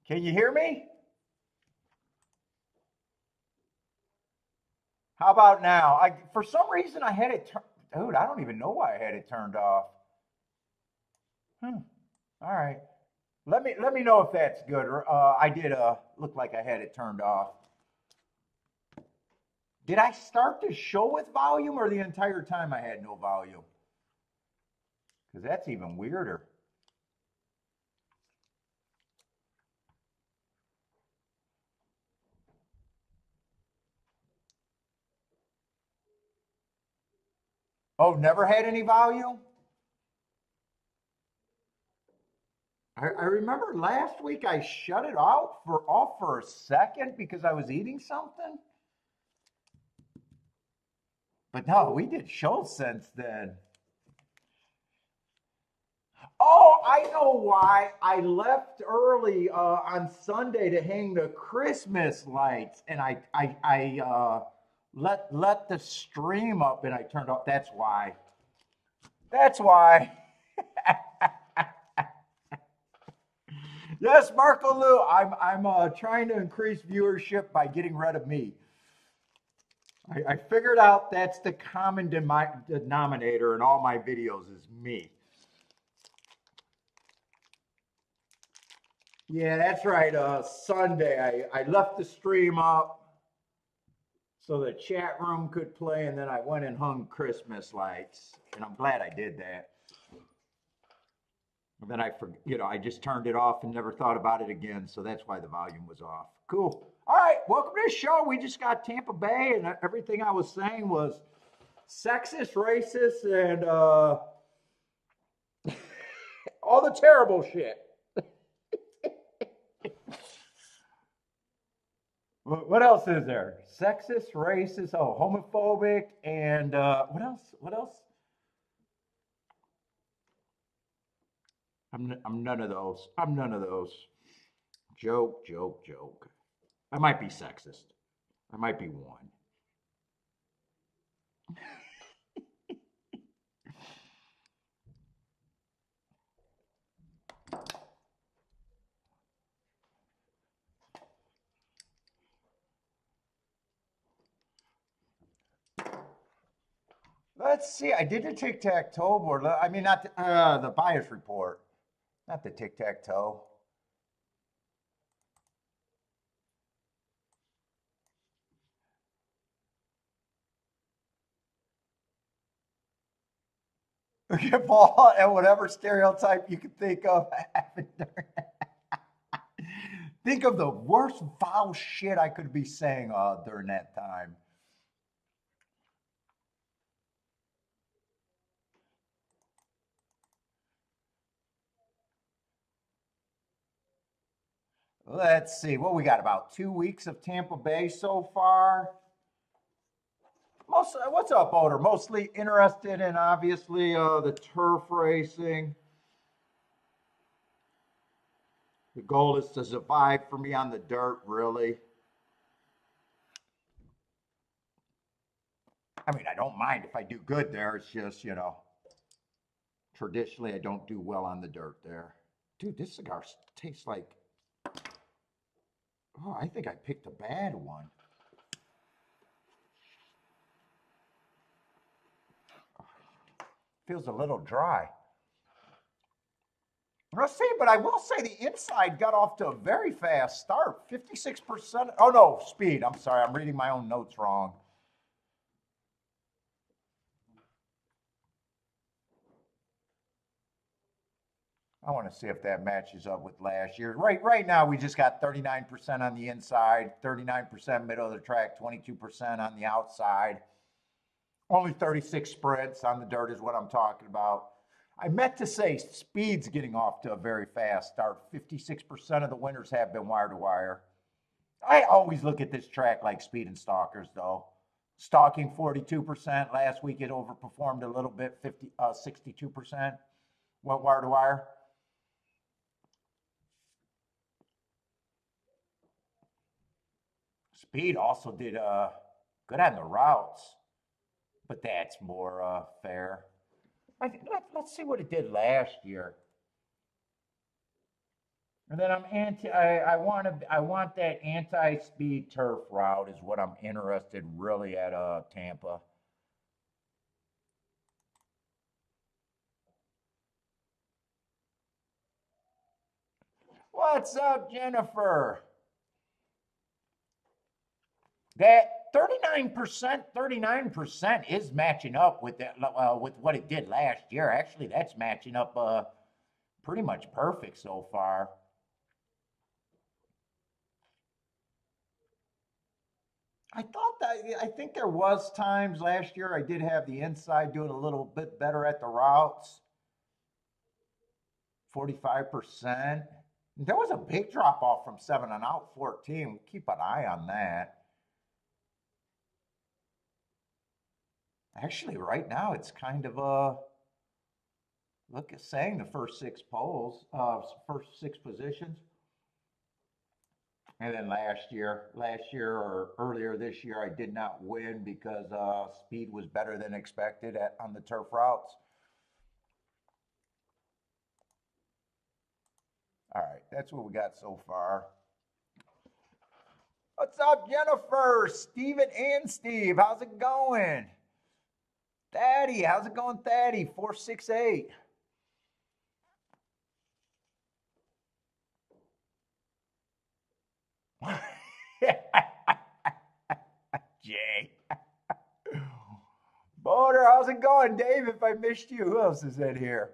Can you hear me? How about now? For some reason I had it turned. Dude, I don't even know why I had it turned off. Hmm. All right. Let me know if that's good. I did look like I had it turned off. Did I start the show with volume or the entire time I had no volume? Because that's even weirder. Oh, never had any volume? I remember last week I shut it off for a second because I was eating something. But no, we did shows since then. Oh, I know why. I left early on Sunday to hang the Christmas lights, and I let the stream up, and I turned off. That's why. That's why. Yes, Marco Lou. I'm trying to increase viewership by getting rid of me. I figured out that's the common denominator in all my videos is me. Yeah, that's right. Sunday, I left the stream up so the chat room could play, and then I went and hung Christmas lights, and I'm glad I did that. And then I just turned it off and never thought about it again, so that's why the volume was off. Cool. All right, welcome to the show. We just got Tampa Bay, and everything I was saying was sexist, racist, and all the terrible shit. What else is there? Sexist, racist, oh, homophobic, and what else? What else? I'm none of those. I'm none of those. Joke, joke, joke. I might be sexist. I might be one. Let's see. I did the tic tac toe board. I mean, not the bias report, not the tic tac toe. Ball and whatever stereotype you can think of. Think of the worst foul shit I could be saying during that time. Let's see. What we got? About 2 weeks of Tampa Bay so far. What's up, Boulder? Mostly interested in obviously the turf racing. The goal is to survive for me on the dirt, really. I mean, I don't mind if I do good there. It's just, traditionally I don't do well on the dirt there. Dude, this cigar tastes like, oh, I think I picked a bad one. Feels a little dry. Let's see, but I will say the inside got off to a very fast start. 56%. Oh, no, speed. I'm sorry. I'm reading my own notes wrong. I want to see if that matches up with last year. Right now, we just got 39% on the inside, 39% middle of the track, 22% on the outside. Only 36 sprints on the dirt is what I'm talking about. I meant to say speed's getting off to a very fast start. 56% of the winners have been wire to wire. I always look at this track like speed and stalkers, though. Stalking 42%. Last week it overperformed a little bit, 62%. Went wire to wire. Speed also did good on the routes, but that's more fair. Let's see what it did last year. And then I want that anti-speed turf route is what I'm interested really at Tampa. What's up, Jennifer? That 39% is matching up with that with what it did last year. Actually, that's matching up pretty much perfect so far. I think there was times last year I did have the inside doing a little bit better at the routes. 45%. There was a big drop off from 7 and out 14. Keep an eye on that. Actually, right now it's kind of look at saying the first first 6 positions. And then last year or earlier this year, I did not win because speed was better than expected on the turf routes. All right, that's what we got so far. What's up, Jennifer, Steven, and Steve? How's it going? Thaddy, how's it going, Thaddy? 468. Jay. Boater, how's it going? Dave, if I missed you, who else is in here?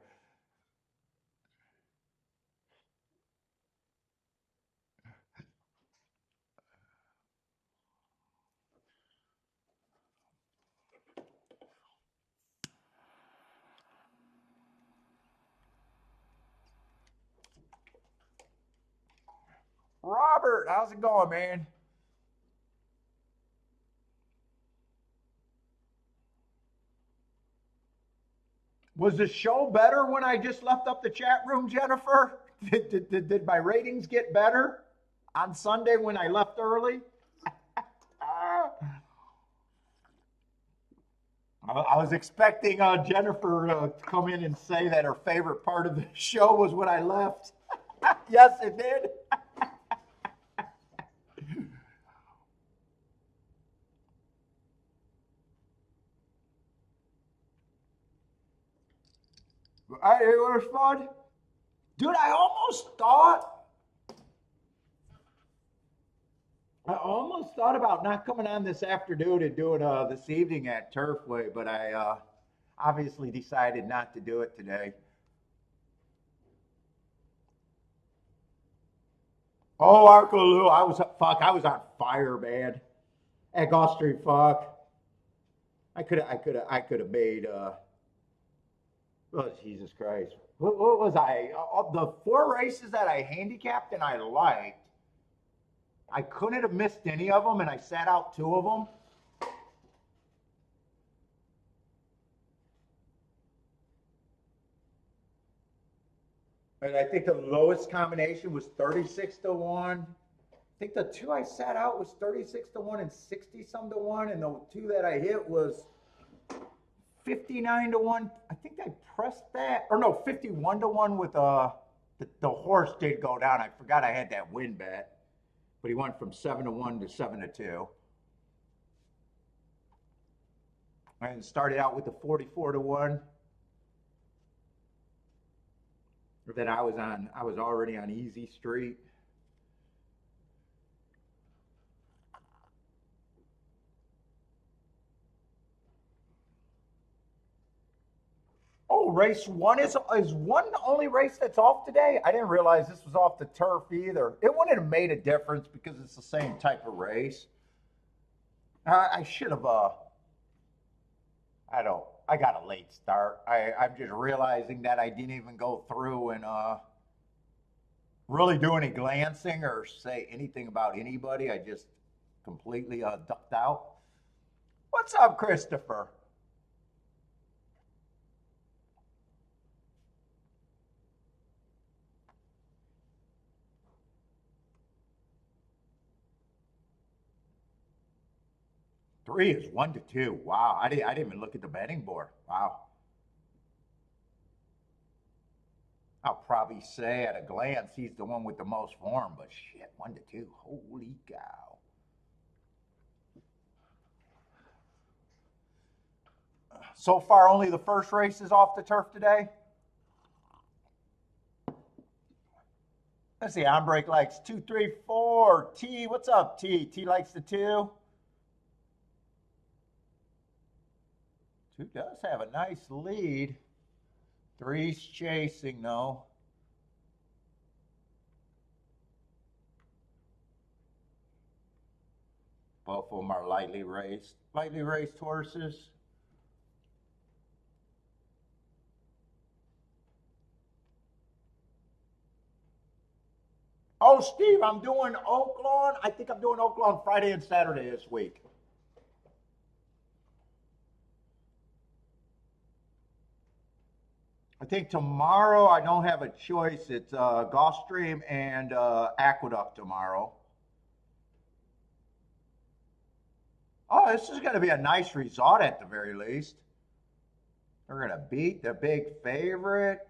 Robert, how's it going, man? Was the show better when I just left up the chat room, Jennifer? Did my ratings get better on Sunday when I left early? I was expecting Jennifer to come in and say that her favorite part of the show was when I left. Yes, it did. It was fun. Dude, I almost thought about not coming on this afternoon and doing this evening at Turfway, but I obviously decided not to do it today. Oh, Arco Lou, I was on fire, man. At Gulfstream, fuck. I could have made. Oh, Jesus Christ! What was I? The 4 races that I handicapped and I liked, I couldn't have missed any of them, and I sat out 2 of them. And I think the lowest combination was 36 to 1. I think the 2 I sat out was 36 to 1 and 60 some to 1. And the 2 that I hit was 59 to 1. I think I pressed that. Or no, 51 to 1 with the horse did go down. I forgot I had that win bet. But he went from 7 to 1 to 7 to 2. And started out with the 44 to 1. Then I was already on Easy Street. Oh, race 1 is 1 the only race that's off today? I didn't realize this was off the turf either. It wouldn't have made a difference because it's the same type of race. I should have I got a late start. I'm just realizing that I didn't even go through and really do any glancing or say anything about anybody. I just completely ducked out. What's up, Christopher? Three is 1 to 2. Wow, I didn't even look at the betting board. Wow. I'll probably say at a glance he's the one with the most form, but shit, 1-2. Holy cow. So far, only the first race is off the turf today. Let's see, on break likes 2, 3, 4. T, what's up, T? T likes the 2. 2 does have a nice lead. 3's chasing, though. Both of them are lightly raced horses. Oh, Steve, I'm doing Oaklawn. I think I'm doing Oaklawn Friday and Saturday this week. I think tomorrow I don't have a choice. It's Gulfstream and Aqueduct tomorrow. Oh, this is going to be a nice result at the very least. They're going to beat the big favorite.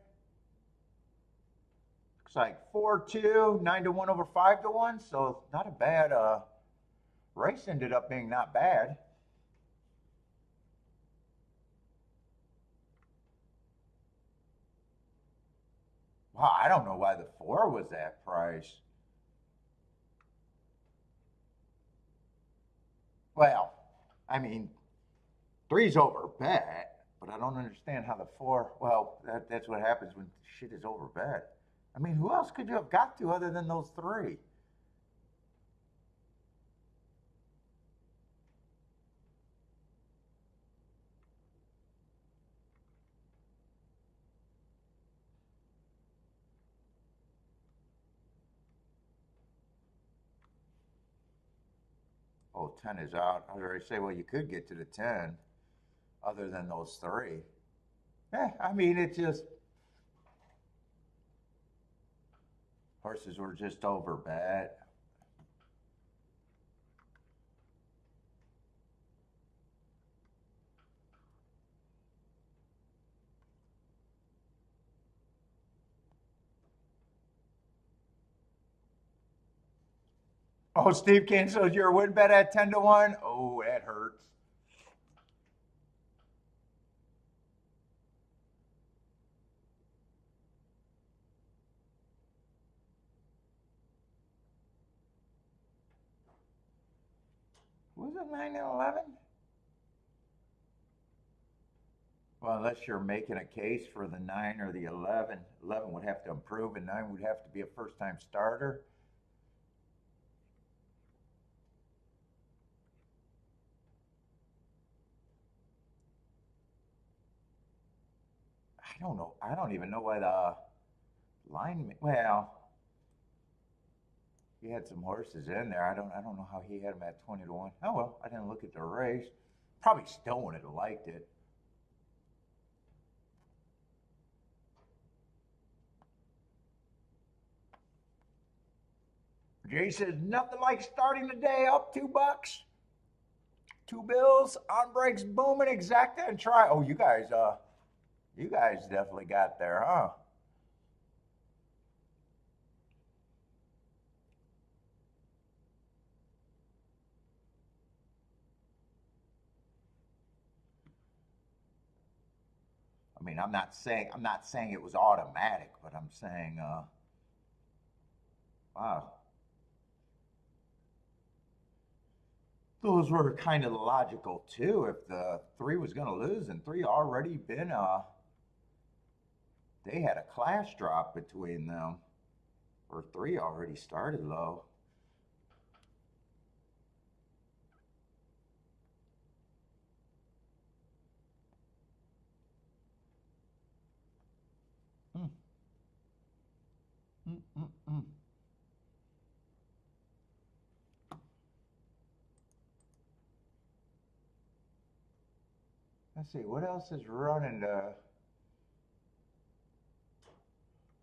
Looks like 4-2, 9-1 over 5-1. So not a bad race. Ended up being not bad. Wow, I don't know why the 4 was that price. Well, I mean, 3's over bet, but I don't understand how the 4. Well, that's what happens when shit is over bet. I mean, who else could you have got to other than those 3? Oh, 10 is out. I was already say, well, you could get to the 10 other than those 3. I mean, it's just horses were just over bet. Oh, Steve canceled your win bet at 10-1. Oh, that hurts. Was it 9 and 11? Well, unless you're making a case for the 9 or the 11. 11 would have to improve, and 9 would have to be a first-time starter. I don't know. I don't even know why the line. Well, he had some horses in there. I don't know how he had them at 20-1. Oh well, I didn't look at the race. Probably still wouldn't have liked it. Jay says nothing like starting the day up $2. 2 bills on breaks booming exacta and try. Oh, you guys definitely got there, huh? I mean, I'm not saying it was automatic, but I'm saying, wow, those were kind of logical too. If the 3 was going to lose, and 3 already been, they had a class drop between them, or 3 already started low. Hmm. Mm-mm-mm. Let's see, what else is running?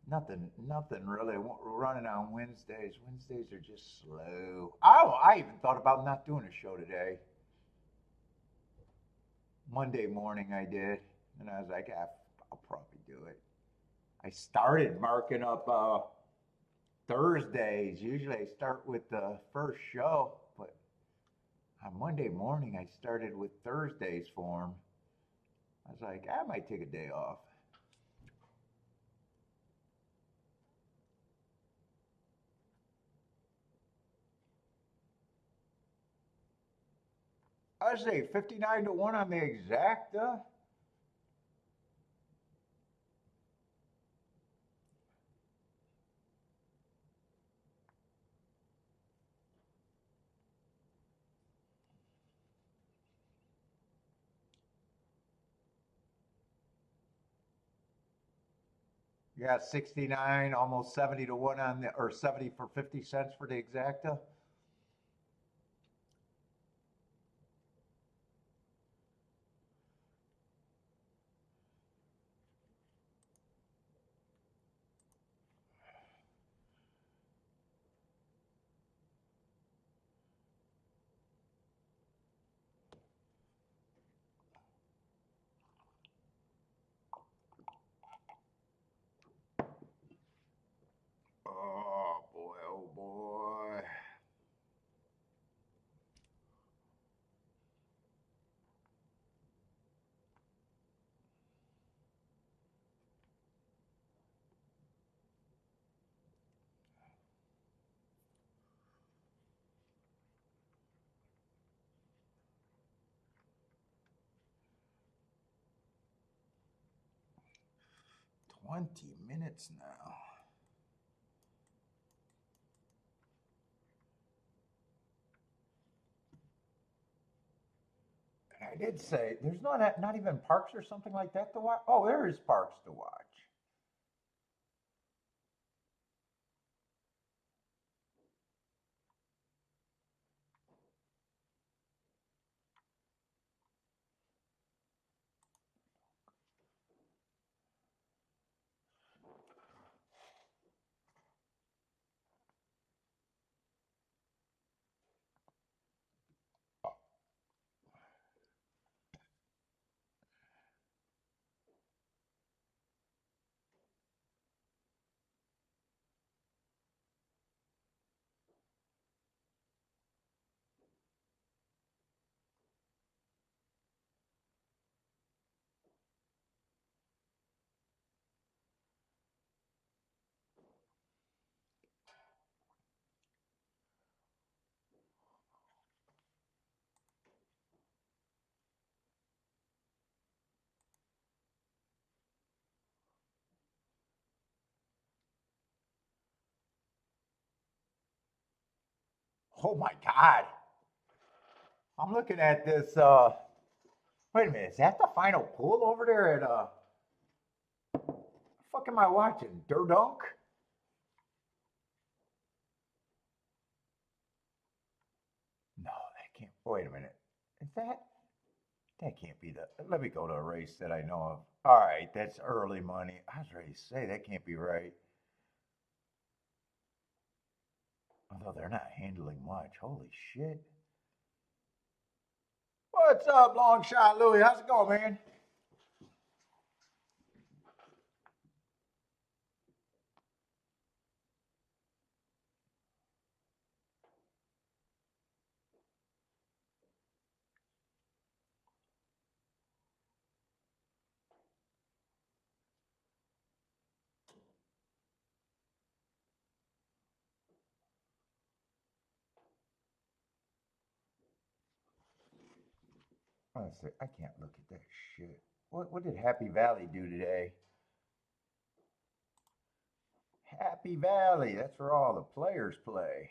Nothing really running on Wednesdays. Wednesdays are just slow. Oh, I even thought about not doing a show today. Monday morning I did, and I was like, I'll probably do it. I started marking up Thursdays. Usually I start with the first show, but on Monday morning I started with Thursdays for him. I was like, I might take a day off. I say 59 to 1 on the exacta. Yeah, 69, almost 70 to 1 on the, or 70 for 50 cents for the exacta. Oh boy, oh boy. 20 minutes now. I did say there's not even parks or something like that to watch. Oh, there is parks to watch. Oh my God. I'm looking at this. Wait a minute. Is that the final pool over there at fuck am I watching? Durdunk? No, that can't. Wait a minute. Is that? That can't be the. Let me go to a race that I know of. All right, that's early money. I was ready to say that can't be right. Although they're not handling much. Holy shit. What's up, Long Shot Louie? How's it going, man? Honestly, I can't look at that shit. What did Happy Valley do today? Happy Valley. That's where all the players play.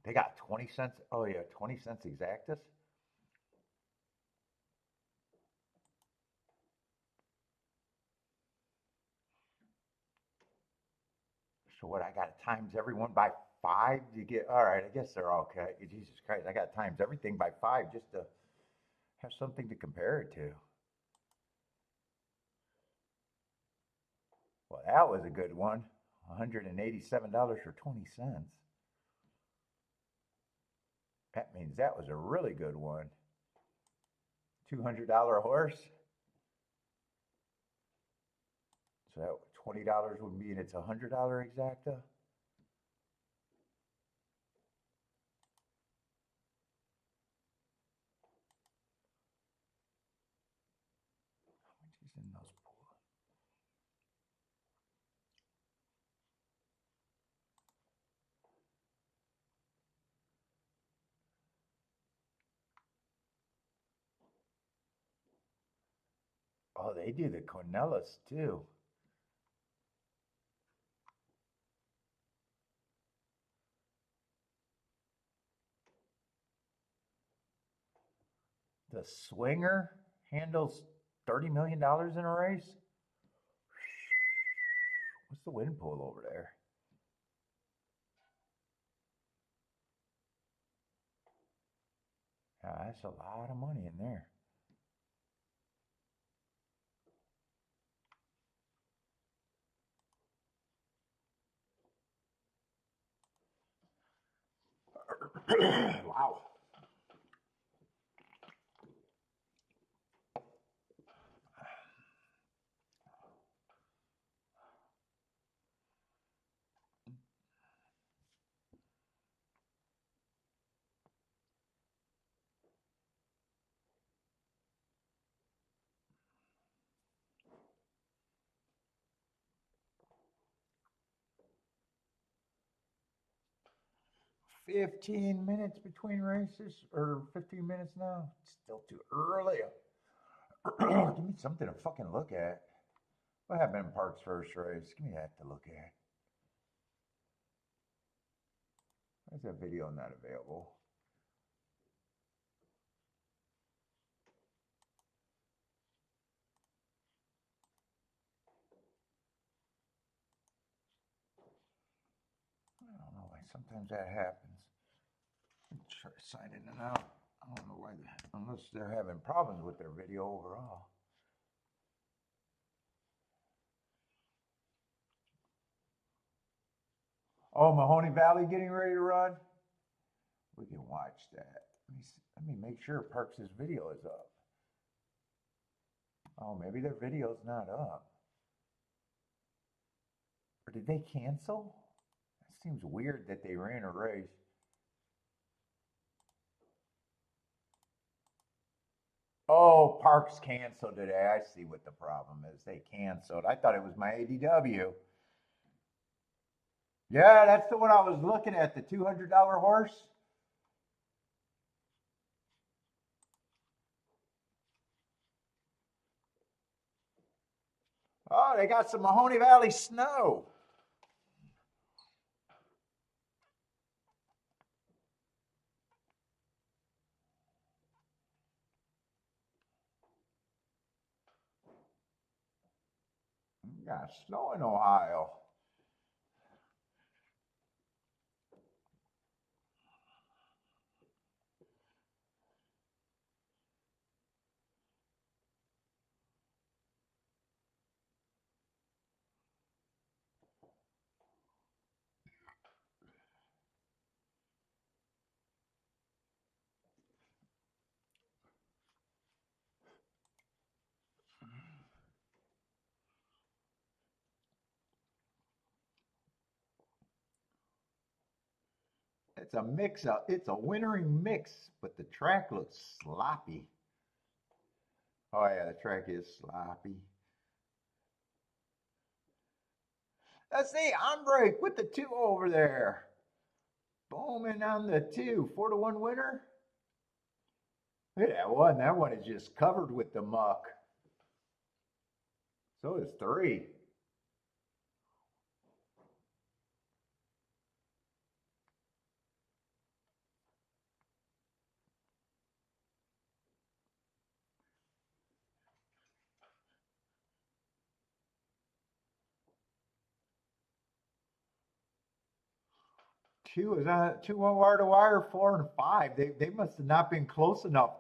They got 20 cents. Oh, yeah, 20 cents exactus. So what? I got to times everyone by five to get. All right, I guess they're okay. Jesus Christ, I got times everything by five just to have something to compare it to. Well, that was a good one. $187.20. That means that was a really good one. $200 horse. So that $20 would mean it's a $100 exacta. How much is in those pools? Oh, they do the Cornelis too. The Swinger handles $30 million in a race. What's the wind pool over there? Yeah, that's a lot of money in there. Wow. $15 minutes between races, or 15 minutes now. It's still too early. Give me something to fucking look at. What happened in Park's first race? Give me that to look at. Why is that video not available? I don't know why sometimes that happens. Try to sign in and out. I don't know why that, unless they're having problems with their video overall. Oh, Mahoney Valley getting ready to run? We can watch that. Let me make sure Parks' video is up. Oh, maybe their video's not up. Or did they cancel? That seems weird that they ran a race. Oh, Parks canceled today. I see what the problem is. They canceled. I thought it was my ADW. Yeah, that's the one I was looking at, the $200 horse. Oh, they got some Mahoney Valley snow. We got snow in Ohio. It's a mix up. It's a wintering mix, but the track looks sloppy. Oh yeah, the track is sloppy. Let's see, Ombre with the 2 over there. Bowman on the 2, 4-1 winner. Look at that one. That one is just covered with the muck. So is 3. Two is on 2-1 wire to wire, 4 and 5. They must have not been close enough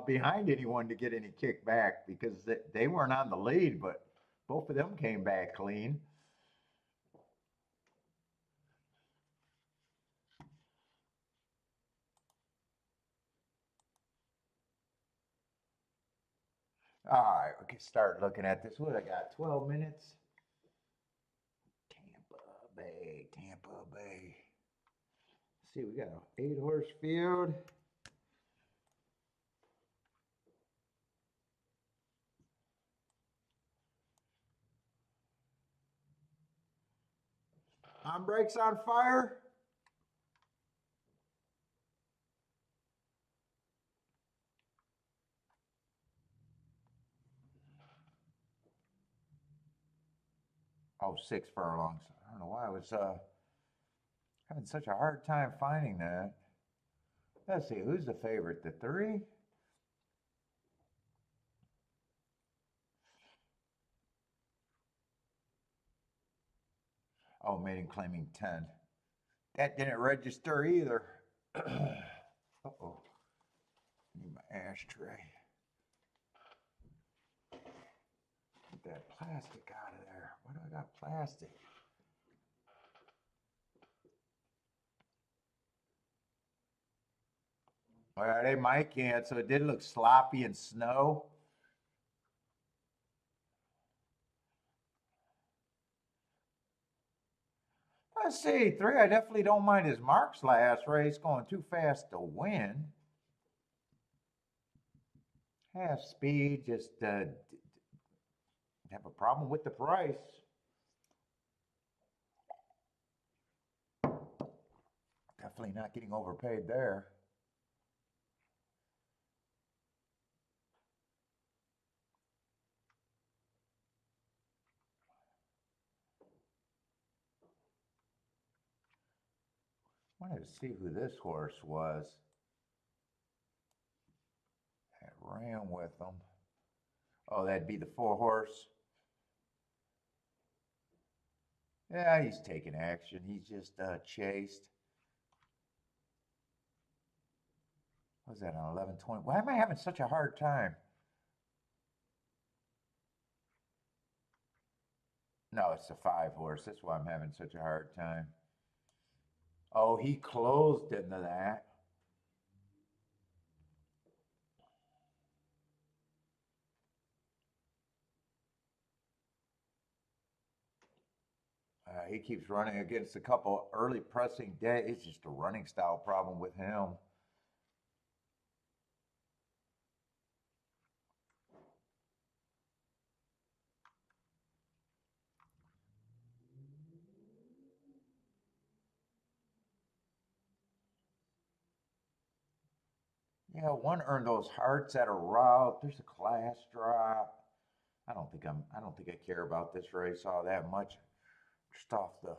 behind anyone to get any kickback because they weren't on the lead, but both of them came back clean. All right, we can start looking at this. What I got? 12 minutes. Tampa Bay, Tampa Bay. Let's see, we got an 8-horse field. On brakes on fire. Oh, 6 furlongs. I don't know why I was having such a hard time finding that. Let's see, who's the favorite? The 3? Oh, maiden claiming 10. That didn't register either. Uh-oh. Need my ashtray. Get that plastic out of there. Why do I got plastic? All right, they might can. So it did look sloppy in snow. Let's see, 3. I definitely don't mind his marks last race going too fast to win. Half speed, just have a problem with the price. Definitely not getting overpaid there. Wanted to see who this horse was that ran with them. Oh, that'd be the 4-horse. Yeah, he's taking action. He's just chased. What was that on 11:20? Why am I having such a hard time? No, it's the 5-horse. That's why I'm having such a hard time. Oh, he closed into that. He keeps running against a couple early pressing days. It's just a running style problem with him. Yeah, one earned those hearts at a route. There's a class drop. I don't think I care about this race all that much. Just off the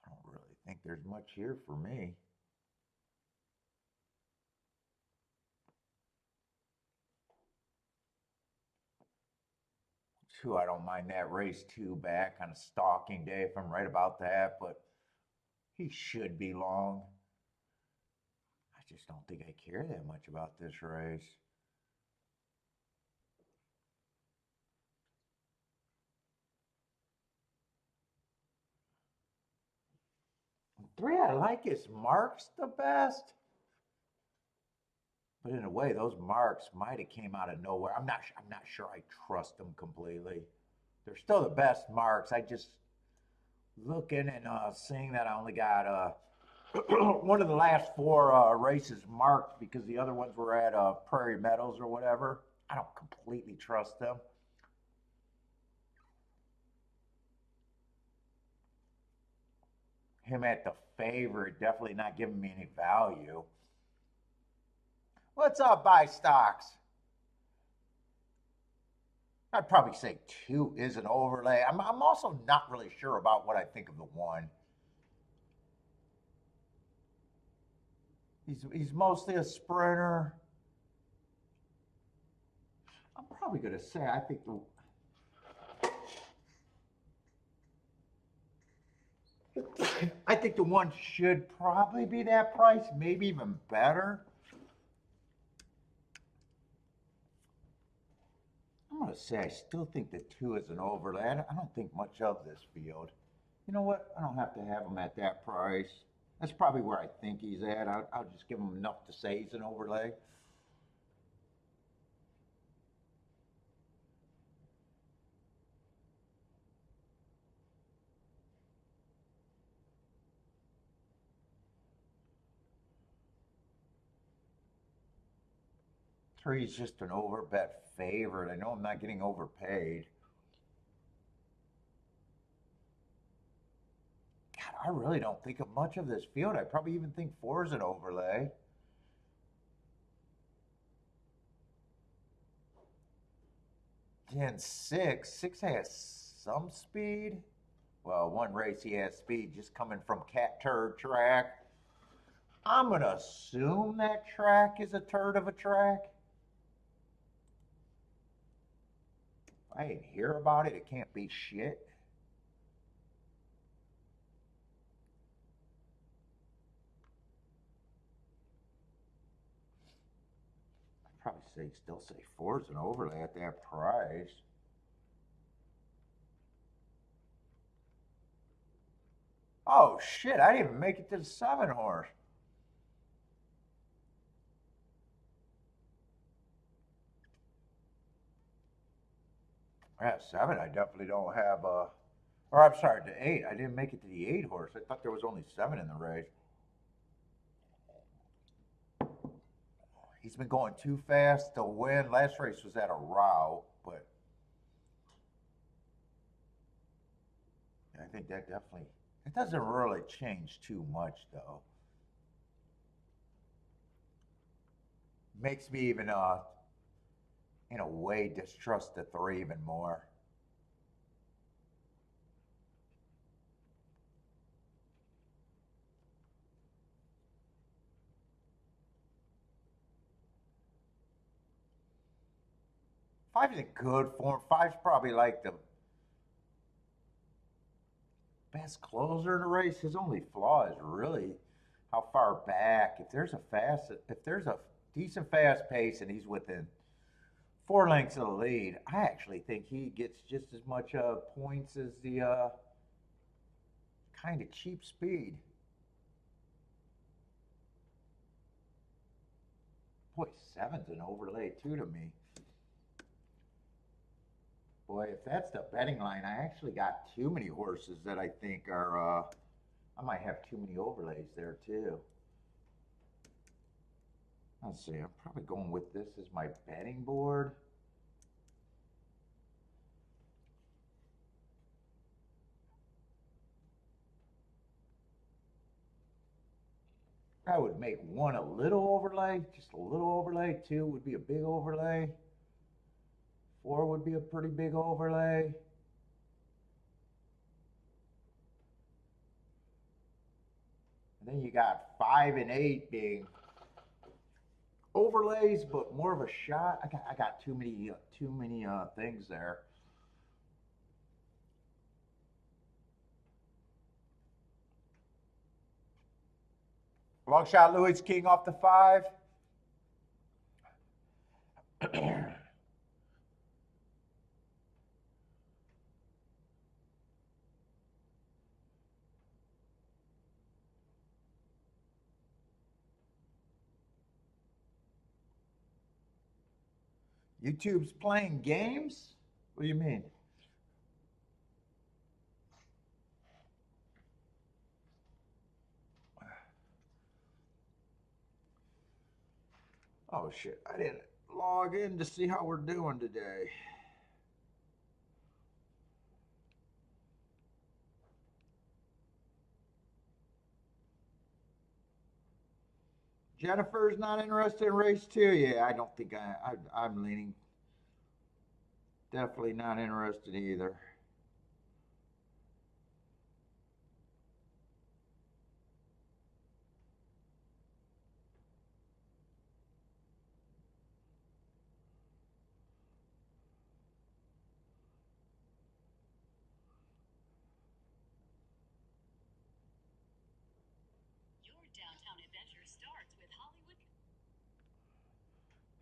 I don't really think there's much here for me. 2, I don't mind that race 2 back on a stalking day if I'm right about that, but he should be long. I just don't think I care that much about this race. 3, I like his marks the best. But in a way, those marks might have came out of nowhere. I'm not sure I trust them completely. They're still the best marks. I just looking and seeing that I only got one of the last 4 races marked because the other ones were at Prairie Meadows or whatever. I don't completely trust them. Him at the favorite, definitely not giving me any value. What's up, buy stocks? I'd probably say 2 is an overlay. I'm also not really sure about what I think of the 1. He's mostly a sprinter. I'm probably going to say I think the 1 should probably be that price, maybe even better. I'm going to say I still think the 2 is an overlay. I don't think much of this field. You know what? I don't have to have them at that price. That's probably where I think he's at. I'll just give him enough to say he's an overlay. Three's just an overbet favorite. I know I'm not getting overpaid. God, I really don't think of much of this field. I probably even think four is an overlay. Then six has some speed. Well, one race he has speed just coming from Cat Turd track. I'm gonna assume that track is a turd of a track. If I didn't hear about it, it can't be shit. I'd probably still say four is an overlay at that price. Oh shit, I didn't even make it to the 7 horse. Yeah, seven, I definitely don't have or I'm sorry, the eight. I didn't make it to the 8 horse. I thought there was only seven in the race. He's been going too fast to win. Last race was at a route, but I think that definitely, it doesn't really change too much though. Makes me even, in a way, distrust the three even more. Five's in good form. Five's probably like the best closer in the race. His only flaw is really how far back. If there's a decent fast pace and he's within 4 lengths of the lead, I actually think he gets just as much points as the kind of cheap speed. Boy, seven's an overlay too to me. Boy, if that's the betting line, I actually got too many horses that I think are. I might have too many overlays there too. Let's see. I'm probably going with this as my betting board. I would make one a little overlay, just a little overlay. Two would be a big overlay. Four would be a pretty big overlay. And then you got five and eight being overlays, but more of a shot. I got too many things there. Long shot Louis King off the five. YouTube's playing games? What do you mean? Oh shit, I didn't log in to see how we're doing today. Jennifer's not interested in race two. Yeah, I don't think I'm leaning. Definitely not interested either.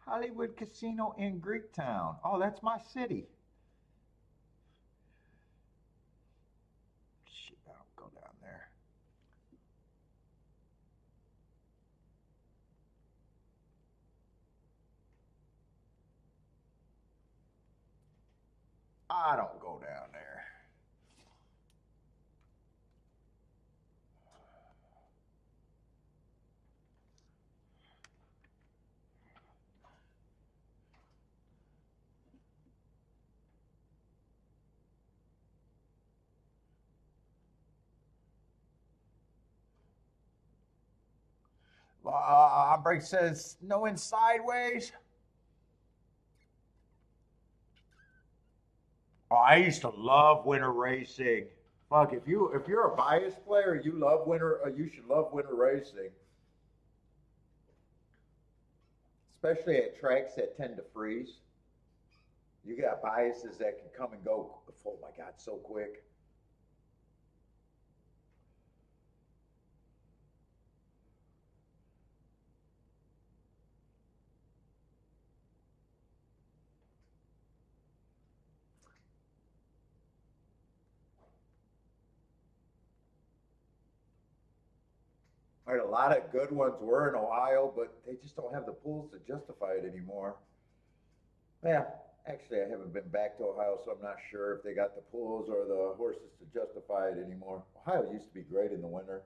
Hollywood Casino in Greektown. Oh, that's my city. Shit, I don't go down there. I don't go down there. Break says no in sideways. Oh, I used to love winter racing. Fuck, if you're a bias player, you love winter. You should love winter racing, especially at tracks that tend to freeze. You got biases that can come and go. Oh my god, so quick. Right, a lot of good ones were in Ohio, but they just don't have the pools to justify it anymore. Yeah, actually, I haven't been back to Ohio, so I'm not sure if they got the pools or the horses to justify it anymore. Ohio used to be great in the winter.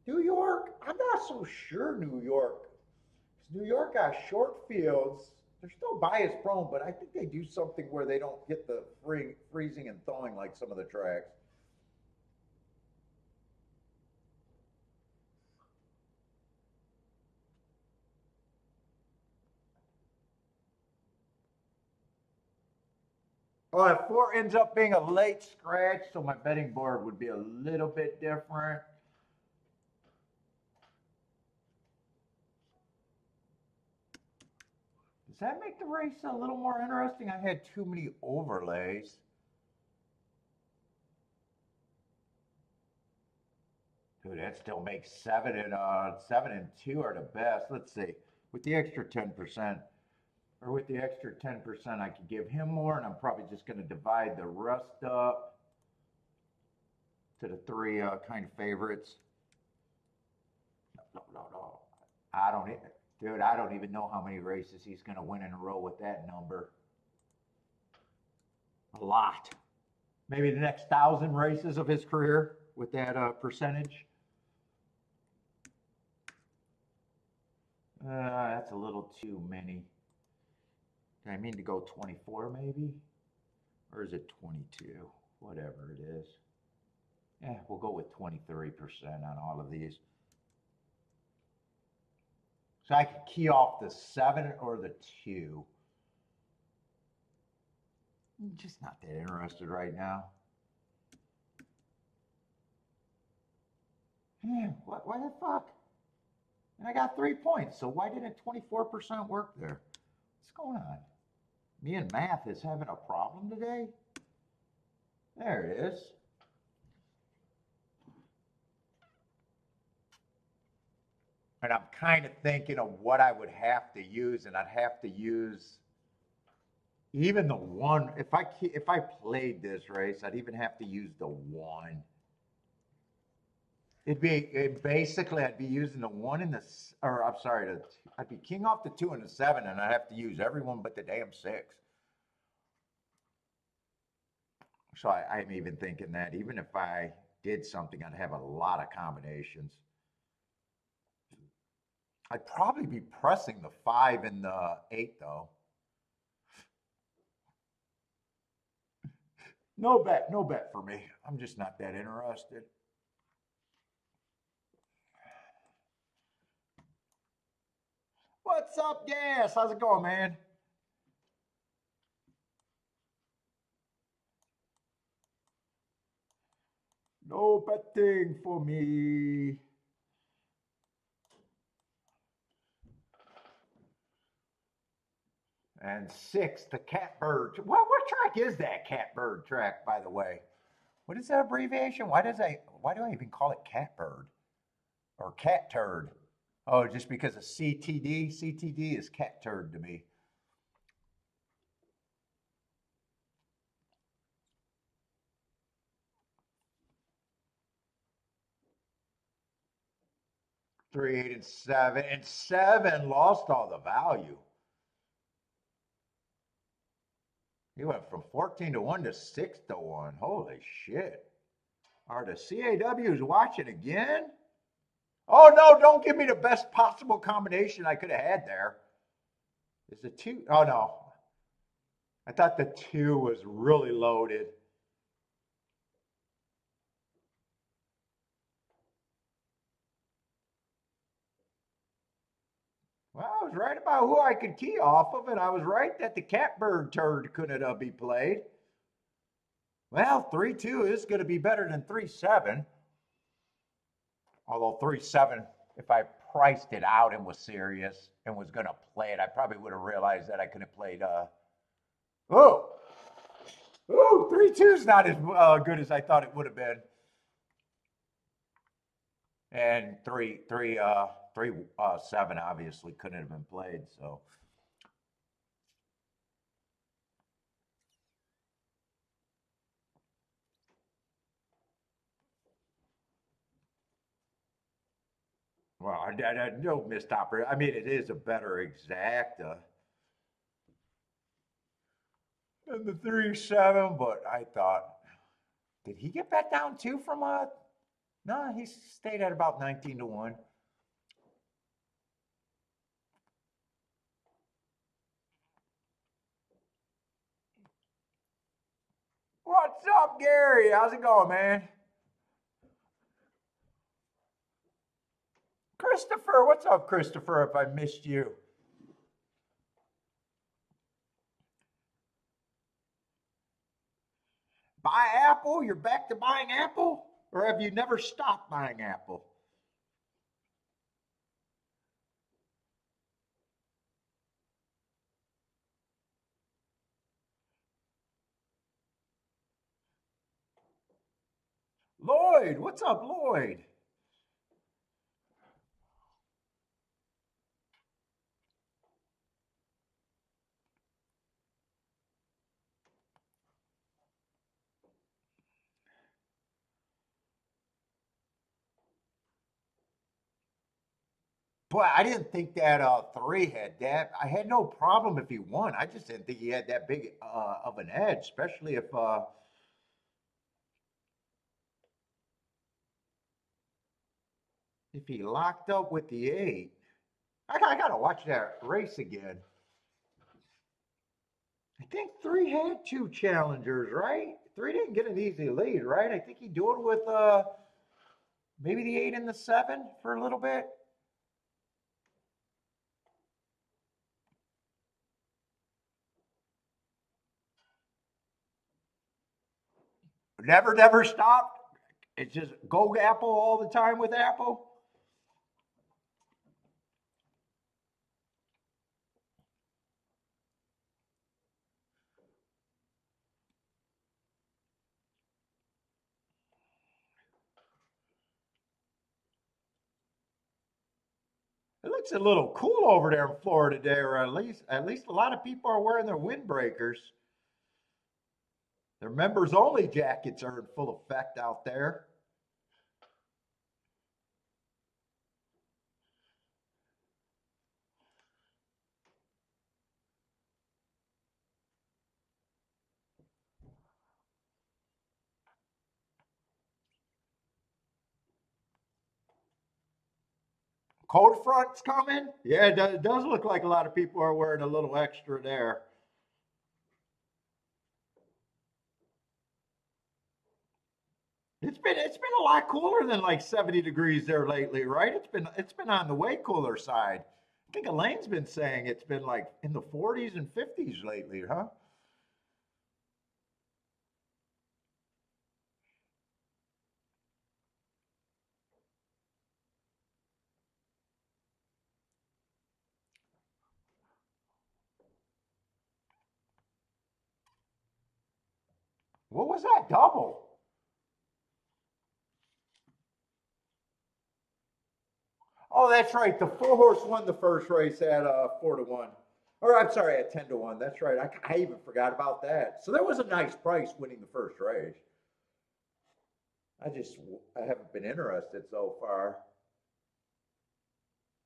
New York, I'm not so sure New York. 'Cause New York got short fields. They're still bias prone, but I think they do something where they don't get the freezing and thawing like some of the tracks. Oh, if four ends up being a late scratch, so my betting board would be a little bit different. Does that make the race a little more interesting? I had too many overlays. Dude, that still makes seven and two are the best. Let's see. With the extra 10%, or with the extra 10%, I could give him more, and I'm probably just going to divide the rest up to the three kind of favorites. No. I don't, dude. I don't even know how many races he's going to win in a row with that number. A lot. Maybe the next 1,000 races of his career with that percentage. That's a little too many. I mean to go 24 maybe? Or is it 22? Whatever it is. Yeah, we'll go with 23% on all of these. So I could key off the 7 or the 2. I'm just not that interested right now. Yeah, why the fuck? And I got 3 points, so why didn't 24% work there? What's going on? Me and math is having a problem today? There it is. And I'm kind of thinking of what I would have to use, and I'd have to use even the one. If I played this race, I'd even have to use the one. Basically I'd be using the one in the or I'm sorry, I'd be king off the 2 and the 7, and I'd have to use everyone but the damn 6. So I'm even thinking that even if I did something, I'd have a lot of combinations. I'd probably be pressing the 5 and the 8 though. No bet for me. I'm just not that interested. What's up, Gas? How's it going, man? No betting for me. And 6, the Catbird. What track is that Catbird track, by the way? What is that abbreviation? Why do I even call it Catbird? Or Cat Turd? Oh, just because of CTD? CTD is Cat Turd to me. Three, 8, and 7. And 7 lost all the value. He went from 14 to 1 to 6 to 1. Holy shit. Are the CAWs watching again? Oh no, don't give me the best possible combination I could have had there. Is the 2? Oh no. I thought the 2 was really loaded. Well, I was right about who I could key off of, and I was right that the catbird turd couldn't be played. Well, 3-2 is going to be better than 3-7. Although 3-7, if I priced it out and was serious and was going to play it, I probably would have realized that I could have played. Oh, 3-2 is not as good as I thought it would have been. And 7 obviously couldn't have been played. So. Well, I no missed opportunity. I mean, it is a better exacta than the 3-7, but I thought, did he get bet down too from a? No, he stayed at about 19 to 1. What's up, Gary? How's it going, man? Christopher, what's up, Christopher? If I missed you. Buy Apple? You're back to buying Apple? Or have you never stopped buying Apple? Lloyd, what's up, Lloyd? Boy, I didn't think that 3 had that. I had no problem if he won. I just didn't think he had that big of an edge, especially if he locked up with the 8. I gotta watch that race again. I think 3 had 2 challengers, right? 3 didn't get an easy lead, right? I think he do it with maybe the 8 and the 7 for a little bit. Never stopped. It's just go Apple all the time with Apple. It looks a little cool over there in Florida today, or at least a lot of people are wearing their windbreakers. Their members only jackets are in full effect out there. Cold front's coming. Yeah, it does look like a lot of people are wearing a little extra there. It's been a lot cooler than like 70 degrees there lately, right? It's been on the way cooler side. I think Elaine's been saying it's been like in the 40s and 50s lately, huh? What was that double? Oh, that's right. The 4 horse won the first race at 4 to 1. Or I'm sorry, at 10 to 1. That's right. I even forgot about that. So that was a nice price winning the first race. I haven't been interested so far.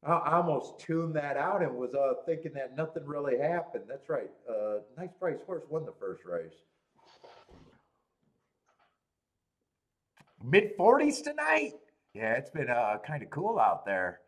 I almost tuned that out and was thinking that nothing really happened. That's right. Nice Price Horse won the first race. Mid 40s tonight. Yeah, it's been kind of cool out there.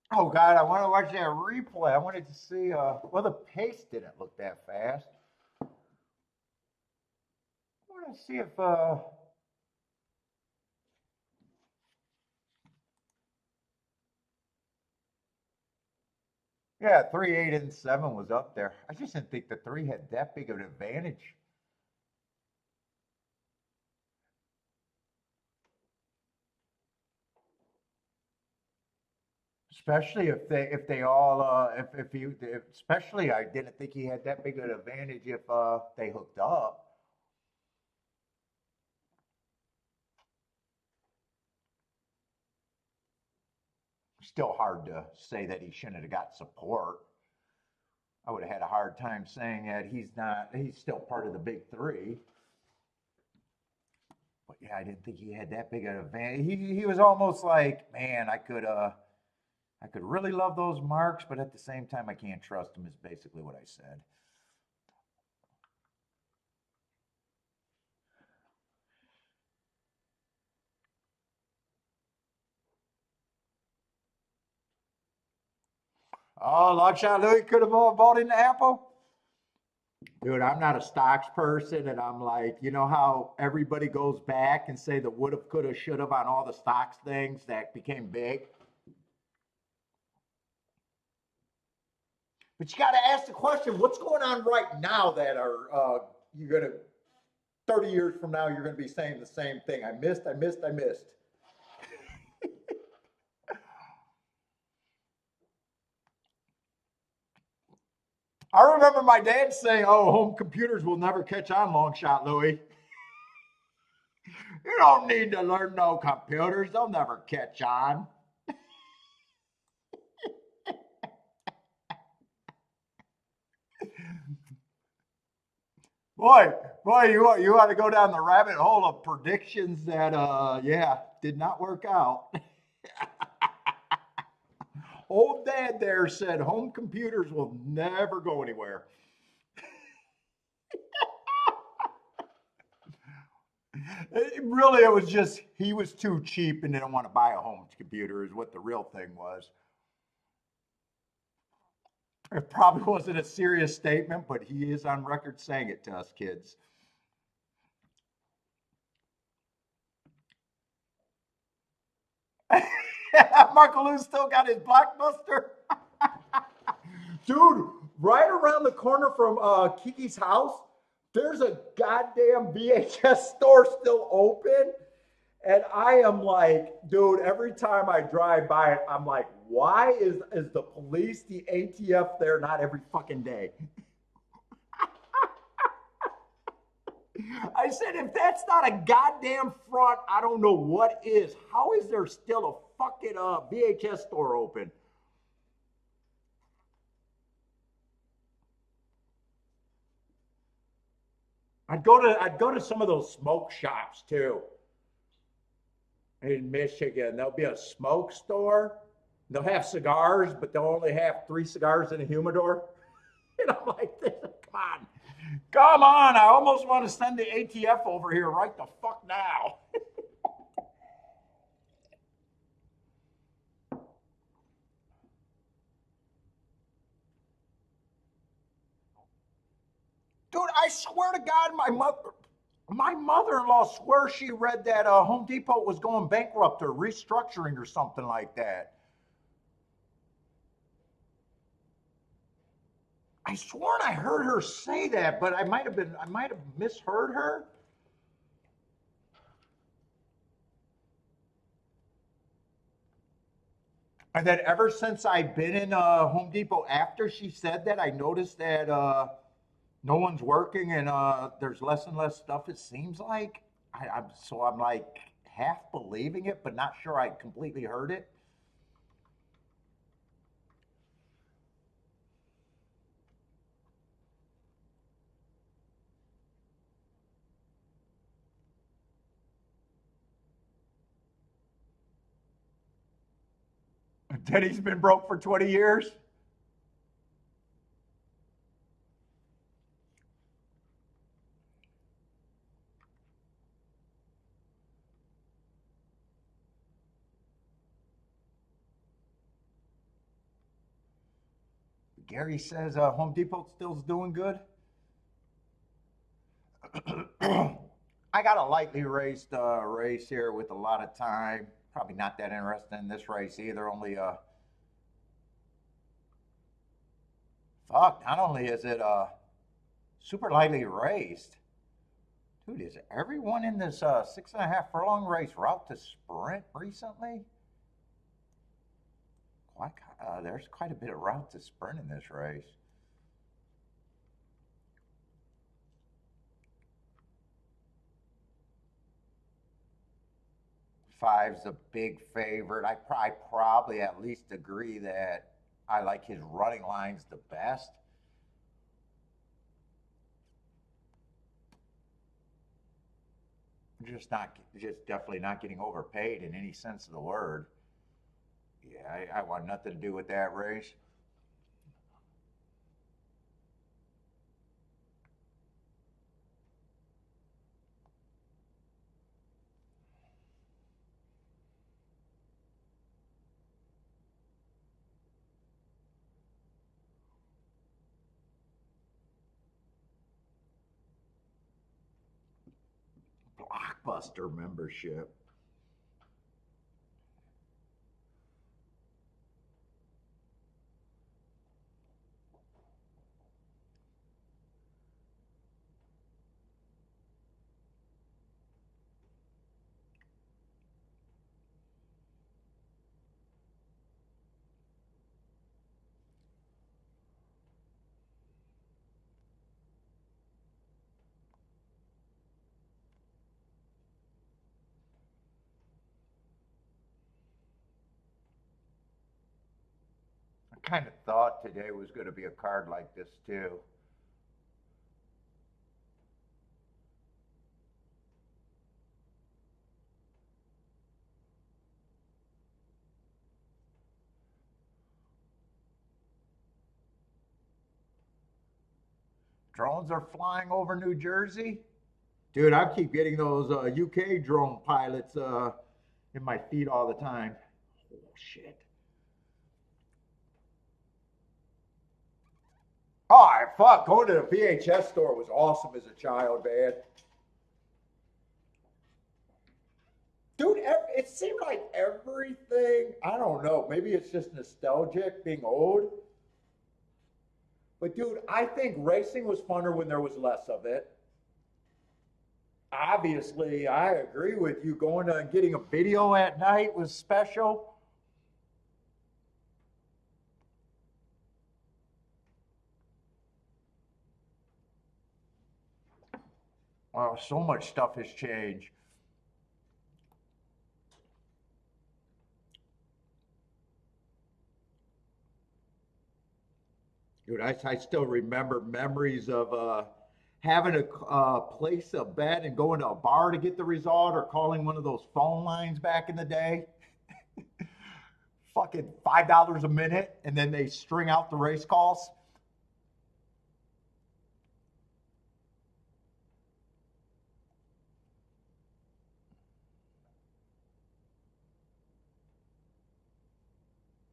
Oh God, I want to watch that replay. I wanted to see. Well, the pace didn't look that fast. I want to see if. Yeah, 3, 8, and 7 was up there. I just didn't think the three had that big of an advantage. Especially if they all if he if, especially I didn't think he had that big of an advantage if they hooked up. Still hard to say that he shouldn't have got support. I would have had a hard time saying that he's still part of the big three. But yeah, I didn't think he had that big of an advantage. He was almost like, man, I could really love those marks, but at the same time I can't trust him is basically what I said. Oh, Longshot Louis could have bought in the Apple. Dude, I'm not a stocks person, and I'm like, you know how everybody goes back and say the woulda, coulda, shoulda on all the stocks things that became big? But you got to ask the question: what's going on right now that are you're gonna 30 years from now you're gonna be saying the same thing? I missed, I missed, I missed. I remember my dad saying, "Oh, home computers will never catch on, long shot, Louis. You don't need to learn no computers; they'll never catch on." Boy, boy, you want to go down the rabbit hole of predictions that yeah, did not work out. Old dad there said home computers will never go anywhere. It was just he was too cheap and didn't want to buy a home computer is what the real thing was. It probably wasn't a serious statement, but he is on record saying it to us kids. Marco Lou still got his blockbuster. Dude, right around the corner from Kiki's house, there's a goddamn VHS store still open. And I am like, dude, every time I drive by it, I'm like, why is the police, the ATF there not every fucking day? I said, if that's not a goddamn front, I don't know what is. How is there still a fucking VHS store open? I'd go to some of those smoke shops too in Michigan. There'll be a smoke store. They'll have cigars, but they'll only have 3 cigars in a humidor. And I'm like, come on, come on! I almost want to send the ATF over here right the fuck now. Dude, I swear to God, my mother-in-law swears she read that Home Depot was going bankrupt or restructuring or something like that. I sworn I heard her say that, but I might have misheard her. And then ever since I've been in Home Depot after she said that, I noticed that no one's working and there's less and less stuff. It seems like I'm like half believing it, but not sure I completely heard it. Denny's been broke for 20 years. Gary says Home Depot still's doing good. I got a lightly raced race here with a lot of time. Probably not that interested in this race either. Only fuck. Not only is it super lightly raced, dude. Is everyone in this 6.5 furlong race route to sprint recently? Quite, there's quite a bit of route to sprint in this race. Five's a big favorite. I probably at least agree that I like his running lines the best. Just definitely not getting overpaid in any sense of the word. Yeah, I want nothing to do with that race. Blockbuster membership. I kind of thought today was going to be a card like this too. Drones are flying over New Jersey. Dude, I keep getting those UK drone pilots in my feed all the time. Oh, shit. Oh, fuck. Going to the VHS store was awesome as a child, man. Dude, it seemed like everything, I don't know, maybe it's just nostalgic being old. But dude, I think racing was funner when there was less of it. Obviously, I agree with you. Going to and getting a video at night was special. Wow, so much stuff has changed. Dude, I still remember memories of having to place a bet and going to a bar to get the result or calling one of those phone lines back in the day. Fucking $5 a minute, and then they string out the race calls.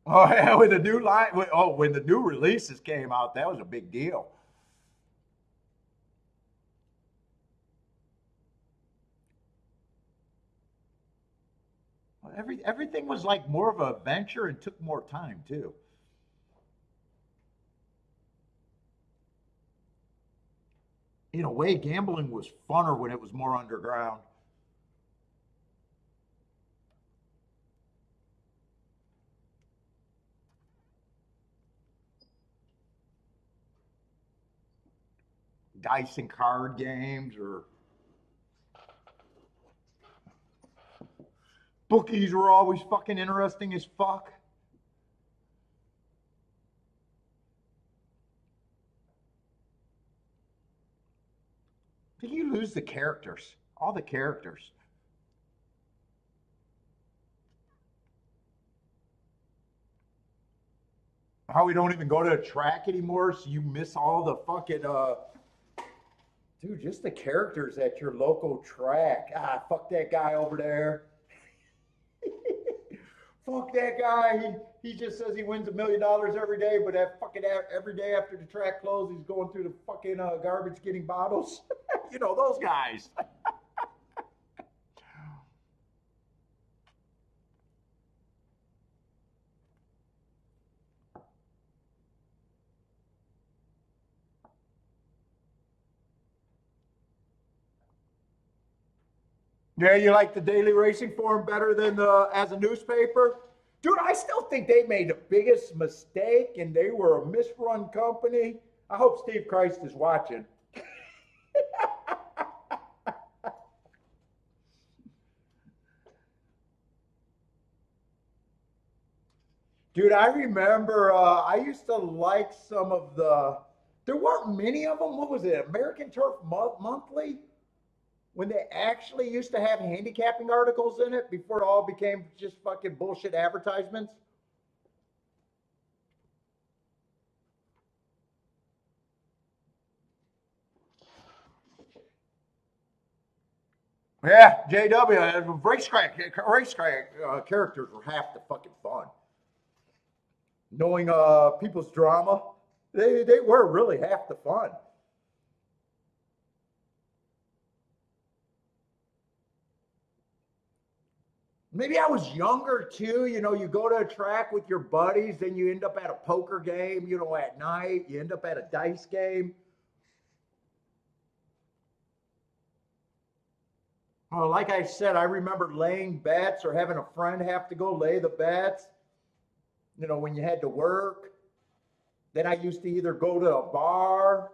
Oh yeah, when the new line, when the new releases came out, that was a big deal. Everything was like more of a venture and took more time too. In a way, gambling was funner when it was more underground. Dice and card games, or bookies were always fucking interesting as fuck. I think you lose the characters, all the characters. How we don't even go to a track anymore, so you miss all the fucking dude, just the characters at your local track. Ah, fuck that guy over there. Fuck that guy. He just says he wins $1 million every day, but that fucking every day after the track closes, he's going through the fucking garbage getting bottles. You know those guys. Yeah, you like the Daily Racing Form better than the as a newspaper? Dude, I still think they made the biggest mistake and they were a misrun company. I hope Steve Christ is watching. Dude, I remember I used to like some of there weren't many of them. What was it? American Turf Monthly? When they actually used to have handicapping articles in it before it all became just fucking bullshit advertisements. Yeah, JW, racetrack characters were half the fucking fun. Knowing people's drama, they were really half the fun. Maybe I was younger too. You know, you go to a track with your buddies, then you end up at a poker game, you know, at night. You end up at a dice game. Like I said, I remember laying bets or having a friend have to go lay the bets, you know, when you had to work. Then I used to either go to a bar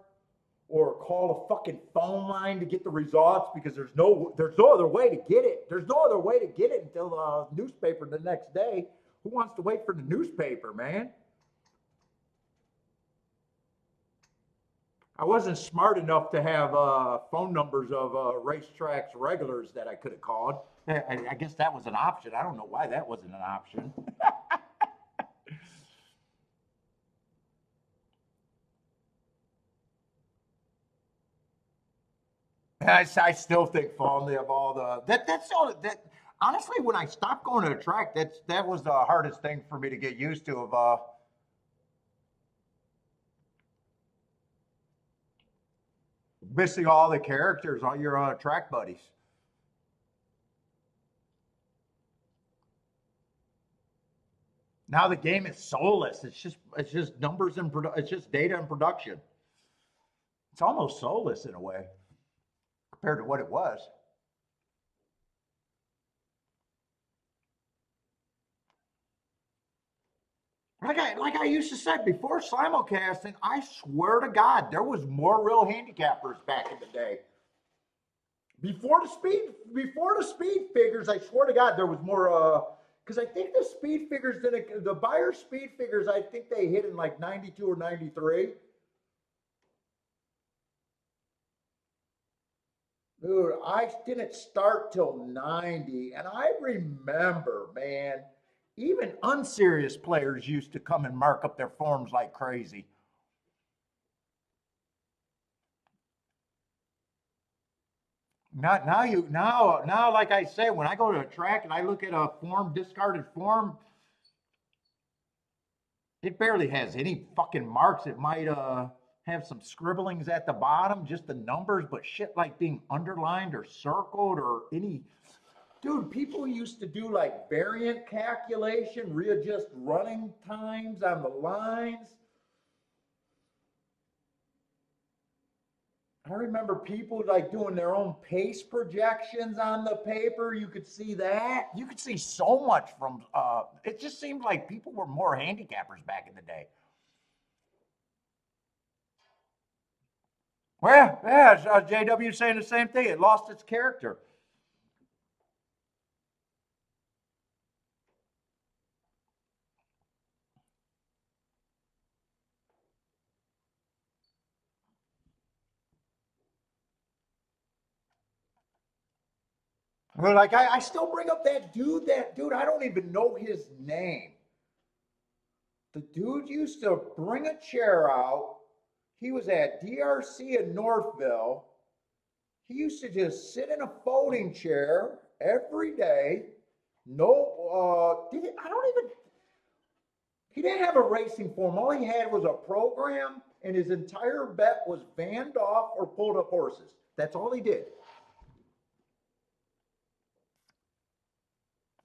or call a fucking phone line to get the results because there's no other way to get it. There's no other way to get it until the newspaper the next day. Who wants to wait for the newspaper, man? I wasn't smart enough to have phone numbers of racetracks regulars that I could have called. I guess that was an option. I don't know why that wasn't an option. I still think fondly of all that's all that honestly when I stopped going to a track that was the hardest thing for me to get used to of missing all the characters, all your track buddies. Now the game is soulless. It's just numbers and it's just data and production. It's almost soulless in a way compared to what it was. Like I used to say before simulcasting, I swear to God, there was more real handicappers back in the day. Before the speed figures, I swear to God, there was more. Because I think the speed figures didn't the buyer speed figures. I think they hit in like 92 or 93. Dude, I didn't start till 90, and I remember, man, even unserious players used to come and mark up their forms like crazy. Not now you now like I say, when I go to a track and I look at a form, discarded form, it barely has any fucking marks. It might have some scribblings at the bottom, just the numbers, but shit like being underlined or circled or any. Dude, people used to do like variant calculation, readjust running times on the lines. I remember people like doing their own pace projections on the paper. You could see that. You could see so much from. It just seemed like people were more handicappers back in the day. Well, yeah, JW saying the same thing. It lost its character. Well, like I still bring up that dude. That dude, I don't even know his name. The dude used to bring a chair out. He was at DRC in Northville. He used to just sit in a folding chair every day. No, I don't even. He didn't have a racing form. All he had was a program, and his entire bet was vanned off or pulled up horses. That's all he did.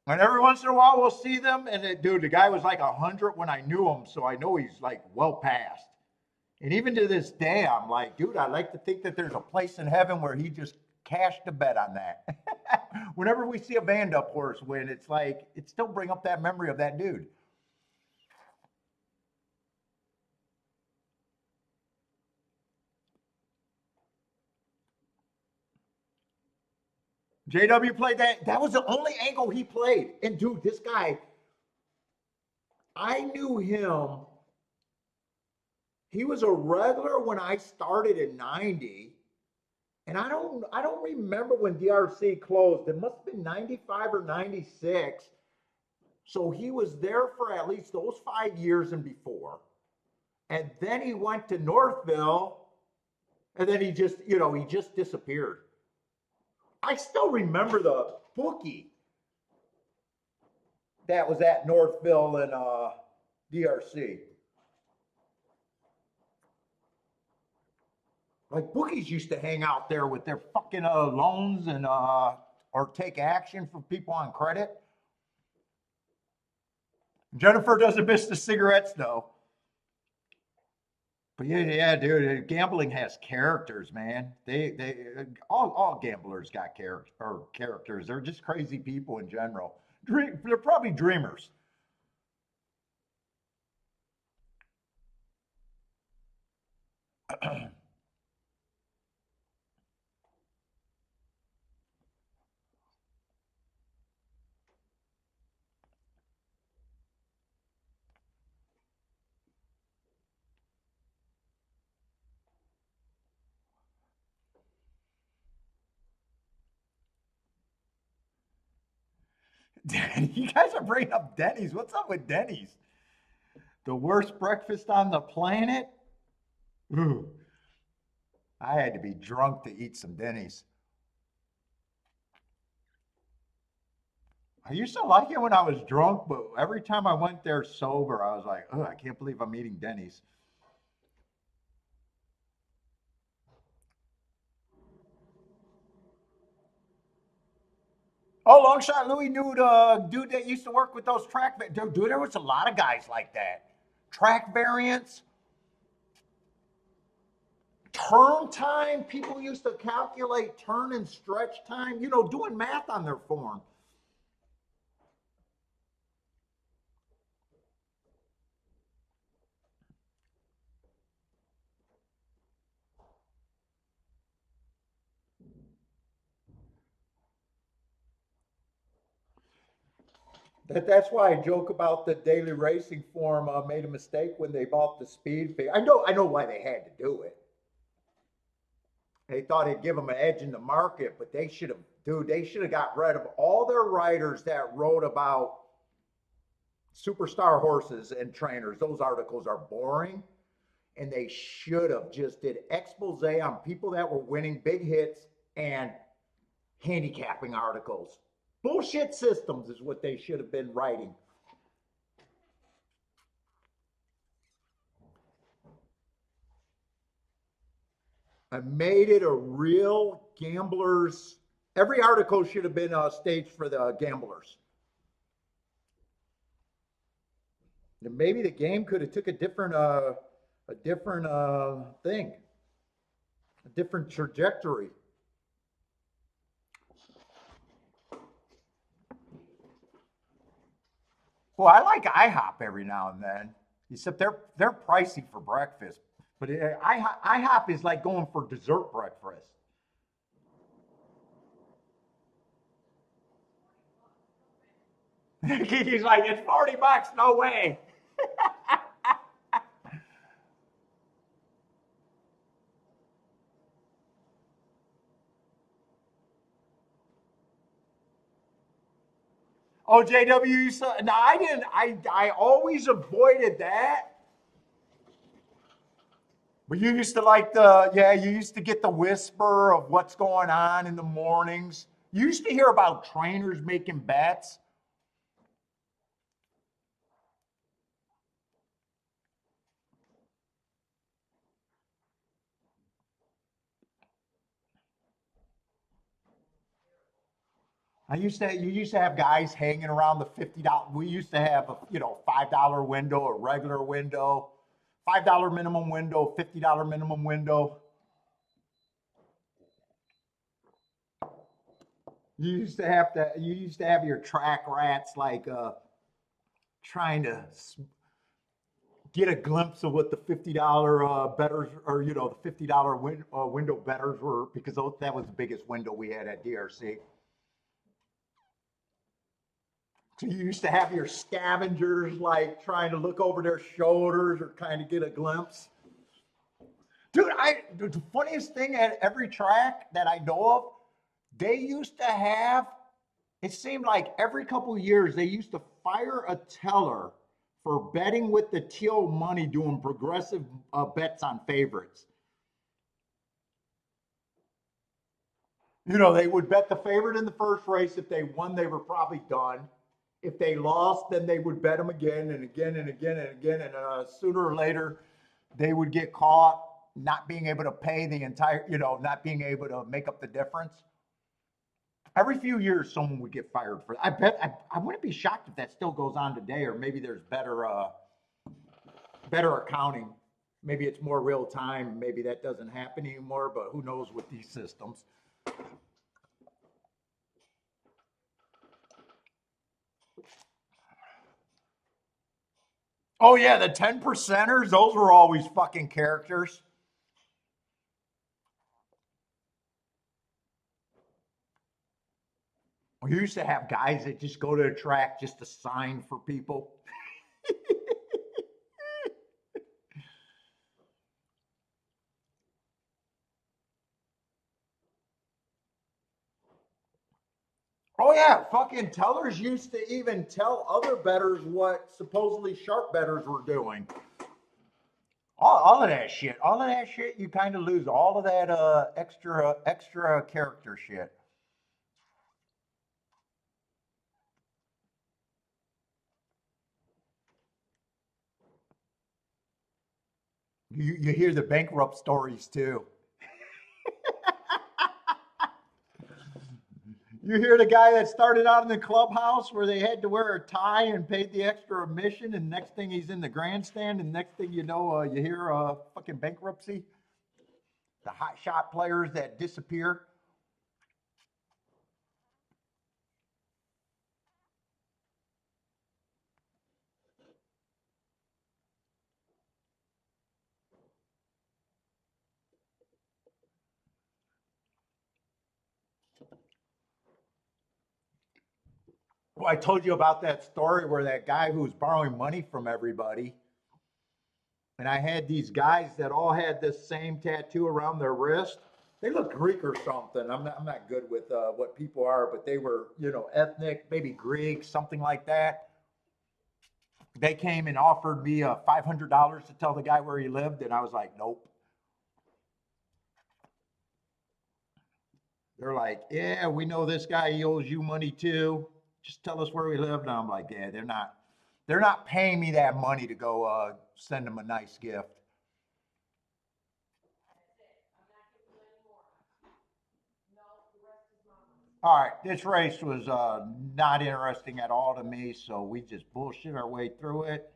And every once in a while, we'll see them. And dude, the guy was like 100 when I knew him, so I know he's like well past. And even to this day, I'm like, dude, I like to think that there's a place in heaven where he just cashed a bet on that. Whenever we see a Vand up horse win, it's like it still bring up that memory of that dude. JW played that. That was the only angle he played. And dude, this guy, I knew him. He was a regular when I started in 90. And I don't remember when DRC closed. It must have been 95 or 96. So he was there for at least those 5 years and before. And then he went to Northville, and then he just disappeared. I still remember the bookie that was at Northville and DRC. Like bookies used to hang out there with their fucking loans and or take action for people on credit. Jennifer doesn't miss the cigarettes though. But yeah, dude, gambling has characters, man. All gamblers got characters. They're just crazy people in general. They're probably dreamers. You guys are bringing up Denny's. What's up with Denny's? The worst breakfast on the planet? Ooh, I had to be drunk to eat some Denny's. I used to like it when I was drunk, but every time I went there sober, I was like, oh, I can't believe I'm eating Denny's. Oh, long shot Louis knew the dude that used to work with those dude, there was a lot of guys like that. Track variants, turn time. People used to calculate turn and stretch time, doing math on their form. That's why I joke about the daily racing form made a mistake when they bought the speed fee. I know why they had to do it. They thought it'd give them an edge in the market, but they should have got rid of all their writers that wrote about superstar horses and trainers. Those articles are boring, and they should have just did expose on people that were winning big hits and handicapping articles. Bullshit systems is what they should have been writing. I made it a real gamblers. Every article should have been staged for the gamblers. And maybe the game could have took a different thing. a different trajectory. Well, I like IHOP every now and then, except they're pricey for breakfast. But IHOP is like going for dessert breakfast. He's like, it's 40 bucks, no way. Oh, JW, you saw, no, I didn't. I always avoided that. But you used to like yeah, you used to get the whisper of what's going on in the mornings. You used to hear about trainers making bets. You used to have guys hanging around the $50. We used to have a, $5 window, a regular window, $5 minimum window, $50 minimum window. You used to have your track rats like trying to get a glimpse of what the $50 betters, or the $50 window betters were, because that was the biggest window we had at DRC. So you used to have your scavengers like trying to look over their shoulders or kind of get a glimpse. Dude, the funniest thing at every track that I know of, they used to have, it seemed like every couple of years, they used to fire a teller for betting with the TO money, doing progressive bets on favorites. They would bet the favorite in the first race. If they won, they were probably done. If they lost, then they would bet them again and again and again and again. And sooner or later, they would get caught not being able to pay the entire, not being able to make up the difference. Every few years, someone would get fired for that. I wouldn't be shocked if that still goes on today, or maybe there's better accounting. Maybe it's more real time. Maybe that doesn't happen anymore, but who knows with these systems. Oh yeah, the 10%ers, those were always fucking characters. We used to have guys that just go to the track just to sign for people. Oh yeah, fucking tellers used to even tell other betters what supposedly sharp betters were doing. All of that shit, you kind of lose all of that extra character shit. You hear the bankrupt stories too. You hear the guy that started out in the clubhouse where they had to wear a tie and paid the extra admission, and next thing he's in the grandstand, and next thing you know, you hear fucking bankruptcy. The hot shot players that disappear. Well, I told you about that story where that guy who was borrowing money from everybody, and I had these guys that all had this same tattoo around their wrist. They looked Greek or something. I'm not good with what people are, but they were, ethnic, maybe Greek, something like that. They came and offered me $500 to tell the guy where he lived, and I was like, nope. They're like, yeah, we know this guy. He owes you money too. Just tell us where we live. And I'm like, yeah, they're not paying me that money to go send them a nice gift. All right, this race was not interesting at all to me, so we just bullshit our way through it.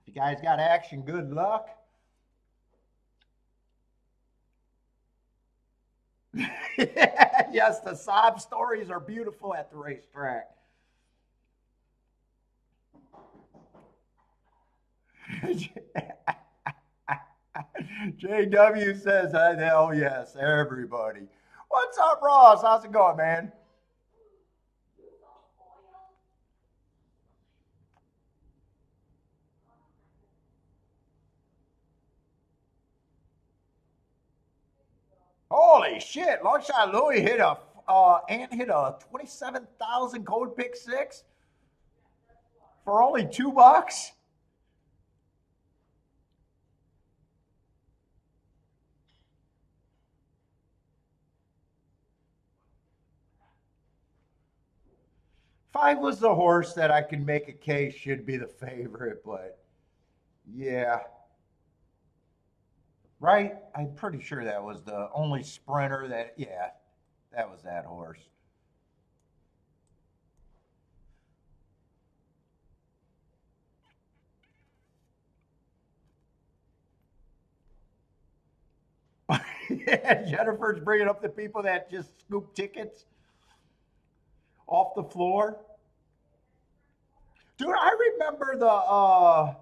If you guys got action, good luck. Yes, the sob stories are beautiful at the racetrack. JW says, hell yes, everybody. What's up, Ross? How's it going, man? Holy shit! Longshot Louie hit a Ant hit a 27,000 code pick six for only $2. Five was the horse that I can make a case should be the favorite, but yeah, right? I'm pretty sure that was the only sprinter that, yeah, that was that horse. Yeah, Jennifer's bringing up the people that just scoop tickets off the floor. Dude, I remember the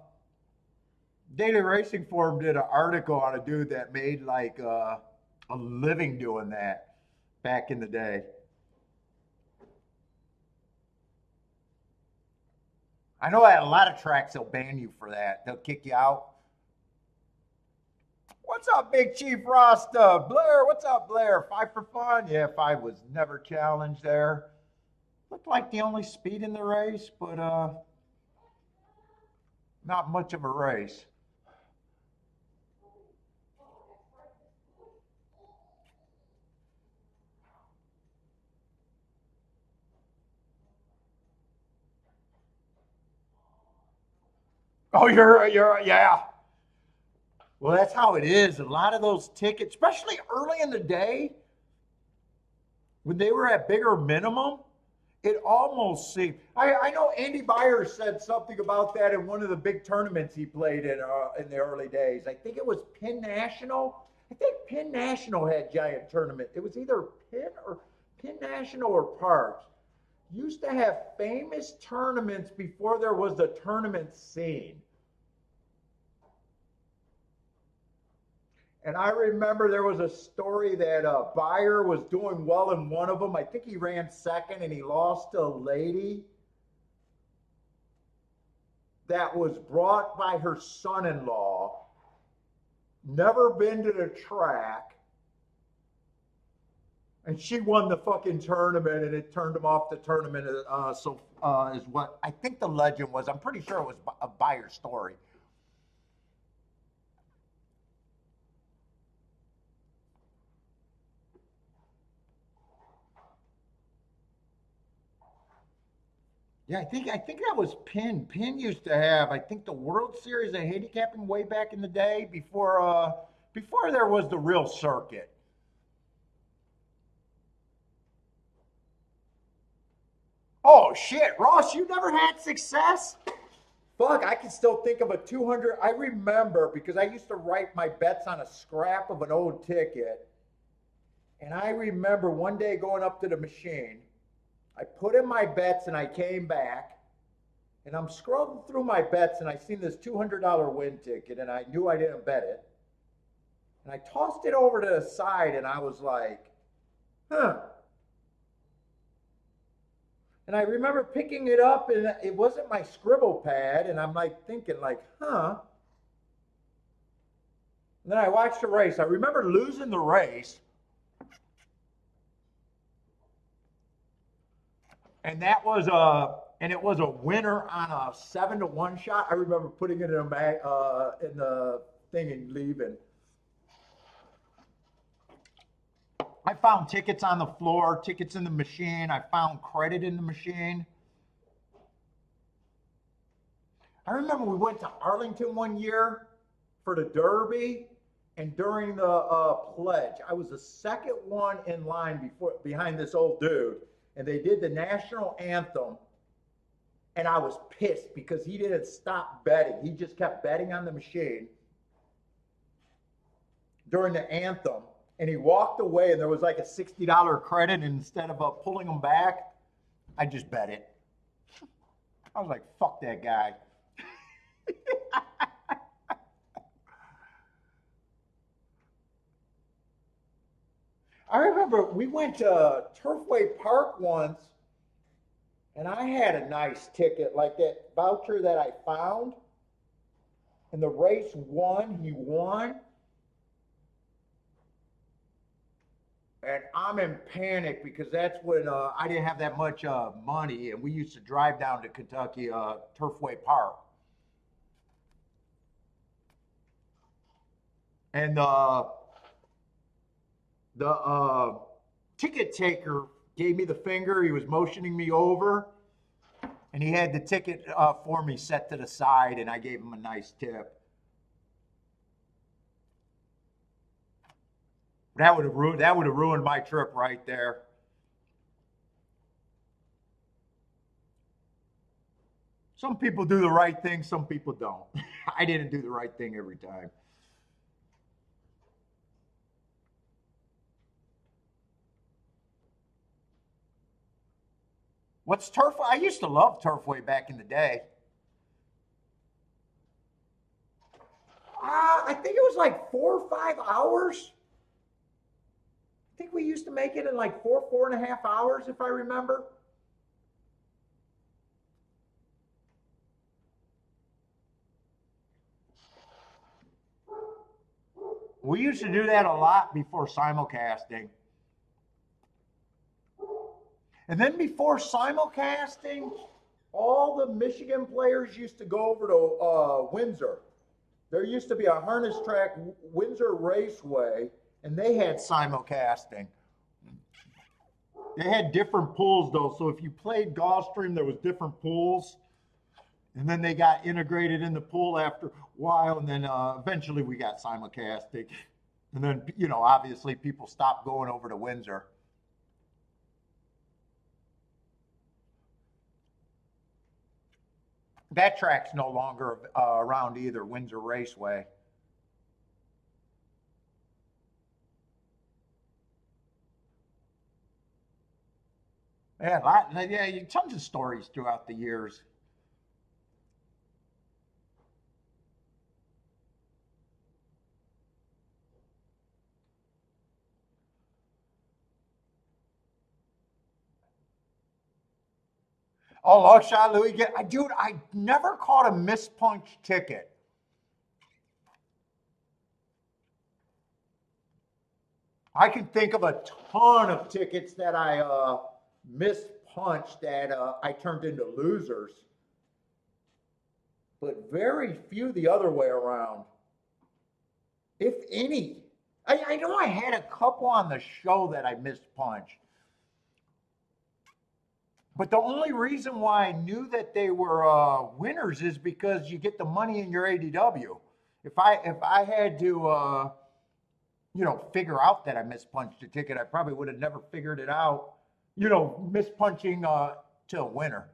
Daily Racing Forum did an article on a dude that made like a living doing that back in the day. I know at a lot of tracks they'll ban you for that. They'll kick you out. What's up, Big Chief Rasta? Blair, what's up, Blair? Five for fun? Yeah, five was never challenged there. Looked like the only speed in the race, but not much of a race. Oh, yeah. Well, that's how it is. A lot of those tickets, especially early in the day, when they were at bigger minimum, it almost seemed. I know Andy Byers said something about that in one of the big tournaments he played in the early days. I think it was Penn National. I think Penn National had giant tournament. It was either Penn National or Parks. Used to have famous tournaments before there was a tournament scene. And I remember there was a story that Byer was doing well in one of them. I think he ran second and he lost to a lady that was brought by her son in law, never been to the track. And she won the fucking tournament and it turned him off the tournament. Is what I think the legend was. I'm pretty sure it was a Byer story. Yeah, I think that was Penn. Penn used to have, I think, the World Series of handicapping way back in the day before there was the real circuit. Oh shit, Ross, you never had success? Fuck, I can still think of a 200. I remember because I used to write my bets on a scrap of an old ticket. And I remember one day going up to the machine. I put in my bets and I came back and I'm scrolling through my bets and I seen this $200 win ticket and I knew I didn't bet it. And I tossed it over to the side and I was like, huh. And I remember picking it up and it wasn't my scribble pad. And I'm like thinking like, huh. And then I watched the race. I remember losing the race. And that was it was a winner on a 7-1 shot. I remember putting it in in the thing and leaving. I found tickets on the floor, tickets in the machine. I found credit in the machine. I remember we went to Arlington one year for the Derby, and during the pledge, I was the second one in line behind this old dude, and they did the national anthem, and I was pissed because he didn't stop betting. He just kept betting on the machine during the anthem. And he walked away, and there was like a $60 credit. And instead of pulling him back, I just bet it. I was like, fuck that guy. I remember we went to Turfway Park once, and I had a nice ticket, like that voucher that I found. And the race won, he won. And I'm in panic because that's when I didn't have that much money, and we used to drive down to Kentucky, Turfway Park. And the ticket taker gave me the finger. He was motioning me over, and he had the ticket for me set to the side, and I gave him a nice tip. That would have ruined my trip right there. Some people do the right thing, some people don't. I didn't do the right thing every time. What's turf? I used to love Turfway back in the day. I think it was like 4 or 5 hours. I think we used to make it in like 4.5 hours, if I remember. We used to do that a lot before simulcasting. And then before simulcasting, all the Michigan players used to go over to Windsor. There used to be a harness track, Windsor Raceway, and they had simulcasting. They had different pools though, so if you played Gulfstream, there was different pools, and then they got integrated in the pool after a while, and then eventually we got simulcasting, and then obviously people stopped going over to Windsor. That track's no longer around either, Windsor Raceway. Yeah, tons of stories throughout the years. Oh, long shot, Louis. Dude, I never caught a mispunched ticket. I can think of a ton of tickets that I mispunched that I turned into losers, but very few the other way around, if any. I know I had a couple on the show that I mispunched. But the only reason why I knew that they were winners is because you get the money in your ADW. If I had to figure out that I mispunched a ticket, I probably would have never figured it out. Mispunching to a winner.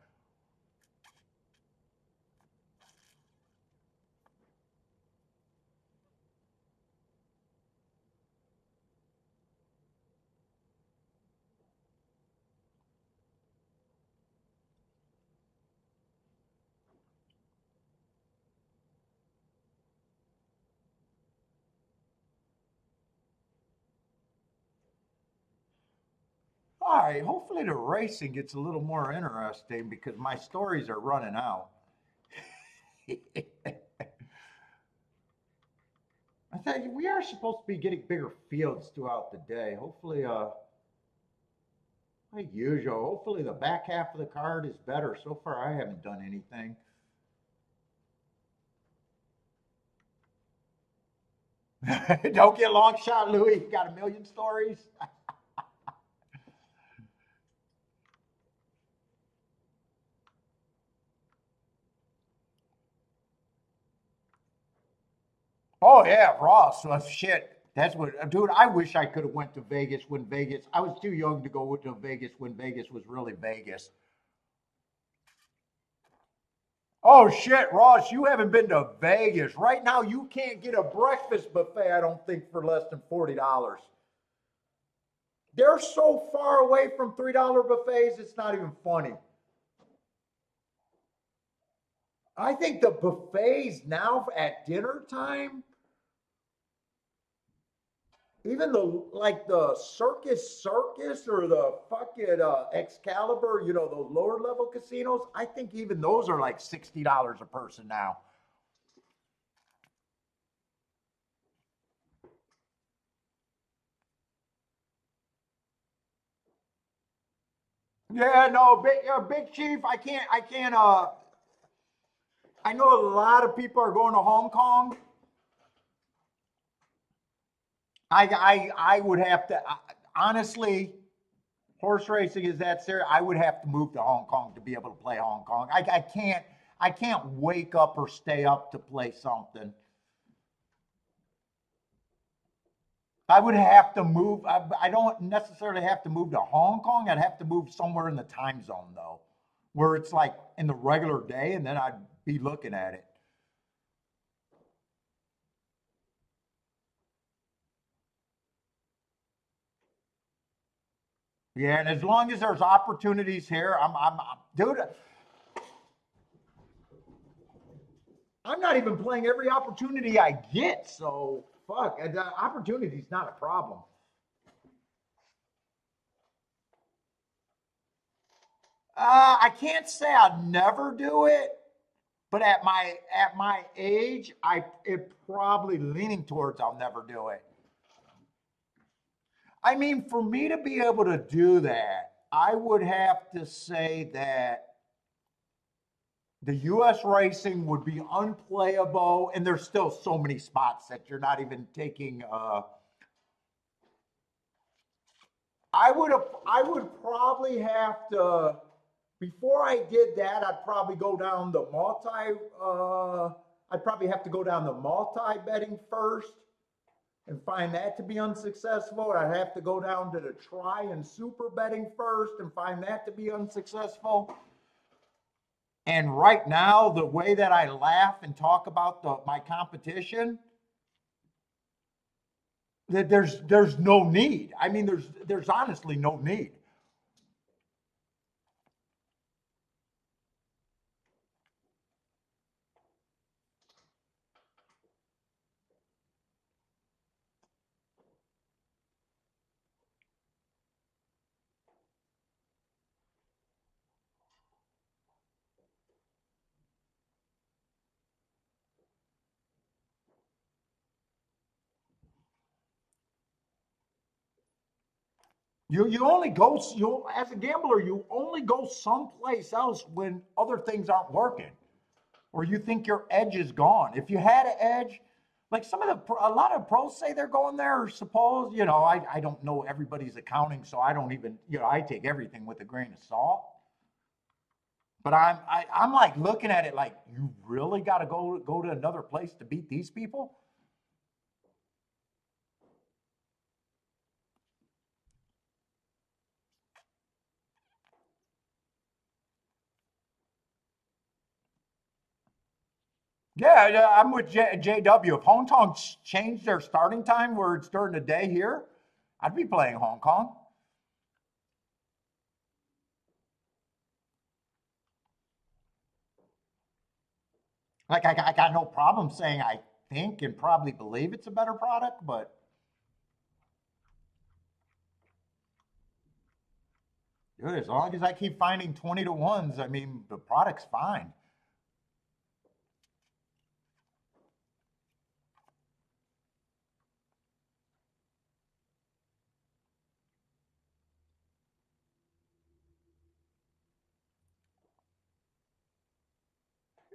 All right, hopefully the racing gets a little more interesting because my stories are running out. I tell you, we are supposed to be getting bigger fields throughout the day. Hopefully, like usual, hopefully the back half of the card is better. So far, I haven't done anything. Don't get long shot, Louis. You got a million stories. Oh yeah, Ross. Well, shit. That's what, dude. I wish I could have went to Vegas when Vegas. I was too young to go to Vegas when Vegas was really Vegas. Oh shit, Ross, you haven't been to Vegas. Right now, you can't get a breakfast buffet. I don't think for less than $40. They're so far away from $3 buffets, it's not even funny. I think the buffets now at dinner time, even the circus or the fucking Excalibur, those lower level casinos, I think even those are like $60 a person now. Yeah, no, Big Chief, I know a lot of people are going to Hong Kong. I would have to, honestly, horse racing is that serious. I would have to move to Hong Kong to be able to play Hong Kong. I can't wake up or stay up to play something. I would have to move. I don't necessarily have to move to Hong Kong. I'd have to move somewhere in the time zone though, where it's like in the regular day, and then I'd be looking at it. Yeah, and as long as there's opportunities here, dude. I'm not even playing every opportunity I get, so fuck. The opportunity's not a problem. I can't say I'd never do it, but at my age, it probably leaning towards I'll never do it. I mean, for me to be able to do that, I would have to say that the US racing would be unplayable, and there's still so many spots that you're not even taking. I would probably have to, before I did that, I'd probably go down the I'd probably have to go down the multi betting first and find that to be unsuccessful. I'd have to go down to the try and super betting first and find that to be unsuccessful. And right now, the way that I laugh and talk about my competition, that there's no need. I mean, there's honestly no need. You only go you as a gambler, you only go someplace else when other things aren't working, or you think your edge is gone. If you had an edge, like a lot of pros say they're going there. Suppose I don't know everybody's accounting, so I don't even I take everything with a grain of salt. But I'm like looking at it like, you really got to go to another place to beat these people. Yeah, yeah, I'm with JW. If Hong Kong changed their starting time where it's during the day here, I'd be playing Hong Kong. Like I got no problem saying I think and probably believe it's a better product, but dude, as long as I keep finding 20 to ones, I mean the product's fine.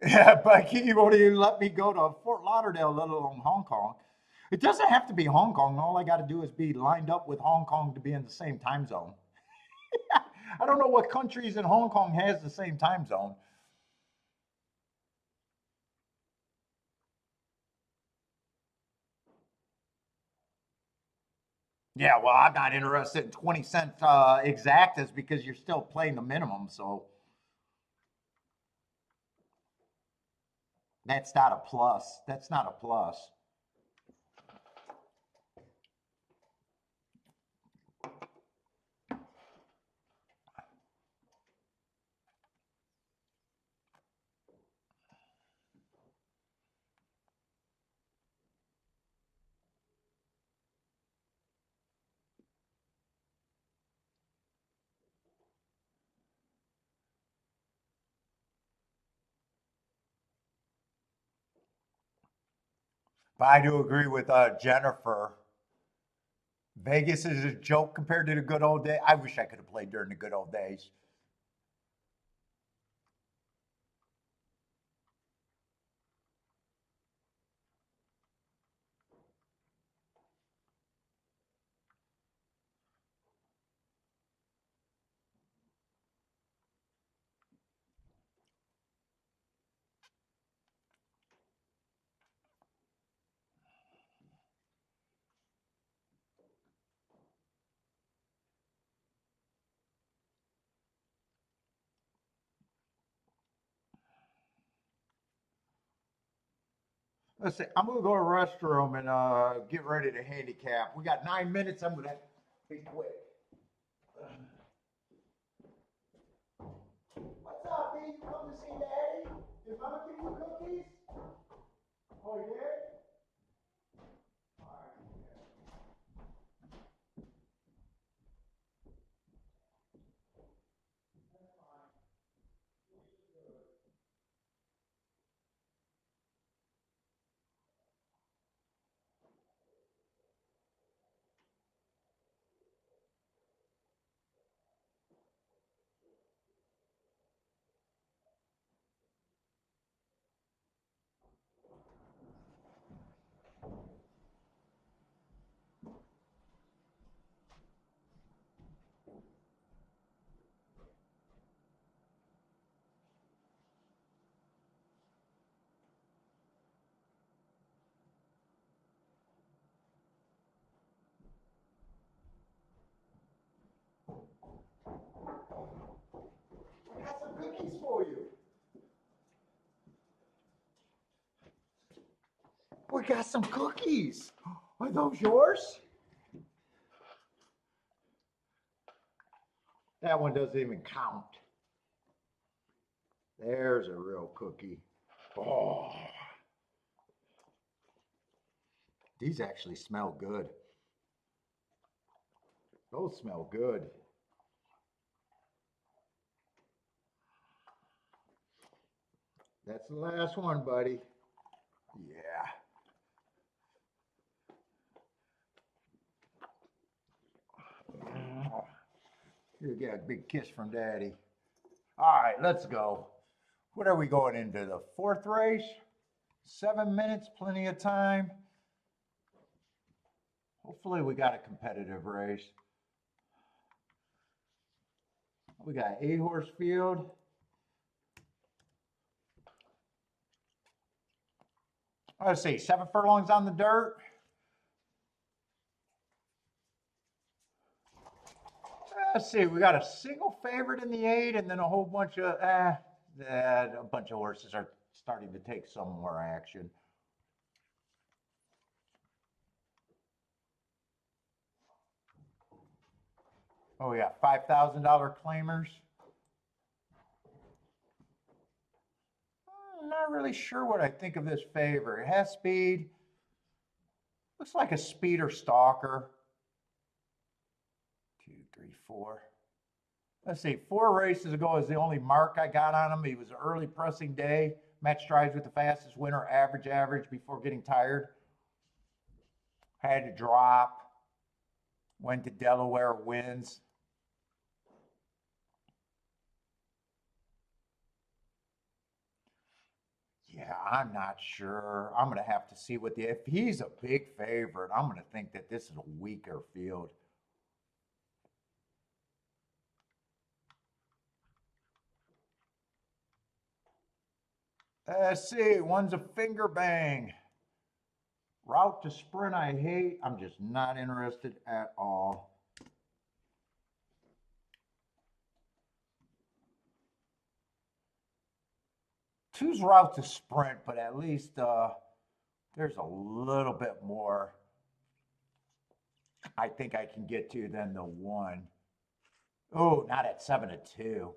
Yeah, but he won't even let me go to Fort Lauderdale, let alone Hong Kong. It doesn't have to be Hong Kong. All I got to do is be lined up with Hong Kong to be in the same time zone. I don't know what countries in Hong Kong has the same time zone. Yeah, well, I'm not interested in 20 cent exactas because you're still playing the minimum. So that's not a plus. That's not a plus. But I do agree with Jennifer. Vegas is a joke compared to the good old days. I wish I could have played during the good old days. Let's see. I'm gonna go to the restroom and get ready to handicap. We got 9 minutes. I'm gonna be quick. What's up, B? You come to see Daddy? Did Mama give you cookies? Oh, you did? All right. I got some cookies for you. We got some cookies. Are those yours? That one doesn't even count. There's a real cookie. Oh, these actually smell good. Those smell good. That's the last one, buddy. Yeah. You get a big kiss from Daddy. All right, let's go. What are we going into? The fourth race? 7 minutes, plenty of time. Hopefully we got a competitive race. We got 8-horse field. Let's see, 7 furlongs on the dirt. Let's see, we got a single favorite in the 8 and then a whole bunch of, a bunch of horses are starting to take some more action. Oh, we got $5,000 claimers. I'm not really sure what I think of this favor. It has speed. Looks like a speeder stalker. 2, 3, 4. Let's see, 4 races ago is the only mark I got on him. He was an early pressing day. Match strides with the fastest winner, average before getting tired. Had to drop. Went to Delaware, wins. Yeah, I'm not sure. I'm going to have to see what if he's a big favorite, I'm going to think that this is a weaker field. Let's see, one's a finger bang. Route to sprint, I hate. I'm just not interested at all. Two's route to sprint, but at least there's a little bit more I think I can get to than the 1. Oh, not at 7-2.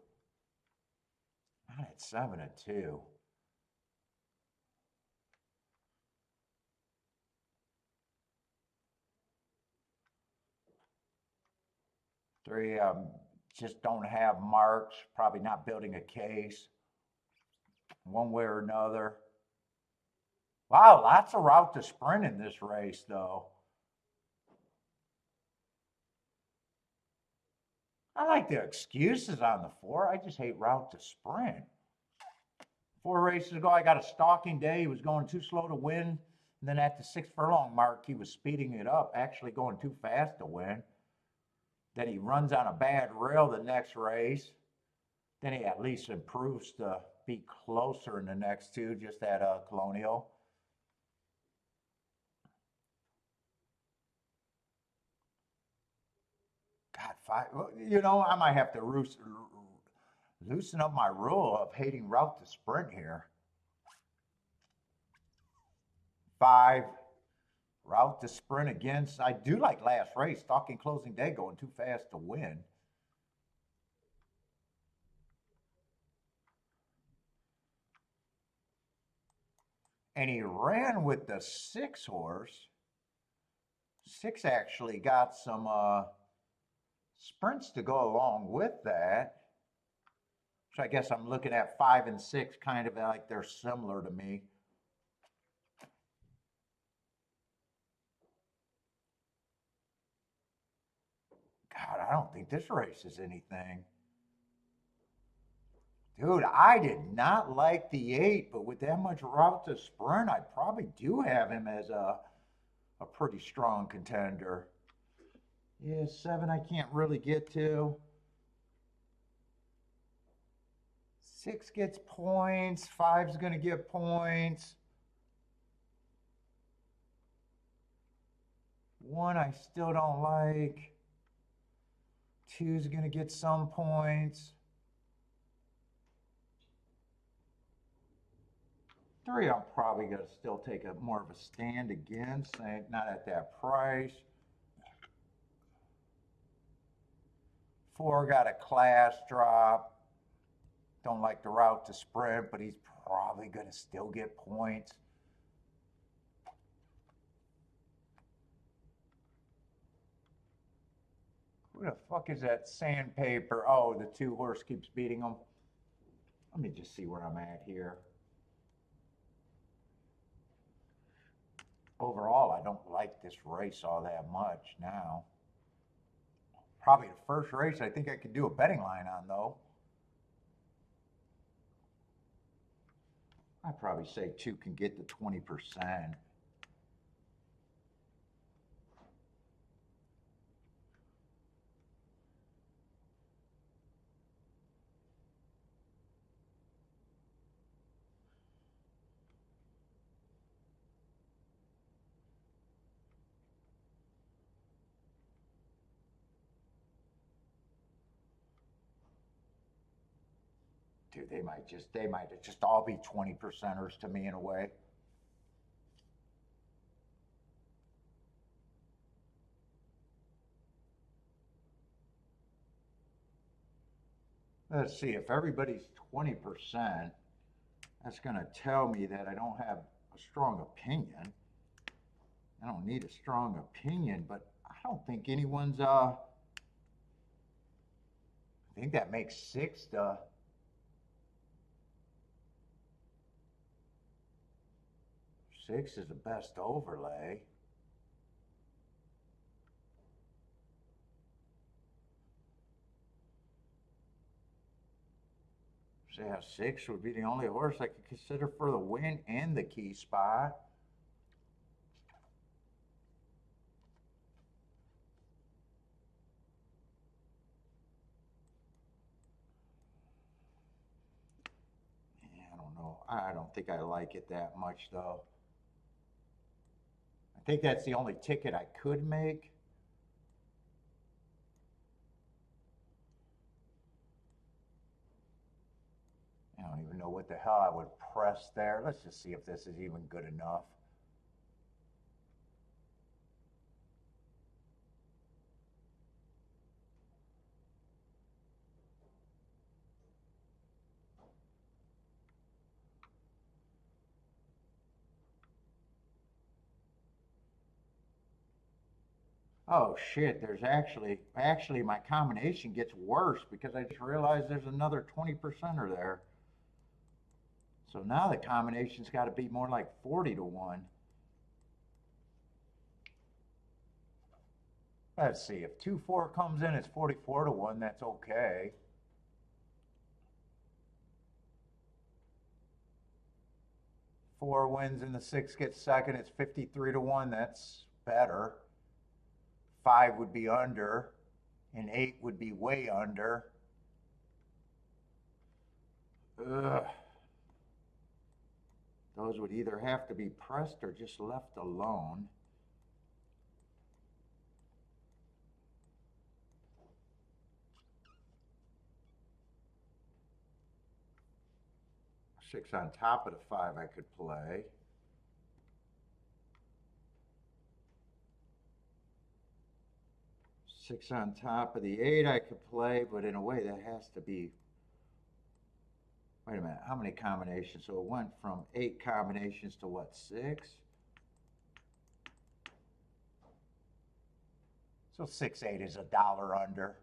Not at 7-2. 3 just don't have marks, probably not building a case one way or another. Wow, lots of route to sprint in this race, though. I like the excuses on the 4. I just hate route to sprint. 4 races ago, I got a stalking day. He was going too slow to win. And then at the 6 furlong mark, he was speeding it up, actually going too fast to win. Then he runs on a bad rail the next race. Then he at least improves to be closer in the next 2, just at Colonial. God, 5. You know, I might have to loosen up my rule of hating route to sprint here. 5. Route to sprint against. I do like last race. Stalking closing day going too fast to win. And he ran with the 6 horse. 6 actually got some sprints to go along with that. So I guess I'm looking at 5 and 6 kind of like they're similar to me. God, I don't think this race is anything. Dude, I did not like the 8, but with that much route to sprint, I probably do have him as a pretty strong contender. Yeah, 7 I can't really get to. 6 gets points. 5's going to get points. 1 I still don't like. 2's going to get some points. 3 I'm probably going to still take a more of a stand against, not at that price. 4 got a class drop. Don't like the route to sprint, but he's probably going to still get points. Who the fuck is that sandpaper? Oh, the 2 horse keeps beating him. Let me just see where I'm at here. Overall, I don't like this race all that much now. Probably the first race I think I could do a betting line on, though. I'd probably say 2 can get to 20%. Dude, they might just all be 20%ers to me in a way. Let's see, if everybody's 20%, that's going to tell me that I don't have a strong opinion. I don't need a strong opinion, but I don't think anyone's, I think that makes 6 to, 6 is the best overlay. So yeah, 6 would be the only horse I could consider for the win and the key spot. Yeah, I don't know. I don't think I like it that much, though. I think that's the only ticket I could make. I don't even know what the hell I would press there. Let's just see if this is even good enough. Oh shit, there's actually my combination gets worse because I just realized there's another 20%er there. So now the combination's got to be more like 40 to 1. Let's see, if 2-4 comes in, it's 44 to 1. That's okay. Four wins and the 6 gets second. It's 53 to 1. That's better. 5 would be under, and 8 would be way under. Ugh. Those would either have to be pressed or just left alone. Six on top of the 5 I could play. Six on top of the 8 I could play, but in a way that has to be, wait a minute, how many combinations? So it went from 8 combinations to what, 6? So 6-8 is $1 under.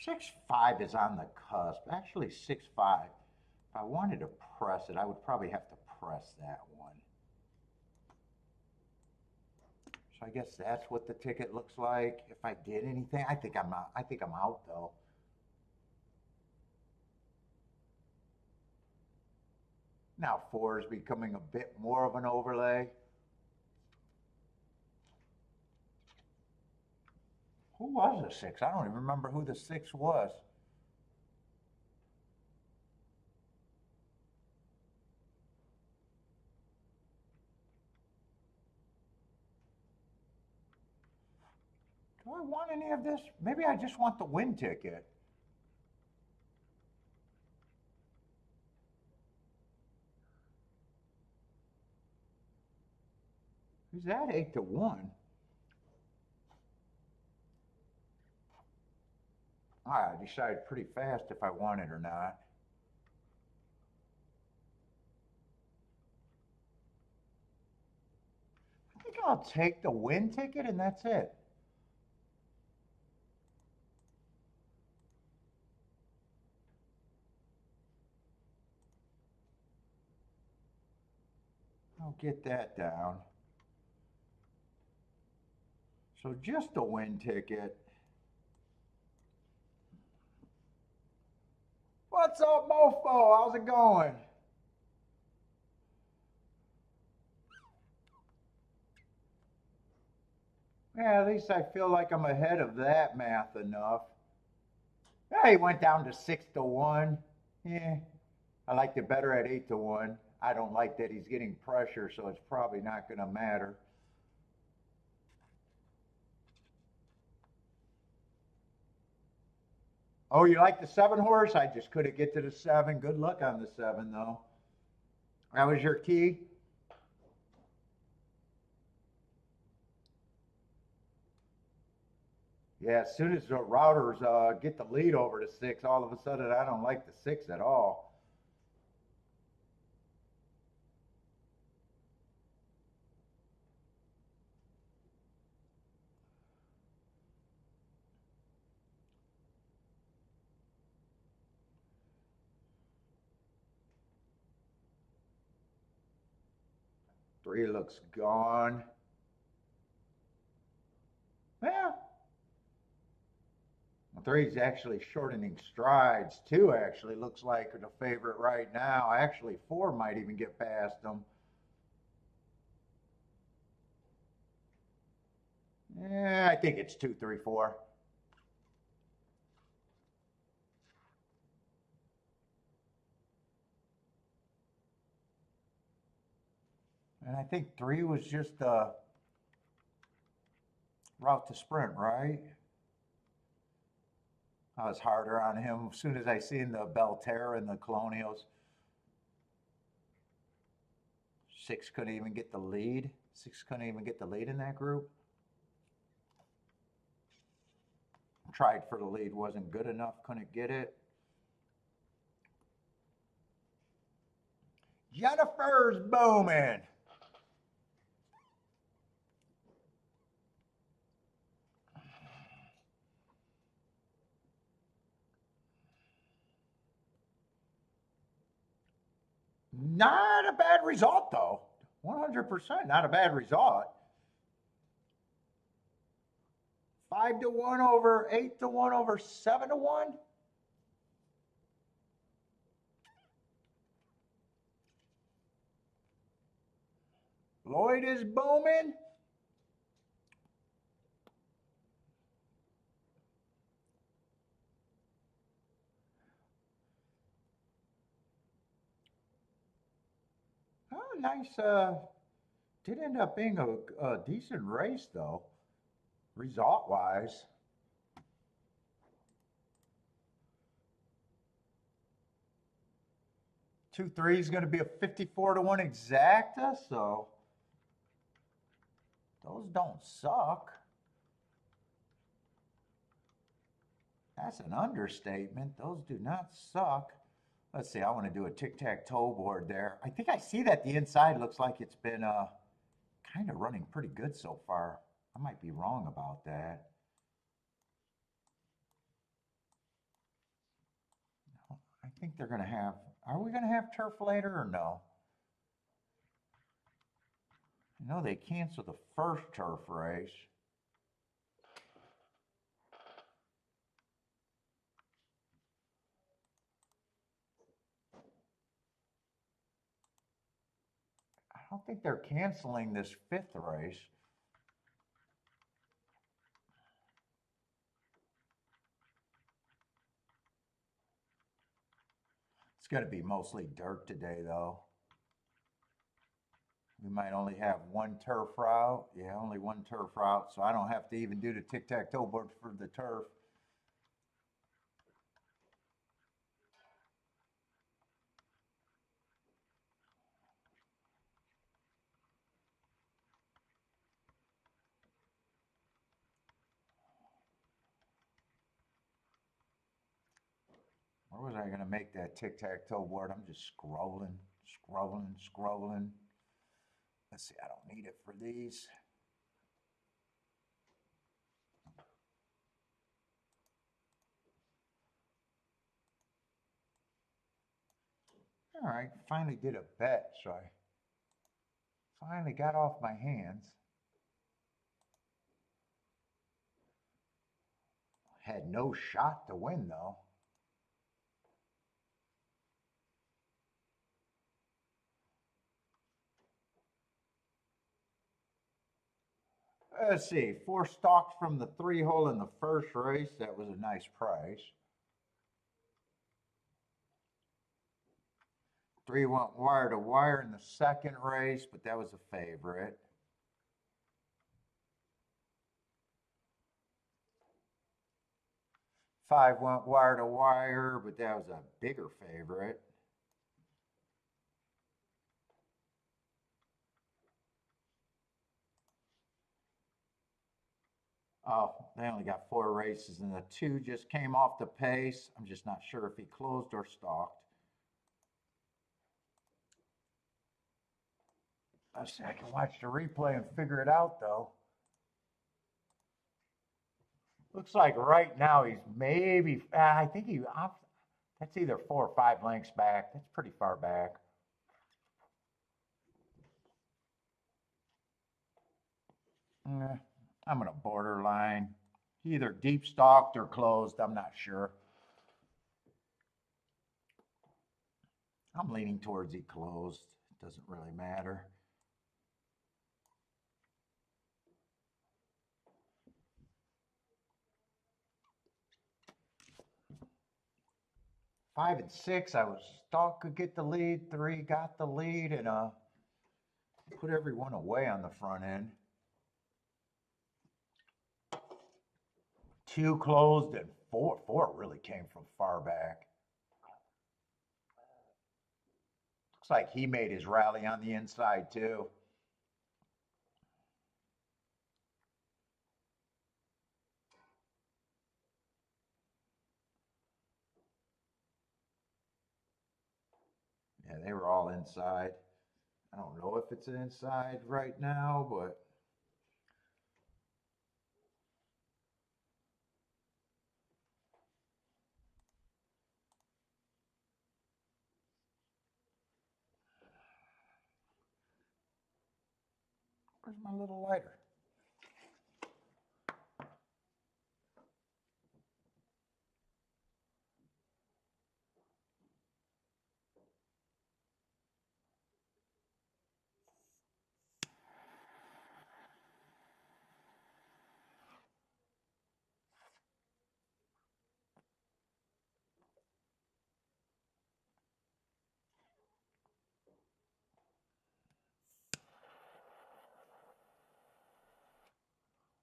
Six five is on the cusp. Actually, 6-5. If I wanted to press it, I would probably have to press that one. So I guess that's what the ticket looks like. If I did anything, I think I'm out. I think I'm out though. Now 4 is becoming a bit more of an overlay. Who was the 6? I don't even remember who the 6 was. Do I want any of this? Maybe I just want the win ticket. Who's that? 8 to 1. I decided pretty fast if I want it or not. I think I'll take the win ticket and that's it. I'll get that down. So just a win ticket. What's up, Mofo? How's it going? Yeah, at least I feel like I'm ahead of that math enough. Yeah, he went down to 6 to 1. Yeah, I liked it better at 8 to 1. I don't like that he's getting pressure, so it's probably not going to matter. Oh, you like the 7 horse? I just couldn't get to the 7. Good luck on the 7, though. That was your key? Yeah, as soon as the routers get the lead over to 6, all of a sudden I don't like the 6 at all. Three looks gone. Yeah. Three's actually shortening strides. 2 actually looks like the favorite right now. Actually, 4 might even get past them. Yeah, I think it's 2, 3, 4. And I think 3 was just a route to sprint, right? I was harder on him as soon as I seen the Belterra and the Colonials. 6 couldn't even get the lead. 6 couldn't even get the lead in that group. Tried for the lead, wasn't good enough, couldn't get it. Jennifer's booming. Not a bad result, though. 100% not a bad result. 5-1 over 8-1 over 7-1. Lloyd is booming. Oh, nice. Did end up being a decent race, though, result-wise. 2-3 is going to be a 54-1 exacta, so those don't suck. That's an understatement. Those do not suck. Let's see, I want to do a tic-tac-toe board there. I think I see that the inside looks like it's been kind of running pretty good so far. I might be wrong about that. I think they're going to have, are we going to have turf later or no? I know they canceled the first turf race. I don't think they're canceling this fifth race. It's going to be mostly dirt today, though. We might only have one turf route. Yeah, only one turf route, so I don't have to even do the tic-tac-toe board for the turf. Where was I going to make that tic-tac-toe board? I'm just scrolling. Let's see, I don't need it for these. All right, finally did a bet, so I finally got off my hands. Had no shot to win, though. Let's see, 4 stalks from the 3-hole in the first race. That was a nice price. 3 went wire to wire in the second race, but that was a favorite. 5 went wire to wire, but that was a bigger favorite. Oh, they only got 4 races, and the 2 just came off the pace. I'm just not sure if he closed or stalked. Let's see, I can watch the replay and figure it out, though. Looks like right now he's maybe, I think that's either 4 or 5 lengths back. That's pretty far back. I'm going to borderline. Either deep stalked or closed. I'm not sure. I'm leaning towards he closed. It doesn't really matter. Five and 6, I was thought could get the lead. 3 got the lead, and put everyone away on the front end. 2 closed, and 4 really came from far back. Looks like he made his rally on the inside too. Yeah, they were all inside. I don't know if it's inside right now, but where's my little lighter?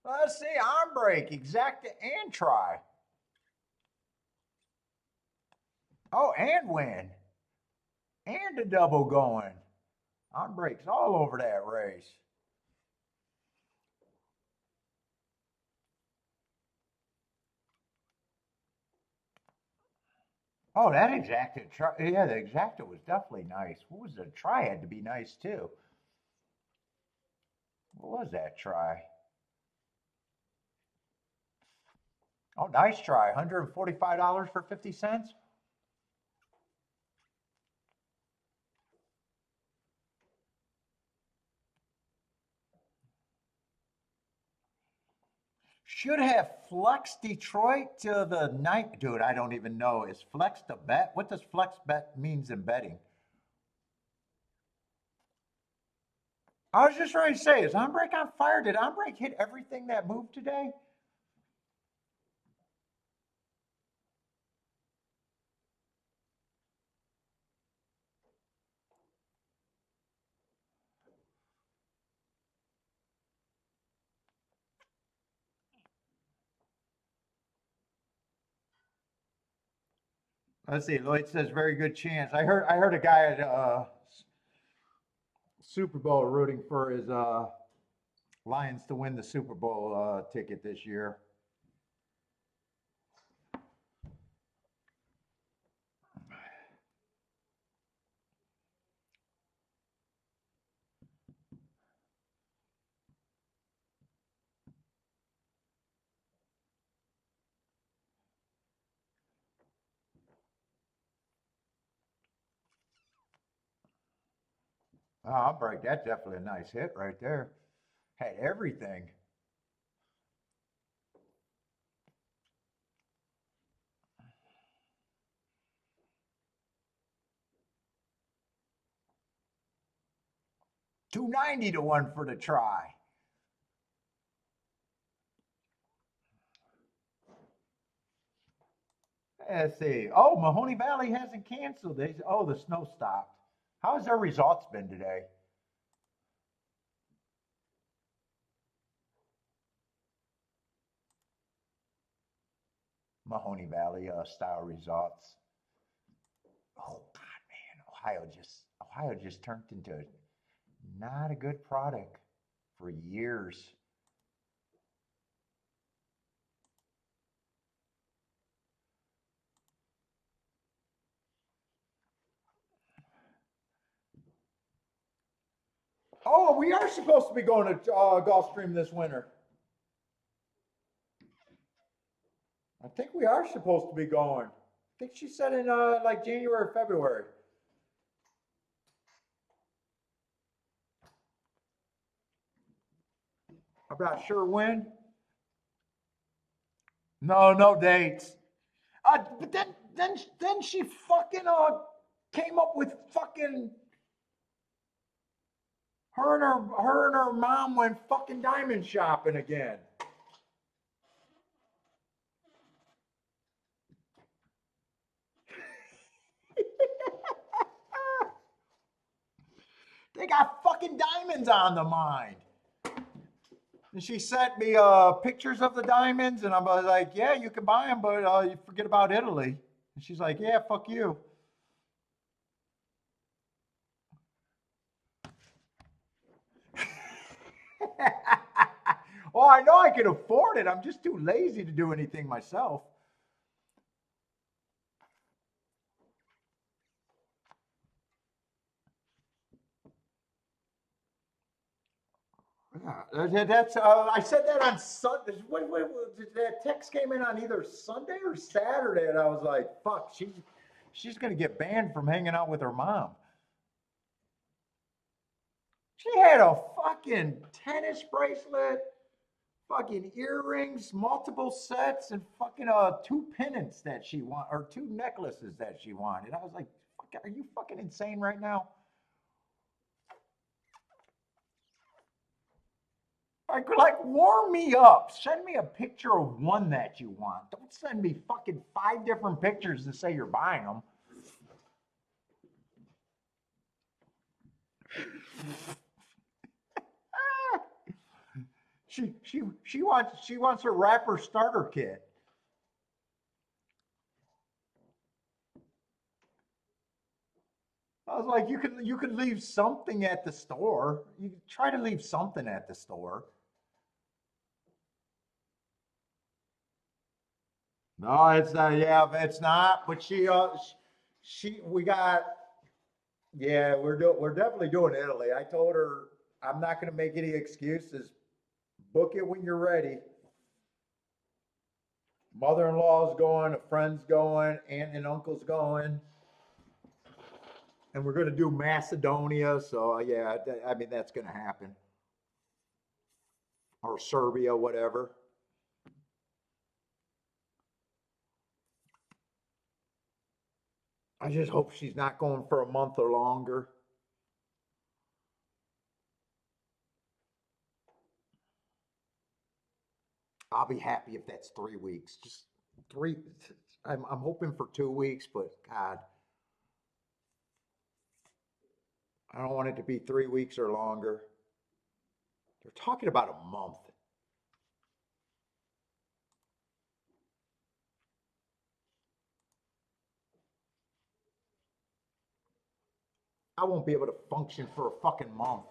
Let's see, arm break, exacta and try. Oh, and win. And a double going. On breaks all over that race. Oh, that exacta try. Yeah, the exacta was definitely nice. What was the try? Had to be nice too. What was that try? Oh, nice try. $145 for 50 cents. Should have flexed Detroit to the night. Dude, I don't even know. Is flex to bet? What does flex bet means in betting? I was just trying to say, is Ombrake on fire? Did Ombrake hit everything that moved today? Let's see. Lloyd says very good chance. I heard a guy at Super Bowl rooting for his Lions to win the Super Bowl ticket this year. Oh, I'll break. That's definitely a nice hit right there. Had everything. $290 to one for the try. Let's see. Oh, Mahoney Valley hasn't canceled. Oh, the snow stopped. How's their results been today? Mahoney Valley style results. Oh God, man, Ohio just turned into not a good product for years. Oh, we are supposed to be going to Gulfstream this winter. I think we are supposed to be going. I think she said in like January or February. I'm not sure when. No, no dates. But then she fucking came up with fucking her and her mom went fucking diamond shopping again. They got fucking diamonds on the mind. And she sent me pictures of the diamonds, and I was like, "Yeah, you can buy them, but you forget about Italy." And she's like, "Yeah, fuck you." Oh, I know I can afford it. I'm just too lazy to do anything myself. Yeah, that's I said that on Sunday. That text came in on either Sunday or Saturday, and I was like, "Fuck, she's gonna get banned from hanging out with her mom." She had a fucking tennis bracelet, fucking earrings, multiple sets, and fucking two pendants that she want or two necklaces that she wanted. I was like, "Fuck, are you fucking insane right now?" Like, warm me up. Send me a picture of one that you want. Don't send me fucking 5 different pictures to say you're buying them. She wants her rapper starter kit. I was like, you could leave something at the store. You try to leave something at the store. No, it's not. Yeah, it's not. But we got. Yeah, we're definitely doing Italy. I told her I'm not going to make any excuses. Book it when you're ready. Mother-in-law's going, a friend's going, aunt and uncle's going, and we're going to do Macedonia. So yeah, I mean that's going to happen, or Serbia, whatever. I just hope she's not going for a month or longer. I'll be happy if that's 3 weeks. Just three. I'm hoping for 2 weeks, but God, I don't want it to be 3 weeks or longer. They're talking about a month. I won't be able to function for a fucking month.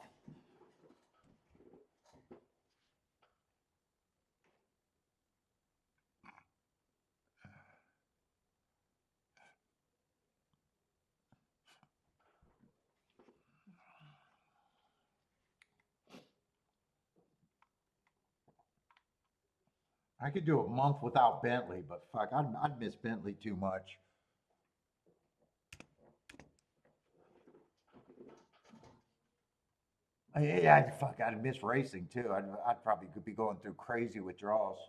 I could do a month without Bentley, but fuck, I'd miss Bentley too much. Yeah, fuck, I'd miss racing too. I'd probably could be going through crazy withdrawals.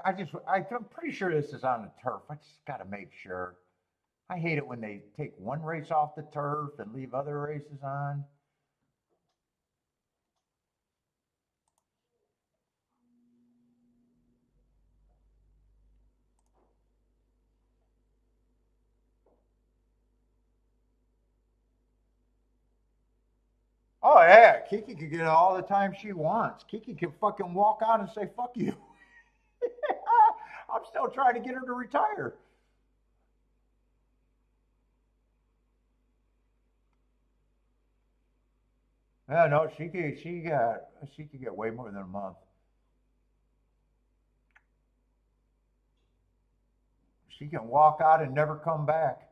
I'm pretty sure this is on the turf. I just got to make sure. I hate it when they take one race off the turf and leave other races on. Oh yeah, Kiki could get all the time she wants. Kiki can fucking walk out and say "fuck you." I'm still trying to get her to retire. Yeah, no, she could get way more than a month. She can walk out and never come back.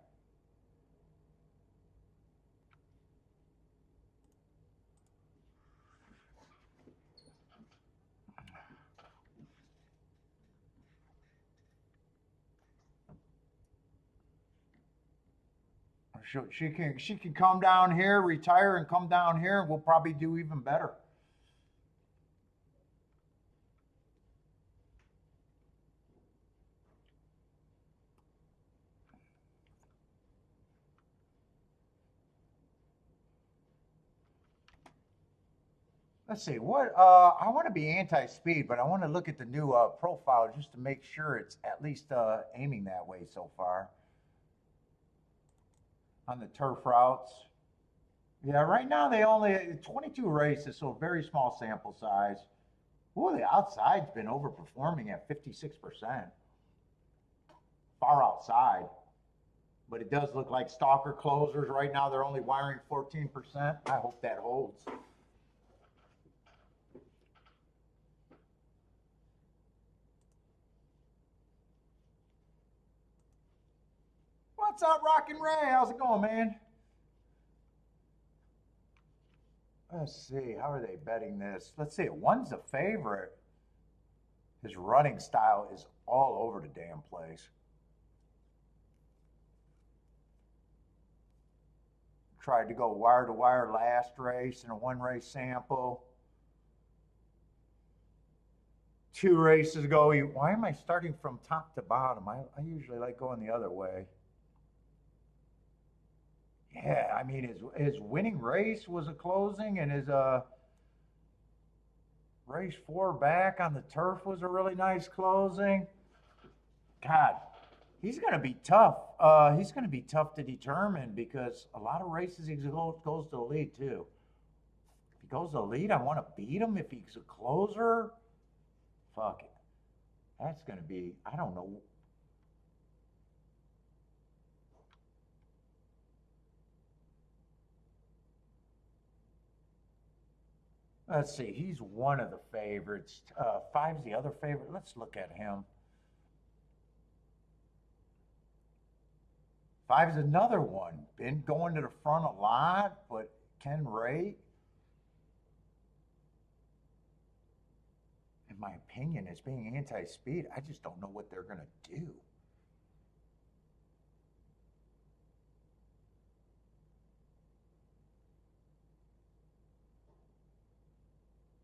She can come down here, retire, and come down here, and we'll probably do even better. Let's see what I want to be anti-speed, but I want to look at the new profile just to make sure it's at least aiming that way so far on the turf routes. Yeah, right now they only 22 races, so very small sample size. Ooh, the outside's been overperforming at 56%. Far outside. but it does look like stalker closers. Right now, they're only wiring 14%. I hope that holds. What's up, Rockin' Ray? How's it going, man? Let's see. How are they betting this? Let's see. One's a favorite. His running style is all over the damn place. Tried to go wire to wire last race in a one race sample. 2 races ago, why am I starting from top to bottom? I usually like going the other way. Yeah, I mean, his winning race was a closing, and his race 4 back on the turf was a really nice closing. God, he's going to be tough. He's going to be tough to determine because a lot of races he goes to the lead too. If he goes to the lead, I want to beat him. If he's a closer, fuck it. That's going to be, I don't know. Let's see. He's one of the favorites. 5's the other favorite. Let's look at him. 5's another one. Been going to the front a lot, but can rate. In my opinion, as being anti-speed, I just don't know what they're going to do.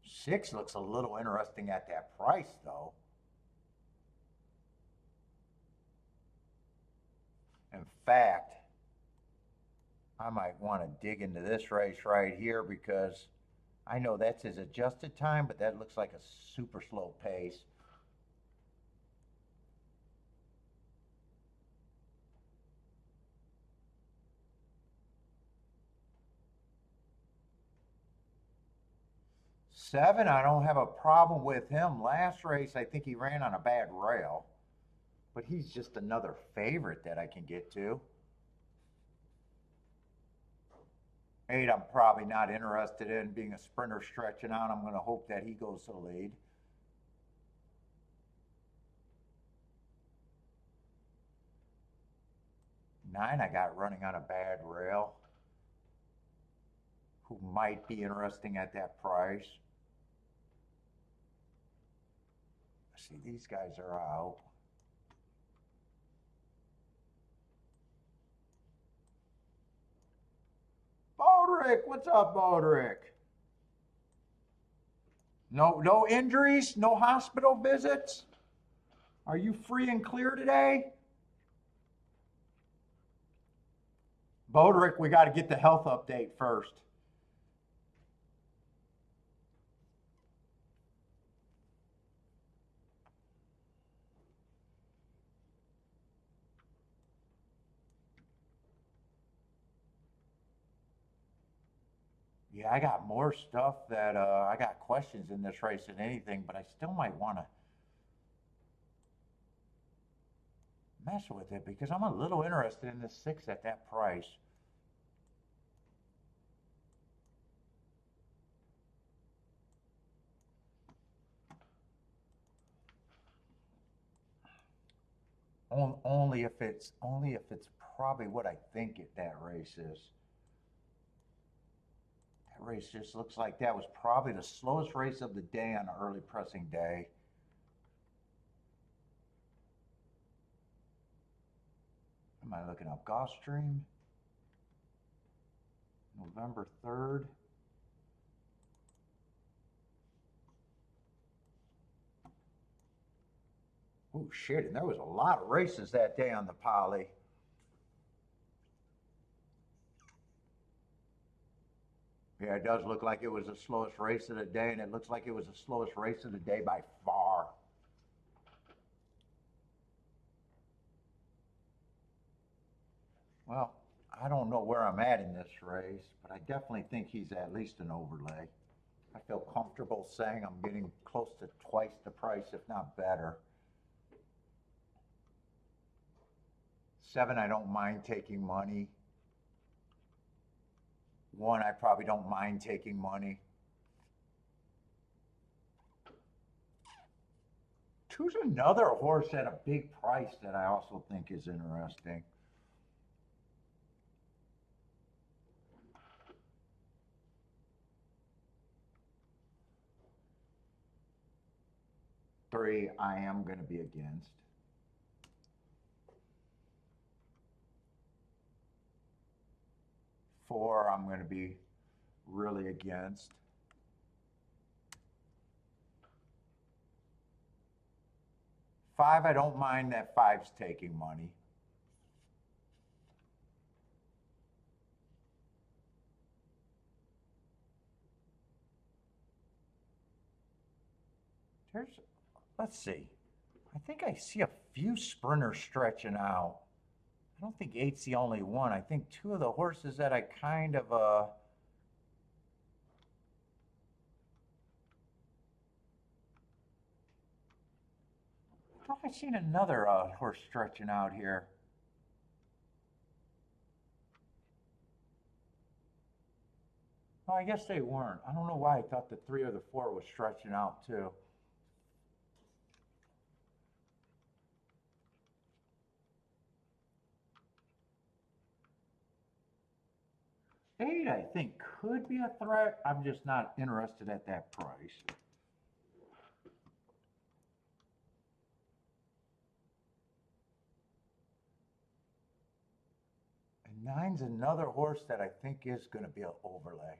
Six looks a little interesting at that price, though. In fact, I might want to dig into this race right here because I know that's his adjusted time, but that looks like a super slow pace. Seven, I don't have a problem with him. Last race, I think he ran on a bad rail, but he's just another favorite that I can get to. 8, I'm probably not interested in being a sprinter stretching out. I'm going to hope that he goes to the lead. Nine, I got running on a bad rail, who might be interesting at that price. See, these guys are out. Bodrick, what's up, Bodrick? No injuries, no hospital visits. Are you free and clear today? Bodrick, we got to get the health update first. Yeah, I got more stuff that I got questions in this race than anything, but I still might want to mess with it because I'm a little interested in this 6 at that price. Only if it's probably what I think that race is. That race just looks like that was probably the slowest race of the day on an early pressing day. Am I looking up Gulfstream? November 3rd. Oh shit, and there was a lot of races that day on the Poly. Yeah, it does look like it was the slowest race of the day, and it looks like it was the slowest race of the day by far. Well, I don't know where I'm at in this race, but I definitely think he's at least an overlay. I feel comfortable saying I'm getting close to twice the price, if not better. 7, I don't mind taking money. 1, I probably don't mind taking money. 2's another horse at a big price that I also think is interesting. Three, I am going to be against. 4, I'm going to be really against. 5, I don't mind that 5's taking money. Let's see. I think I see a few sprinters stretching out. I don't think 8's the only one. I think 2 of the horses that I kind of, I thought I seen another horse stretching out here. Oh, I guess they weren't. I don't know why I thought the 3 or the 4 was stretching out too. Eight, I think, could be a threat. I'm just not interested at that price. And 9's another horse that I think is going to be an overlay.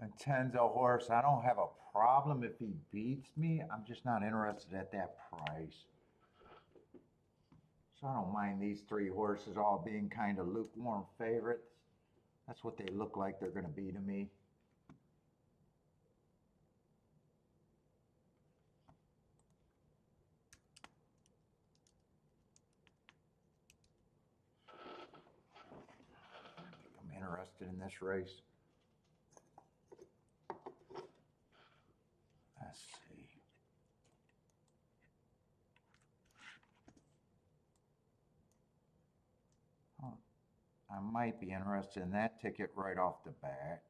And 10's a horse. I don't have a problem if he beats me. I'm just not interested at that price. So I don't mind these 3 horses all being kind of lukewarm favorites. That's what they look like they're going to be to me. I'm interested in this race. Let's see. Oh, I might be interested in that ticket right off the bat.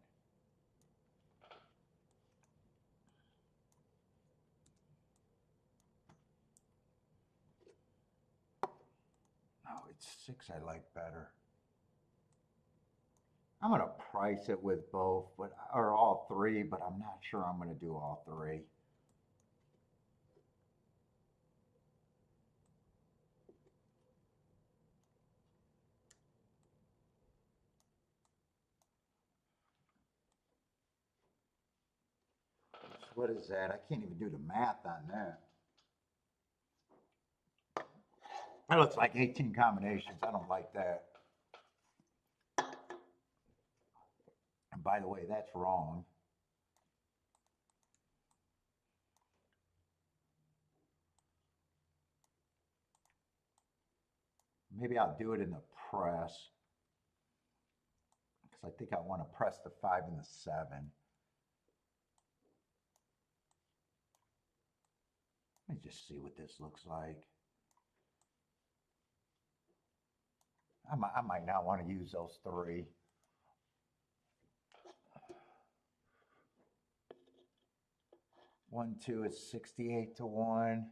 No, it's 6 I like better. I'm going to price it with both, or all 3, but I'm not sure I'm going to do all 3. What is that? I can't even do the math on that. That looks like 18 combinations. I don't like that. And by the way, that's wrong. Maybe I'll do it in the press. Because I think I want to press the 5 and the 7. Let me just see what this looks like. I might not want to use those 3. One, 2 is 68 to 1.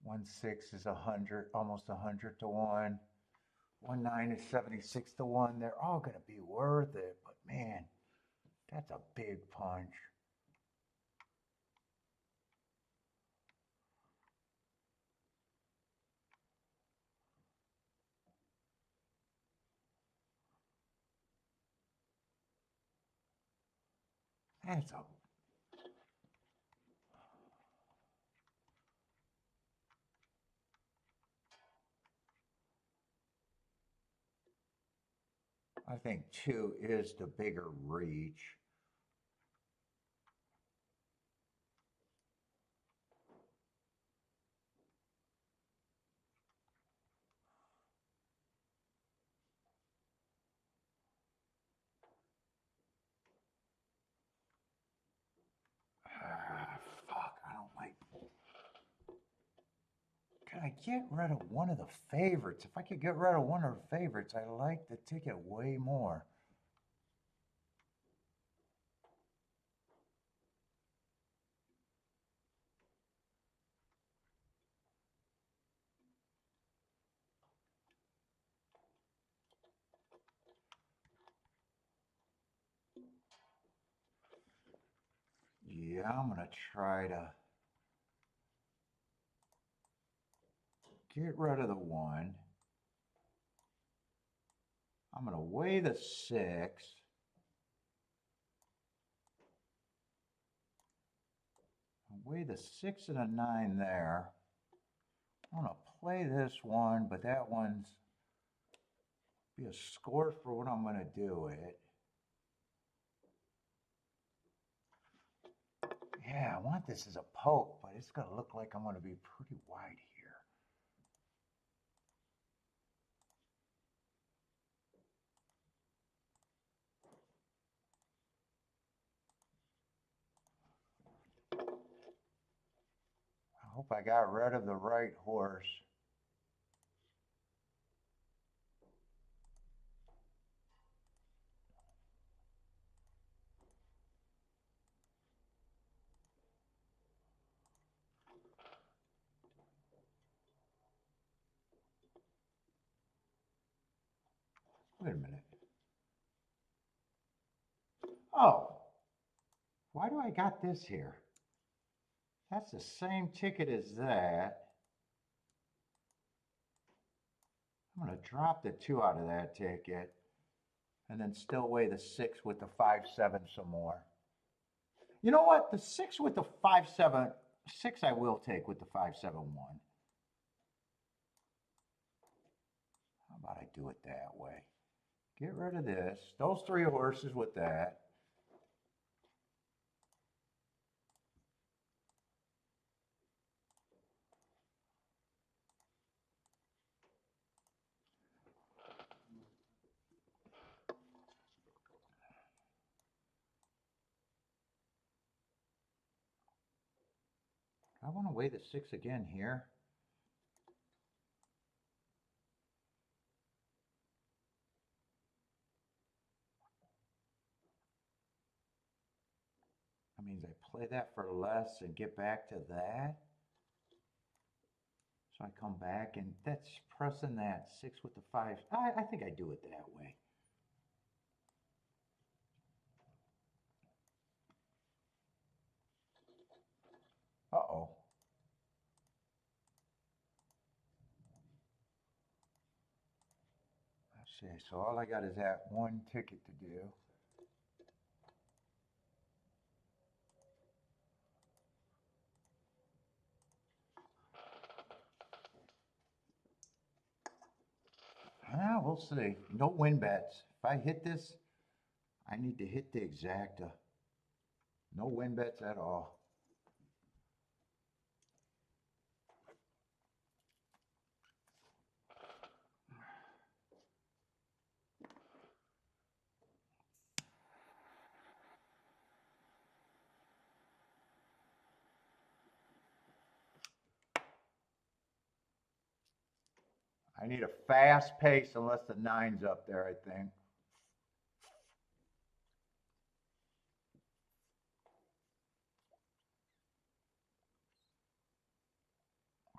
1, 6 is 100, almost 100 to 1. 1, 9 is 76 to 1. They're all going to be worth it, but man, that's a big punch. That's a I think 2 is the bigger reach. Could I get rid of one of the favorites? If I could get rid of one of the favorites, I like the ticket way more. Yeah, I'm going to try to get rid of the 1. I'm going to weigh the 6. Weigh the 6 and a 9 there. I'm going to play this one, but that one's be a score for what I'm going to do it. Yeah, I want this as a poke, but it's going to look like I'm going to be pretty wide here. I hope I got rid of the right horse. Wait a minute. Oh, why do I got this here? That's the same ticket as that. I'm going to drop the 2 out of that ticket and then still weigh the 6 with the 5-7 some more. You know what? The 6 with the 5-7, 6 I will take with the 5-7-1. How about I do it that way? Get rid of this. Those 3 horses with that. I want to weigh the 6 again here. That means I play that for less and get back to that. So I come back and that's pressing that 6 with the 5. I think I do it that way. Uh-oh. Let's see. So all I got is that 1 ticket to do. We'll see. No win bets. If I hit this, I need to hit the exacta. No win bets at all. I need a fast pace unless the 9's up there, I think.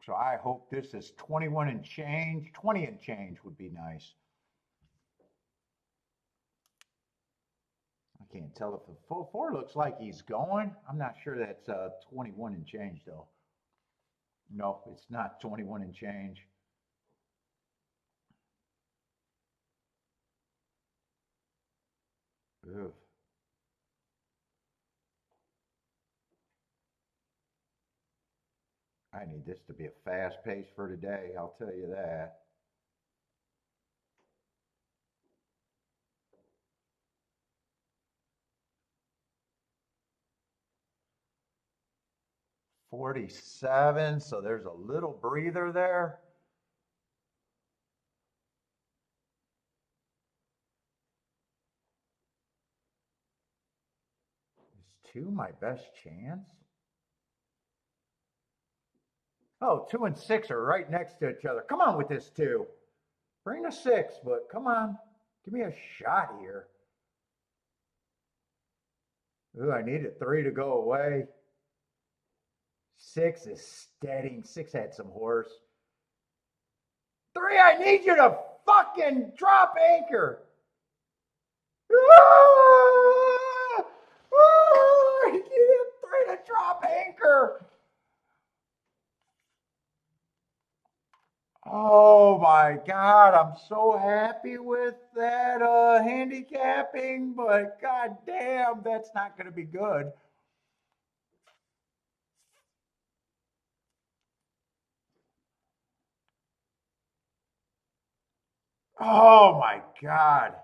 So I hope this is 21 and change. 20 and change would be nice. I can't tell if the 4 looks like he's going. I'm not sure that's 21 and change though. No, it's not 21 and change. Ugh. I need this to be a fast pace for today, I'll tell you that. $47, so there's a little breather there. Is 2 my best chance? Oh, 2 and 6 are right next to each other. Come on with this 2. Bring a 6, but come on. Give me a shot here. Ooh, I need a 3 to go away. 6 is steadying. 6 had some horse. 3, I need you to fucking drop anchor. Ah! Ah! You need a 3 to drop anchor. Oh my God, I'm so happy with that handicapping, but god damn, that's not going to be good. Oh my God.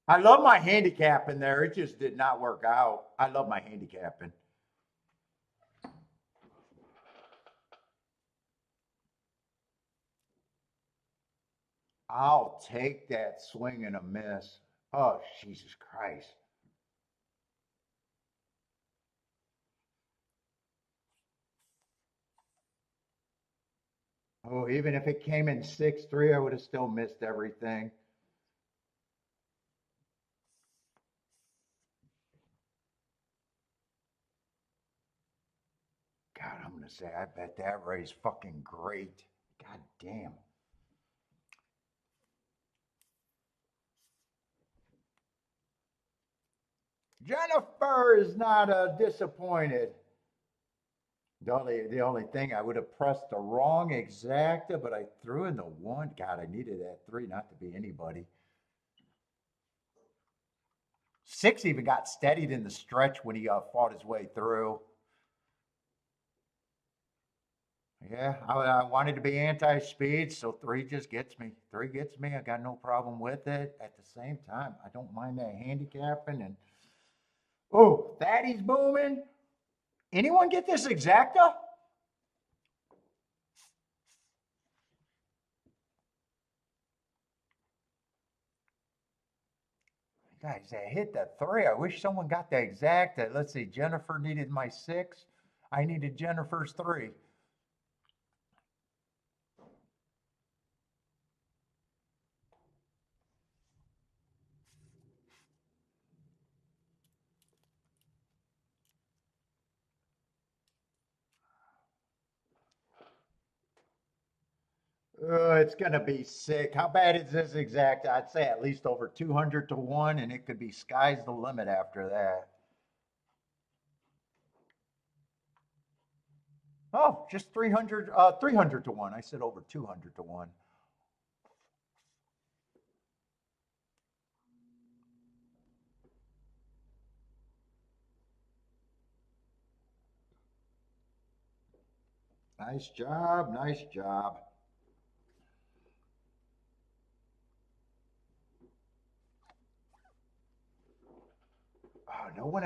I love my handicapping there. It just did not work out. I love my handicapping. I'll take that swing and a miss. Oh, Jesus Christ. Oh, even if it came in 6-3, I would have still missed everything. God, I'm going to say, I bet that raised fucking great. God damn. Jennifer is not disappointed. The only thing I would have pressed the wrong exacta, but I threw in the 1. God, I needed that 3 not to be anybody. 6 even got steadied in the stretch when he fought his way through. Yeah, I wanted to be anti-speed, so 3 just gets me. 3 gets me. I got no problem with it. At the same time, I don't mind that handicapping. And oh, Thaddy's booming. Anyone get this exacta? Guys, I hit that 3. I wish someone got the exacta. Let's see. Jennifer needed my 6. I needed Jennifer's 3. It's going to be sick. How bad is this exact? I'd say at least over 200 to 1, and it could be sky's the limit after that. Oh, just 300 to 1. I said over 200 to 1. Nice job. Nice job. Oh, no one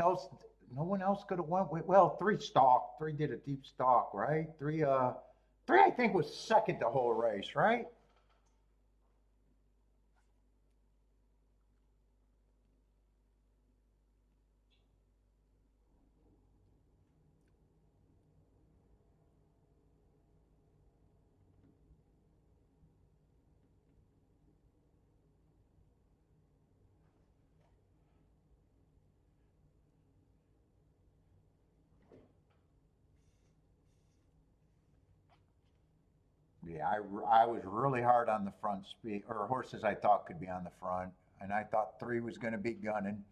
else could have won. Well, 3 stalk. 3 did a deep stalk, right? 3 I think was second the whole race, right? Yeah, I was really hard on the front speed or horses I thought could be on the front, and I thought 3 was going to be gunning.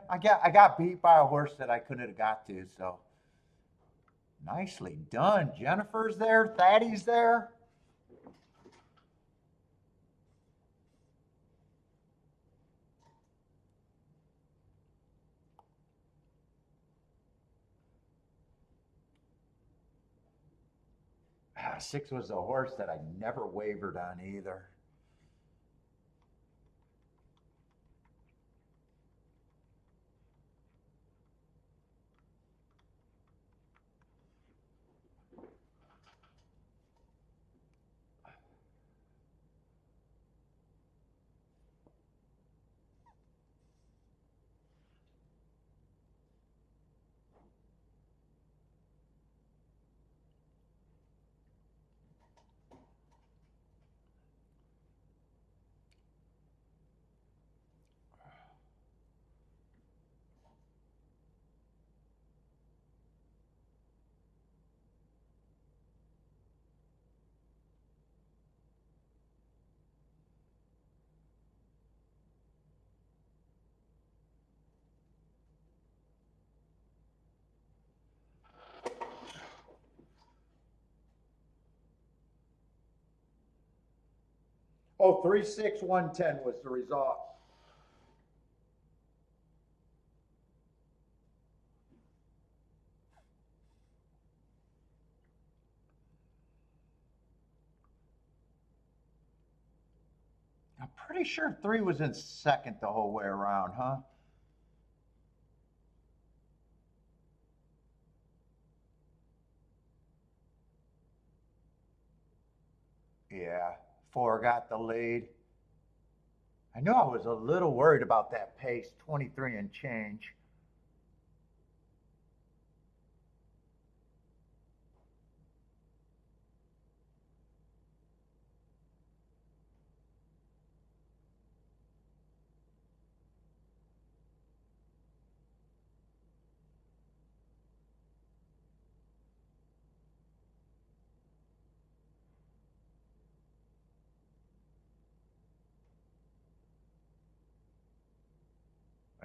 I got beat by a horse that I couldn't have got to. So nicely done. Jennifer's there. Thaddy's there. Ah, 6 was a horse that I never wavered on either. Oh, 3-6-1-10 was the result. I'm pretty sure 3 was in second the whole way around, huh? Yeah, 4 got the lead. I knew I was a little worried about that pace, 23 and change.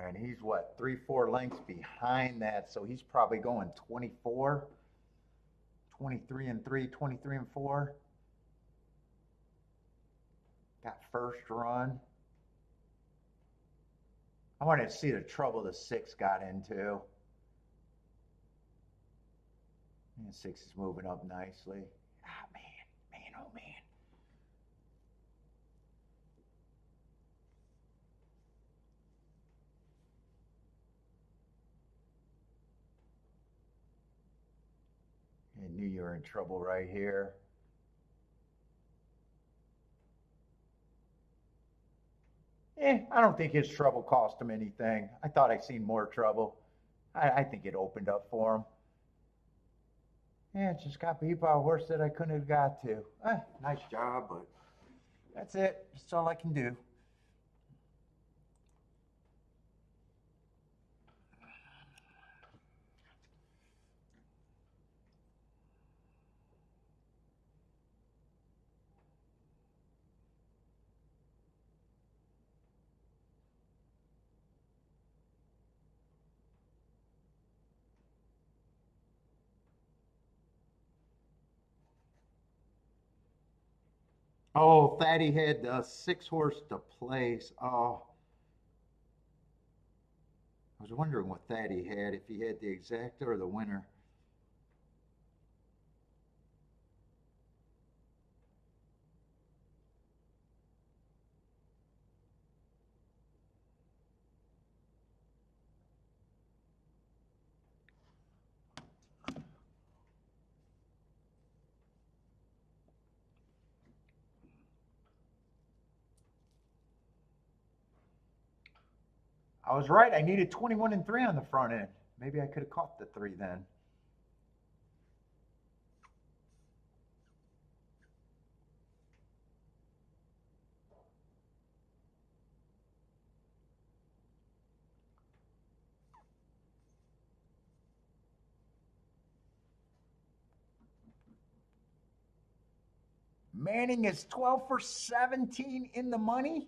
And he's what, 3-4 lengths behind that, so he's probably going 24, 23 and 3, 23 and 4. Got first run. I wanted to see the trouble the 6 got into. And 6 is moving up nicely. Ah, man, oh man. I knew you were in trouble right here. I don't think his trouble cost him anything. I thought I seen more trouble. I think it opened up for him. Yeah, just got beat by a horse that I couldn't have got to. Nice job, but that's it. That's all I can do. Oh, Thaddy had the 6 horse to place. Oh, I was wondering what Thaddy had, if he had the exacta or the winner. I was right. I needed 21 and 3 on the front end. Maybe I could have caught the 3 then. Manning is 12 for 17 in the money.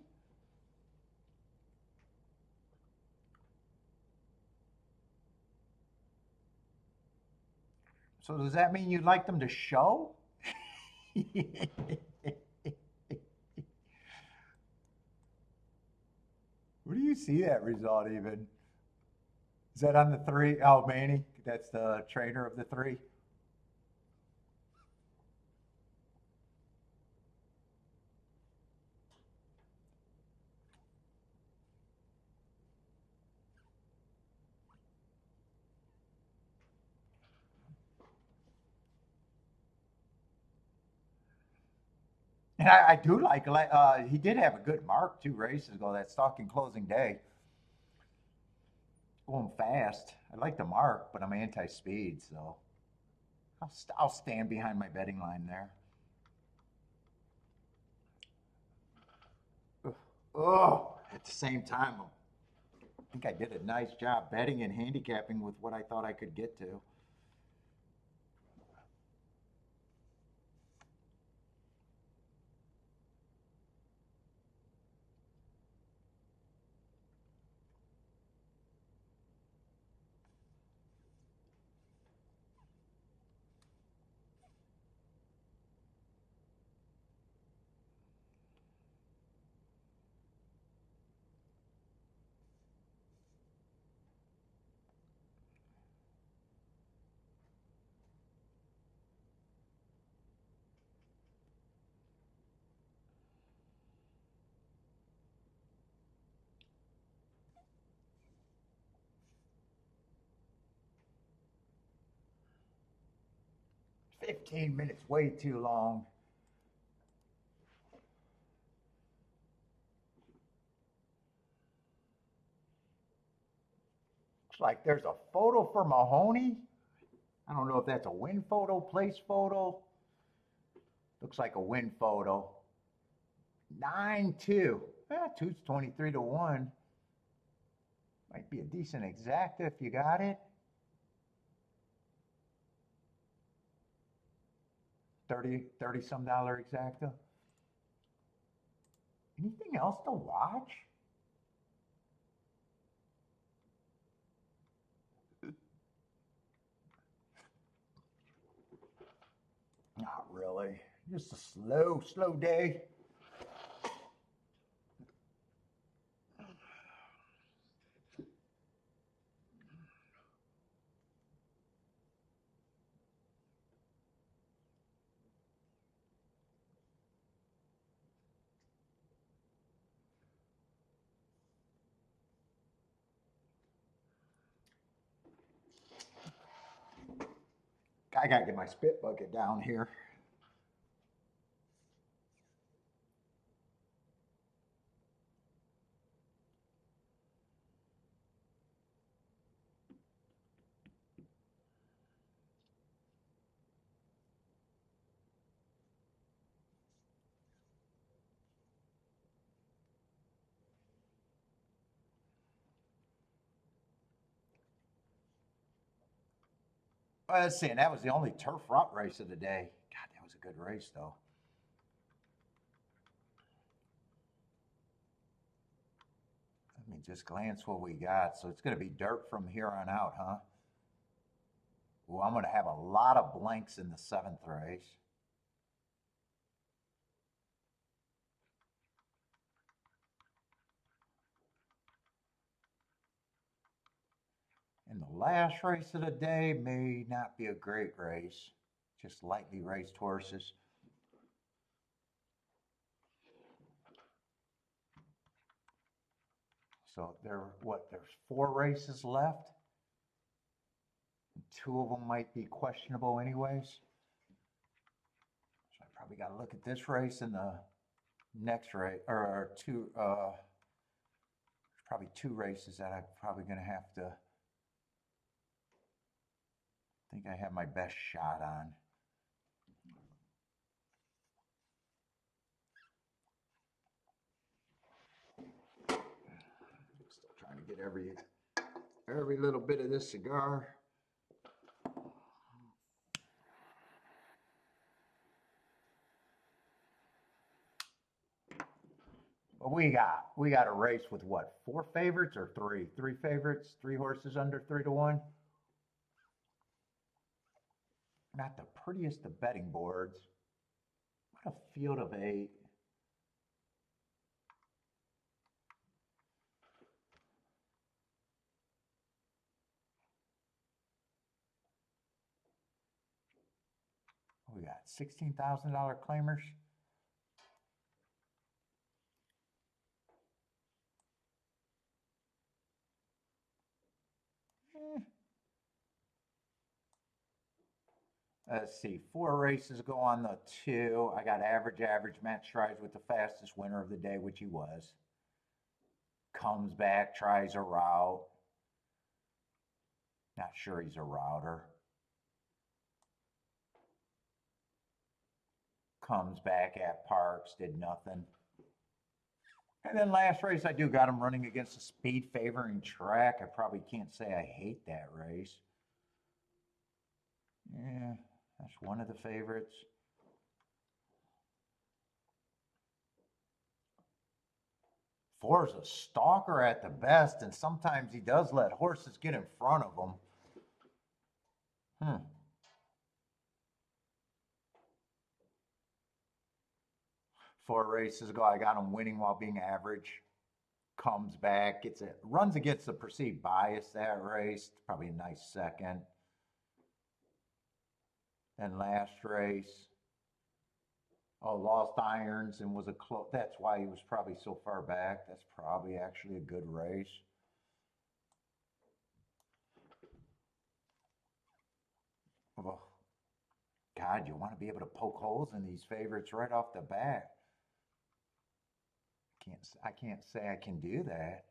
So does that mean you'd like them to show? Where do you see that result even? Is that on the 3? Oh, Manny, that's the trainer of the 3. And I do like, he did have a good mark 2 races ago, that stalking closing day. Going fast. I like the mark, but I'm anti-speed, so I'll stand behind my betting line there. Oh, at the same time, I think I did a nice job betting and handicapping with what I thought I could get to. 15 minutes, way too long. Looks like there's a photo for Mahoney. I don't know if that's a win photo, place photo. Looks like a win photo. 9-2. Yeah, 2's 23 to 1. Might be a decent exacta if you got it. 30 some dollar exacta. Anything else to watch? Not really. Just a slow day. I gotta get my spit bucket down here. Let's see, and that was the only turf route race of the day. God, that was a good race, though. Let me just glance what we got. So it's going to be dirt from here on out, huh? Well, I'm going to have a lot of blanks in the 7th race. And the last race of the day may not be a great race, just lightly raced horses. So there's 4 races left. 2 of them might be questionable anyways. So I probably got to look at this race and the next race, or 2, there's probably 2 races that I'm probably going to have to, I think I have my best shot on. Still trying to get every little bit of this cigar. But we got a race with what, 4 favorites or 3? 3 favorites, 3 horses under 3 to 1. Not the prettiest of betting boards. What a field of 8. We got $16,000 claimers. Let's see, 4 races go on the 2. I got average. Matt tries with the fastest winner of the day, which he was. Comes back, tries a route. Not sure he's a router. Comes back at Parks, did nothing. And then last race, I do got him running against a speed favoring track. I probably can't say I hate that race. Yeah, that's one of the favorites. Four's a stalker at the best, and sometimes he does let horses get in front of him. 4 races ago, I got him winning while being average. Comes back, runs against the perceived bias that race. Probably a nice second. Then last race, lost irons and was a close. That's why he was probably so far back. That's probably actually a good race. Oh, God, God, you want to be able to poke holes in these favorites right off the bat. I can't say I can do that.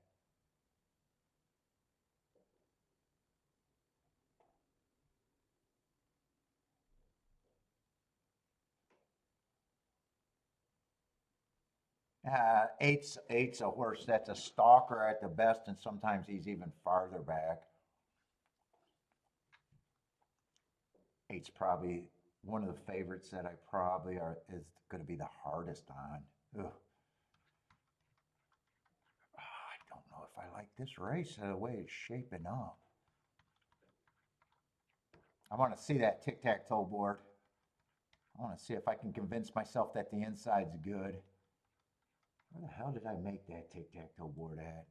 Eight's a horse that's a stalker at the best, and sometimes he's even farther back. Eight's probably one of the favorites that I probably is going to be the hardest on. Ugh. I don't know if I like this race the way it's shaping up. I want to see that tic-tac-toe board. I want to see if I can convince myself that the inside's good. Where the hell did I make that tic-tac-toe board at?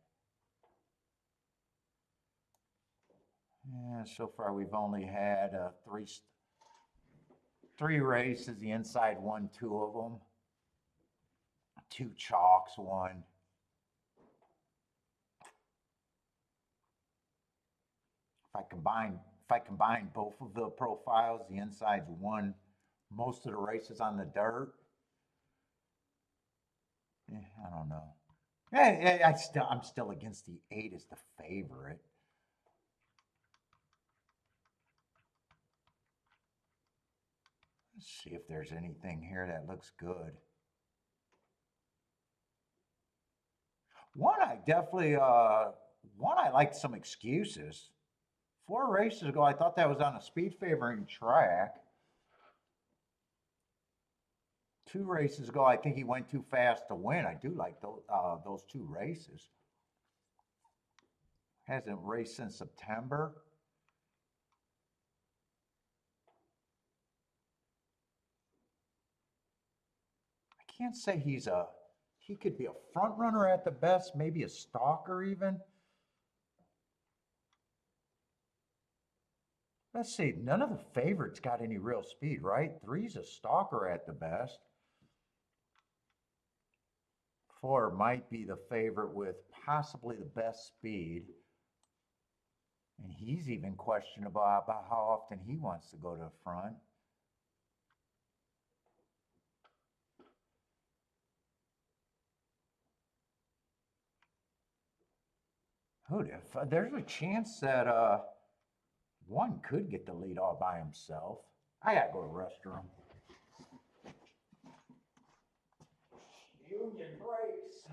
Yeah, so far we've only had three races. The inside won two of them. Two chalks won. If I combine both of the profiles, the inside's won most of the races on the dirt. I don't know. I'm still against the 8 as the favorite. Let's see if there's anything here that looks good. One I liked some excuses. 4 races ago, I thought that was on a speed favoring track. 2 races ago, I think he went too fast to win. I do like those 2 races. Hasn't raced since September. I can't say he could be a front runner at the best, maybe a stalker even. Let's see, none of the favorites got any real speed, right? 3's a stalker at the best. 4 might be the favorite with possibly the best speed. And he's even questionable about how often he wants to go to the front. There's a chance that 1 could get the lead all by himself. I gotta go to the restroom. Union breaks.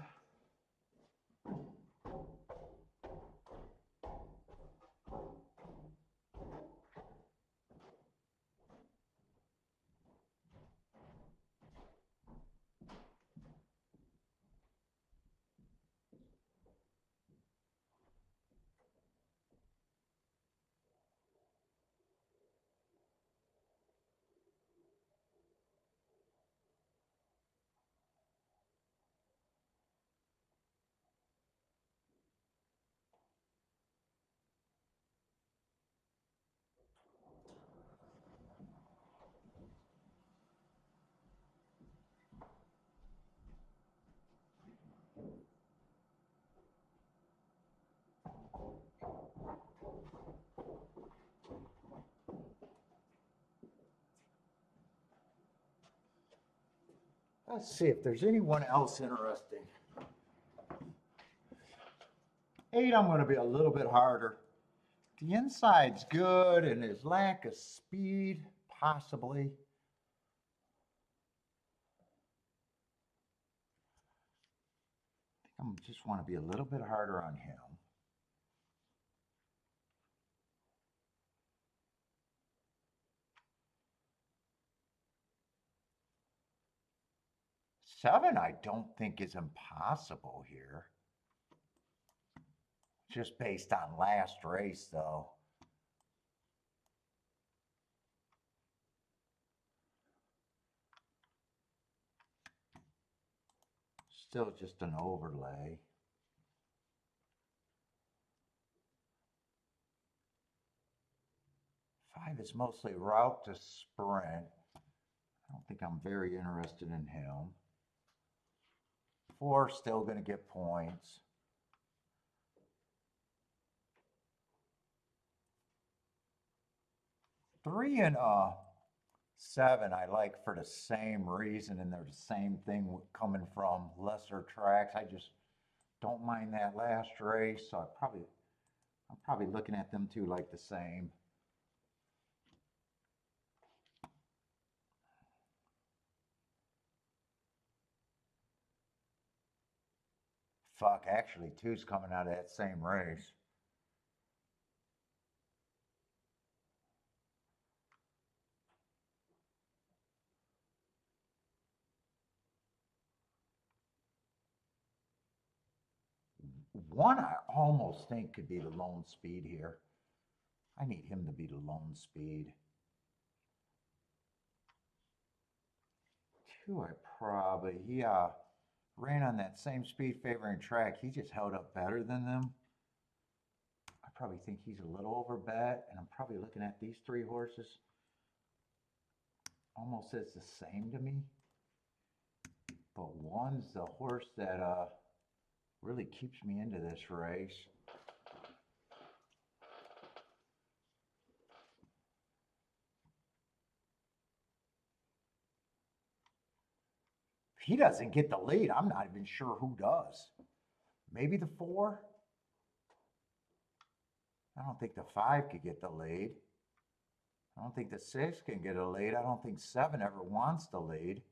Let's see if there's anyone else interesting. 8, I'm going to be a little bit harder. The inside's good, and his lack of speed, possibly. I just want to be a little bit harder on him. 7, I don't think is impossible here. Just based on last race, though. Still just an overlay. Five is mostly route to sprint. I don't think I'm very interested in him. 4 still going to get points. 3 and 7 I like for the same reason, and they're the same thing coming from lesser tracks. I just don't mind that last race, so I'm probably looking at them two like the same. Fuck, actually, two's coming out of that same race. One I almost think could be the lone speed here. I need him to be the lone speed. Two, I probably, he ran on that same speed favoring track. He just held up better than them. I probably think he's a little over bet, and I'm probably looking at these three horses. Almost says the same to me. But one's the horse that really keeps me into this race. If he doesn't get the lead, I'm not even sure who does. Maybe the 4. I don't think the 5 could get the lead. I don't think the 6 can get a lead. I don't think 7 ever wants the lead.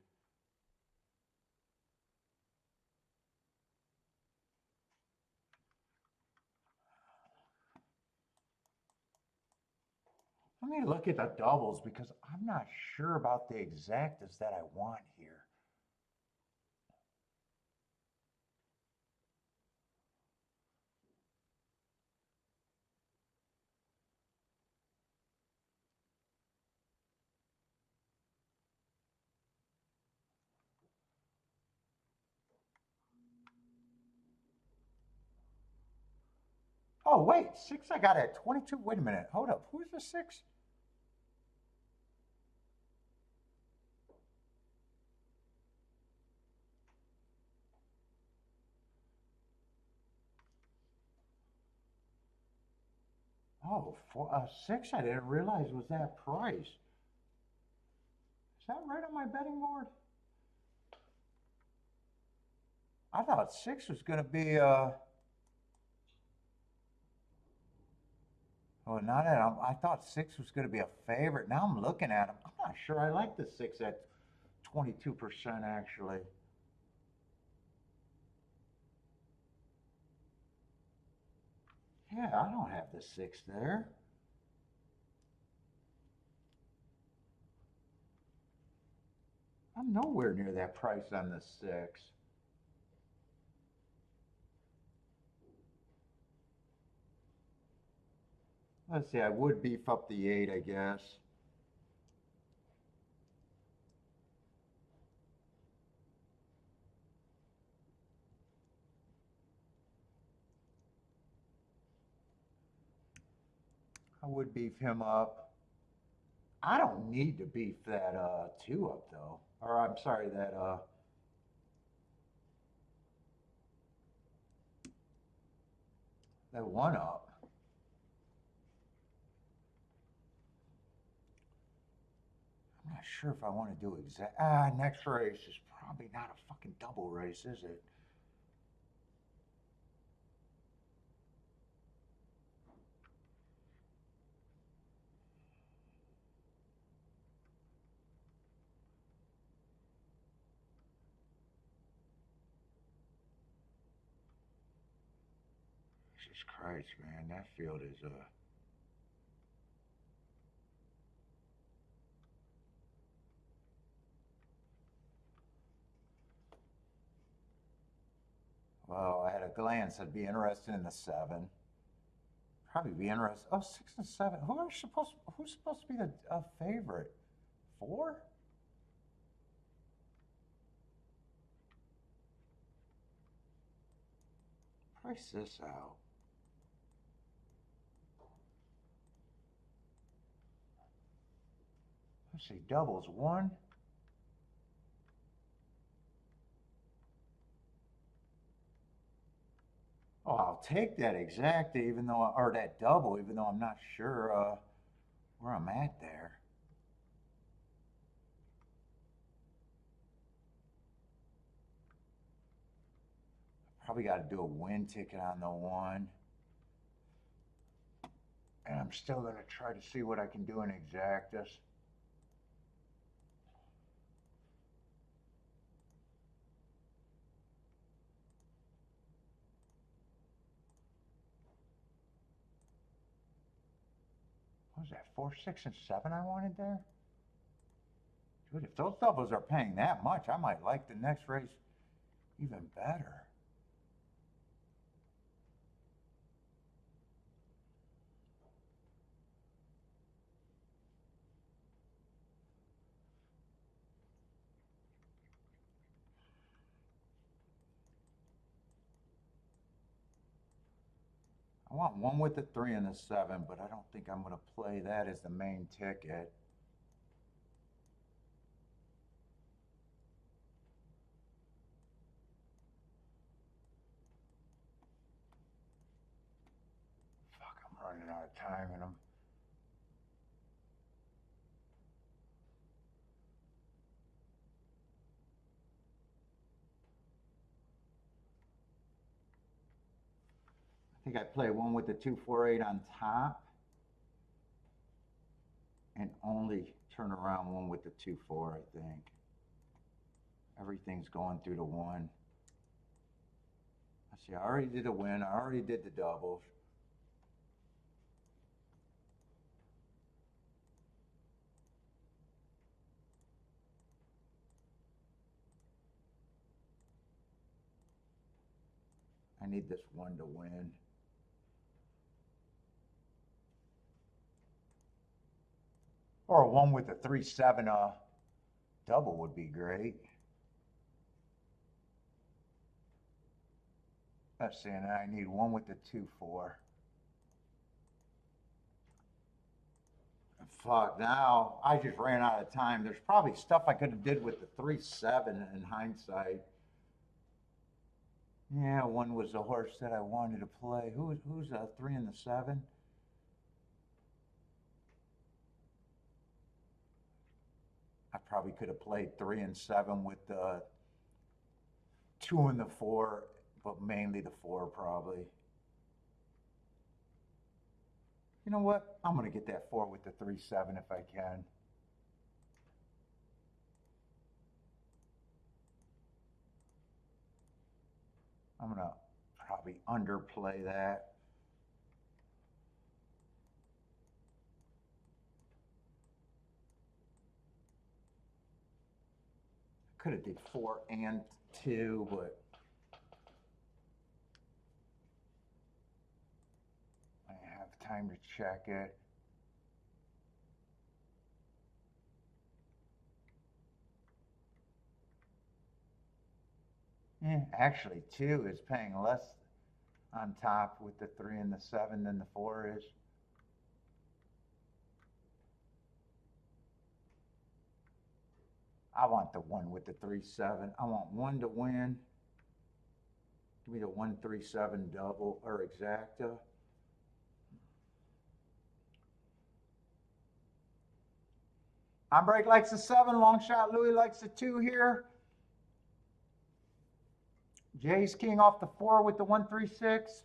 Let me look at the doubles because I'm not sure about the exactas that I want here. Oh, wait, 6 I got at 22. Wait a minute. Hold up. Who's the 6? Oh, 6 I didn't realize was that price. Is that right on my betting board? I thought 6 was going to be, oh, not that I thought 6 was going to be a favorite. Now I'm looking at him. I'm not sure I like the 6 at 22% actually. Yeah, I don't have the 6 there. I'm nowhere near that price on the 6. Let's see, I would beef up the 8, I guess. I would beef him up. I don't need to beef that 2 up though. Or I'm sorry, that 1 up. I'm not sure if I want to do next race is probably not a fucking double race, is it? Jesus Christ, man, that field is well, at a glance, I'd be interested in the 7. Probably be interested. Oh, 6 and 7. Who's supposed to be the favorite? 4? Price this out. Let's see, doubles 1. Oh, I'll take that exact, even though, or that double, even though I'm not sure where I'm at there. Probably got to do a win ticket on the one. And I'm still going to try to see what I can do in exactus. What was that, 4, 6, and 7 I wanted there? Dude, if those doubles are paying that much, I might like the next race even better. I want one with the 3 and the 7, but I don't think I'm going to play that as the main ticket. Fuck, I'm running out of time and I think I play one with the 2, 4, 8 on top and only turn around one with the 2, 4, I think. Everything's going through the 1. I see, I already did a win. I already did the doubles. I need this 1 to win. Or a 1 with a 3, 7 double would be great. Let's see, and I need 1 with the 2, 4. Fuck, now I just ran out of time. There's probably stuff I could have did with the 3, 7 in hindsight. Yeah, 1 was the horse that I wanted to play. Who's a 3 and the 7? I probably could have played 3 and 7 with the 2 and the 4, but mainly the 4 probably. You know what? I'm going to get that 4 with the 3, 7 if I can. I'm going to probably underplay that. Could have did 4 and 2, but I have time to check it. Actually, 2 is paying less on top with the 3 and the 7 than the 4 is. I want the 1 with the 3, 7. I want 1 to win. Give me the 1, 3, 7 double or exacta. Break likes the 7. Long shot Louis likes the 2 here. Jay's king off the 4 with the 1, 3, 6.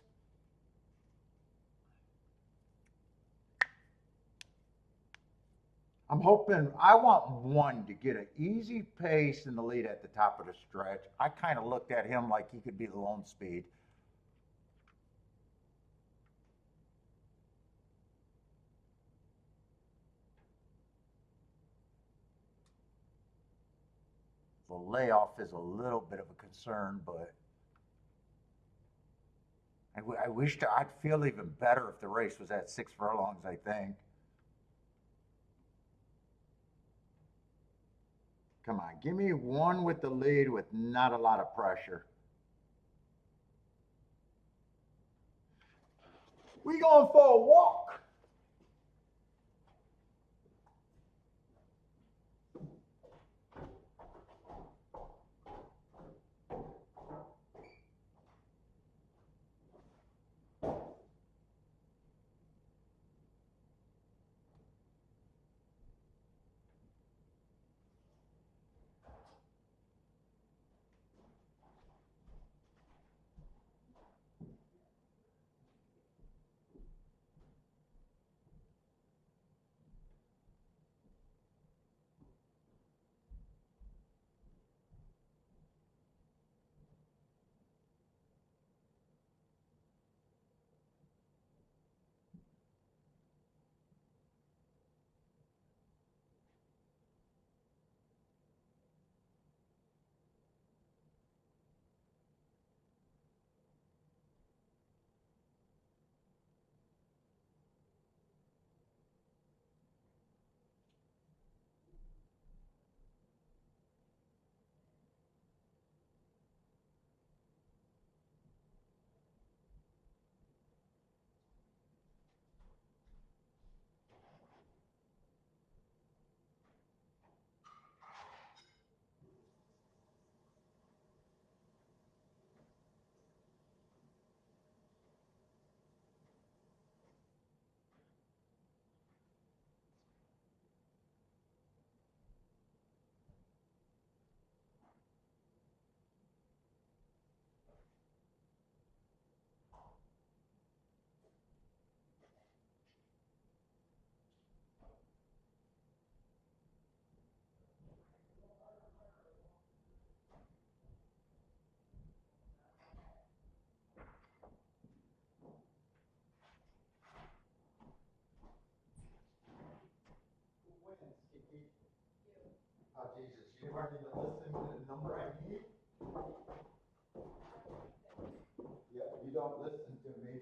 I'm hoping, I want 1 to get an easy pace in the lead at the top of the stretch. I kind of looked at him like he could be the lone speed. The layoff is a little bit of a concern, but I wish I'd feel even better if the race was at 6 furlongs, I think. Come on, give me 1 with the lead with not a lot of pressure. We going for a walk. You aren't even listening to the number I need? Yeah, you don't listen to me.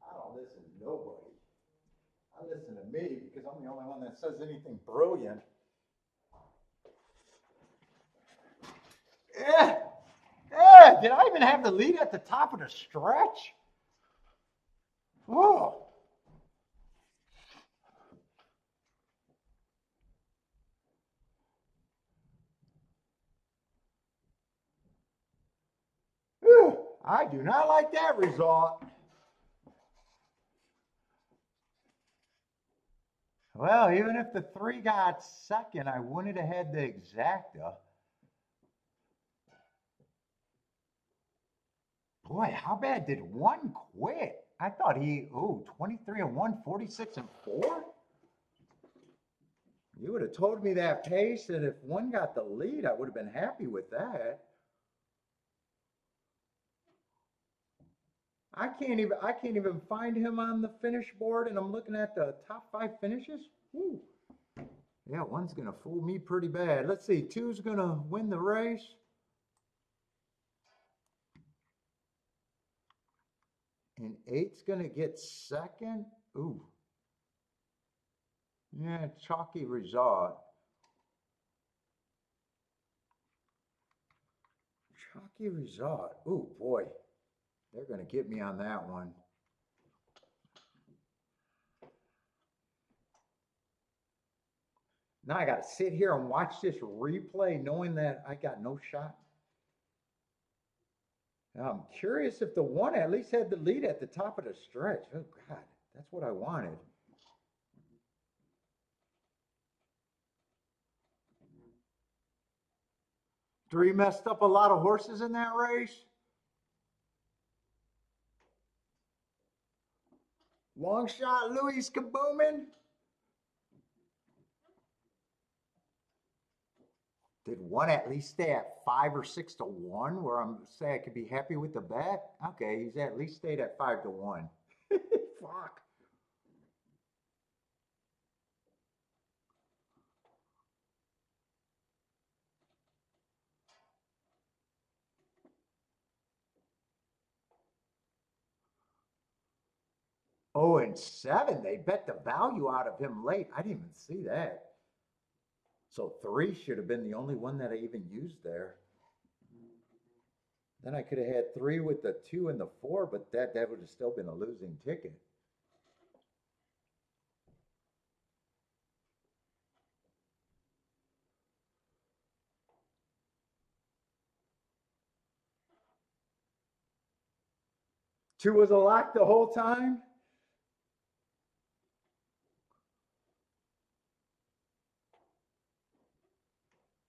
I don't listen to nobody. I listen to me because I'm the only one that says anything brilliant. Yeah, yeah. Did I even have the lead at the top of the stretch? Oh. I do not like that result. Well, even if the 3 got second, I wouldn't have had the exacta. Boy, how bad did 1 quit? I thought 23 and 1, 46 and 4? You would have told me that pace, and if 1 got the lead, I would have been happy with that. I can't even find him on the finish board, and I'm looking at the top 5 finishes. Woo. Yeah, 1's gonna fool me pretty bad. Let's see, 2's gonna win the race. And 8's gonna get second. Ooh. Yeah, chalky result. Chalky result. Ooh, boy. They're gonna get me on that one. Now I gotta sit here and watch this replay knowing that I got no shot. Now, I'm curious if the 1 at least had the lead at the top of the stretch. Oh, God, that's what I wanted. Three messed up a lot of horses in that race. Long shot, Louis Kaboomin. Did 1 at least stay at 5 or 6 to 1 where I'm say I could be happy with the bet? Okay, he's at least stayed at 5 to 1. Fuck. Oh, and 7, they bet the value out of him late. I didn't even see that. So 3 should have been the only one that I even used there. Then I could have had 3 with the 2 and the 4, but that would have still been a losing ticket. Two was a lock the whole time.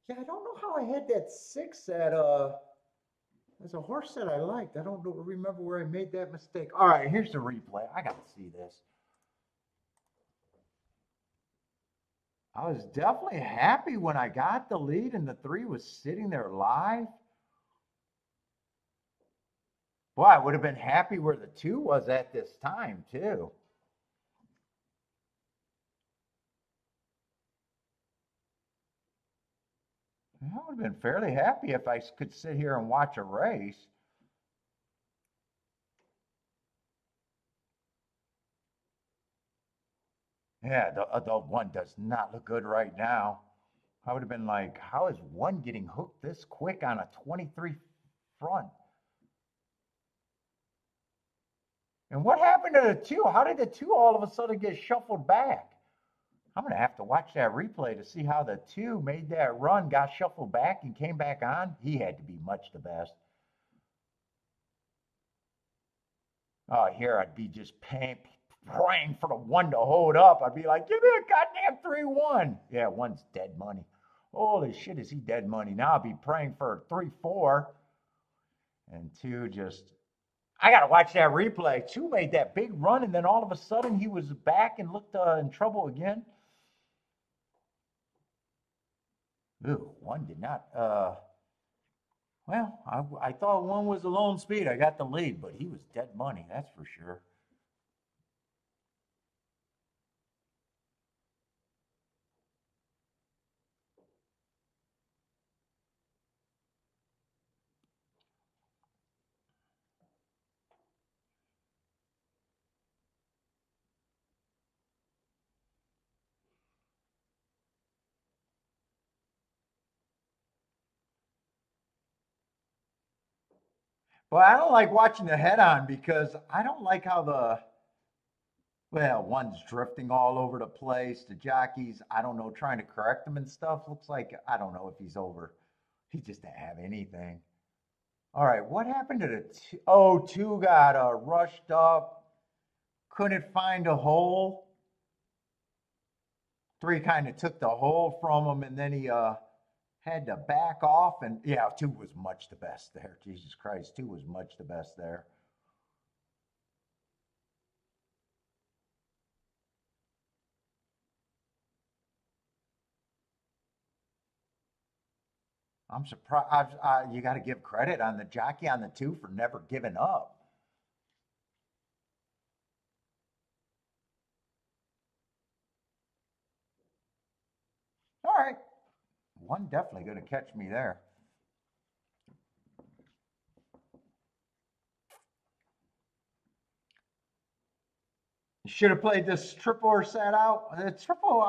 Yeah, I don't know how I had that 6 at as a horse that I liked. I don't remember where I made that mistake. All right, here's the replay. I got to see this. I was definitely happy when I got the lead and the 3 was sitting there live. Boy, I would have been happy where the 2 was at this time, too. I would have been fairly happy if I could sit here and watch a race. Yeah, the 1 does not look good right now. I would have been like, how is 1 getting hooked this quick on a 23 front? And what happened to the 2? How did the 2 all of a sudden get shuffled back? I'm going to have to watch that replay to see how the 2 made that run, got shuffled back, and came back on. He had to be much the best. Oh, here I'd be just praying for the 1 to hold up. I'd be like, give me a goddamn 3-1. Yeah, 1's dead money. Holy shit, is he dead money? Now I'll be praying for 3-4. And 2 just, I got to watch that replay. 2 made that big run, and then all of a sudden he was back and looked in trouble again. Ooh, 1 did not. Well, I thought 1 was the lone speed. I got the lead, but he was dead money, that's for sure. But I don't like watching the head on because I don't like how well, one's drifting all over the place. The jockeys, I don't know, trying to correct him and stuff. Looks like, I don't know if he's over. He just didn't have anything. All right, what happened to the two? Oh, two got rushed up, couldn't find a hole. Three kind of took the hole from him, and then he had to back off. And yeah, two was much the best there. Jesus Christ, two was much the best there. I'm surprised. You got to give credit on the jockey on the two for never giving up. All right, one definitely going to catch me there. You should have played this triple or sat out. The triple,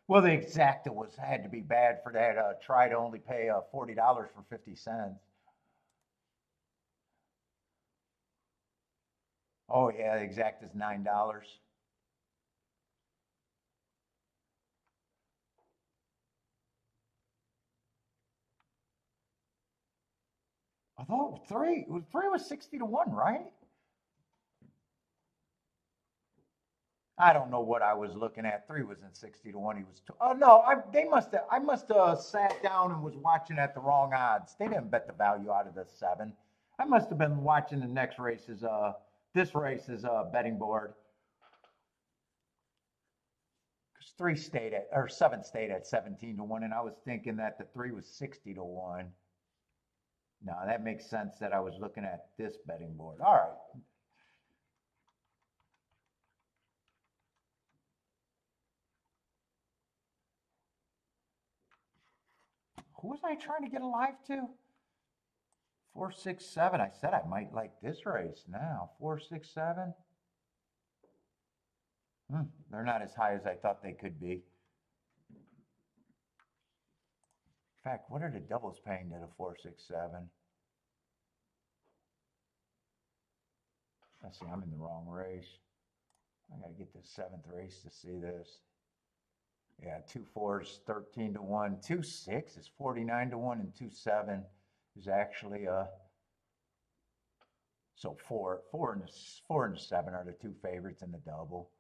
well, the exacta was had to be bad for that. Try to only pay $40 for 50 cents. Oh yeah, the exact is $9. Although three was 60 to 1, right? I don't know what I was looking at. Three was in 60 to 1. He was two. Oh no, I must have sat down and was watching at the wrong odds. They didn't bet the value out of the seven. I must have been watching the next race's this race's betting board. Because three stayed at or seven stayed at 17 to 1, and I was thinking that the three was 60 to 1. No, that makes sense that I was looking at this betting board. All right. Who was I trying to get alive to? 4, 6, 7. I said I might like this race now. 4, 6, 7. They're not as high as I thought they could be. In fact, what are the doubles paying to the 4, 6, 7? Let's see, I'm in the wrong race. I got to get this seventh race to see this. Yeah, 2, 4s, 13 to 1. 2, 6 is 49 to 1, and 2, 7 is actually so four and the seven are the two favorites in the double.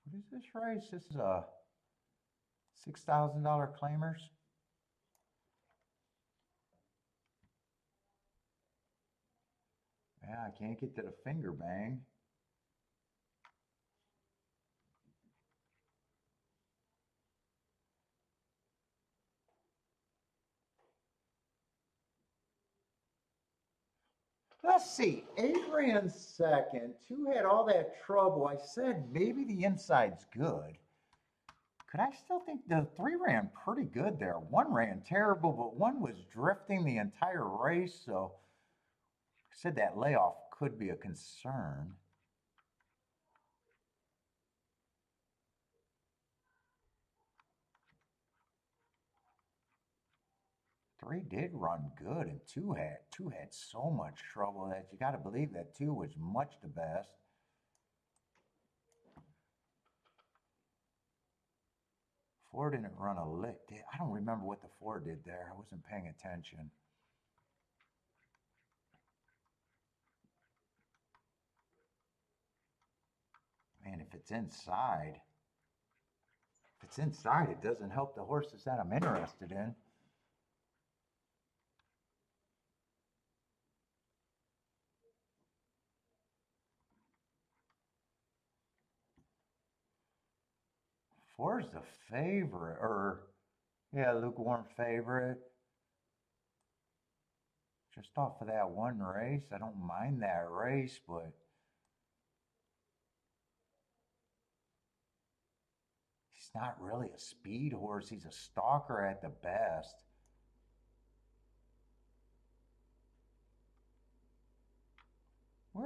What is this race? This is a $6,000 claimers. Yeah, I can't get to the finger bang. Let's see. Eight ran second. Two had all that trouble. I said maybe the inside's good. Could I still think the three ran pretty good there? One ran terrible, but one was drifting the entire race. So I said that layoff could be a concern. Three did run good, and two had so much trouble that you got to believe that two was much the best. Four didn't run a lick. I don't remember what the four did there. I wasn't paying attention. Man, if it's inside, it doesn't help the horses that I'm interested in. Four's the favorite, or yeah, lukewarm favorite. Just off of that one race, I don't mind that race, but he's not really a speed horse. He's a stalker at the best.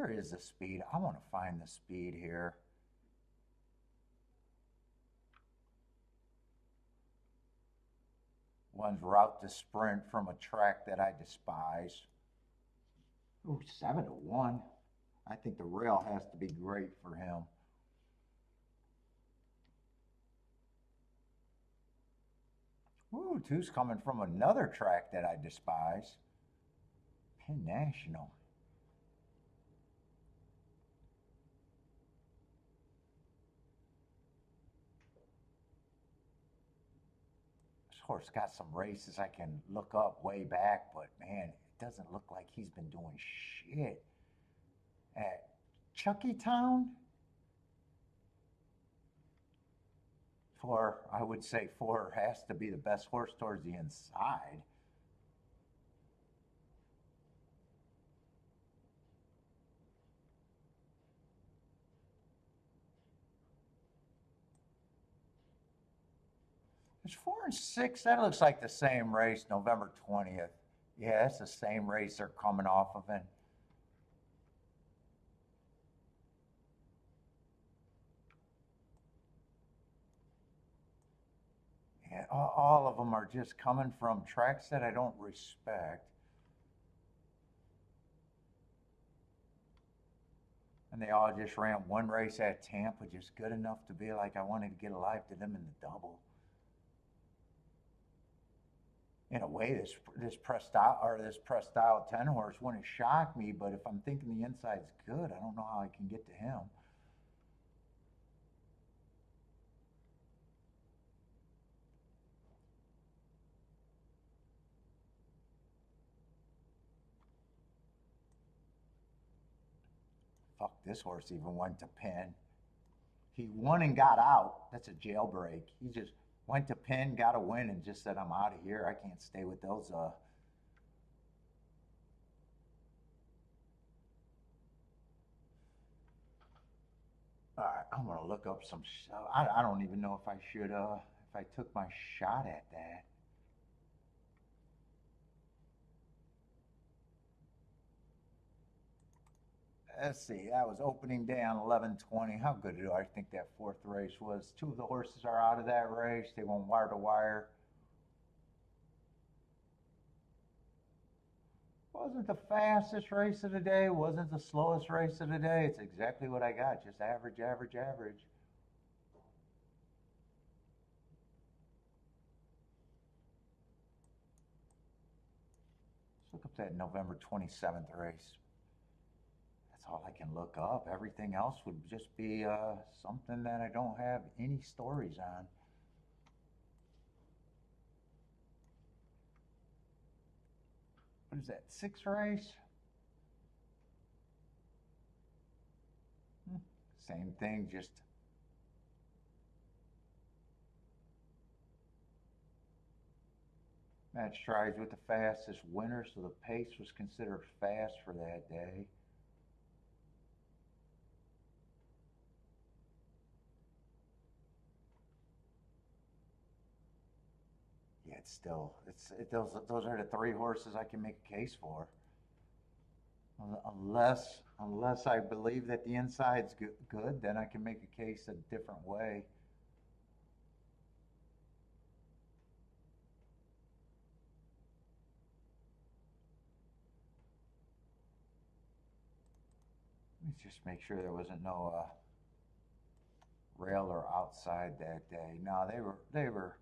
Where is the speed? I want to find the speed here. One's route to sprint from a track that I despise. Ooh, 7-1. I think the rail has to be great for him. Ooh, two's coming from another track that I despise. Penn National. This horse got some races I can look up way back, but man, it doesn't look like he's been doing shit. At Chuckytown? I would say 4 has to be the best horse towards the inside. There's 4 and 6. That looks like the same race, November 20th. Yeah, that's the same race they're coming off of. And yeah, all of them are just coming from tracks that I don't respect. And they all just ran one race at Tampa, just good enough to be like I wanted to get alive to them in the double. In a way, this pressed out 10 horse wouldn't shock me, but if I'm thinking the inside's good, I don't know how I can get to him. Fuck, this horse even went to pin. He won and got out. That's a jailbreak. He just went to pin, got a win, and just said, I'm out of here. I can't stay with those. All right, I'm going to look up some stuff. I don't even know if I should, if I took my shot at that. Let's see, that was opening day on 11/20. How good do I think that 4th race was? 2 of the horses are out of that race. They went wire to wire. Wasn't the fastest race of the day, wasn't the slowest race of the day. It's exactly what I got, just average, average, average. Let's look up that November 27th race. That's all I can look up. Everything else would just be something that I don't have any stories on. What is that, 6th race? Same thing, just match tries with the fastest winner, so the pace was considered fast for that day. Yeah, it's still those are the 3 horses I can make a case for. Unless I believe that the inside's good, then I can make a case a different way. Let's just make sure there wasn't no rail or outside that day. No, they were.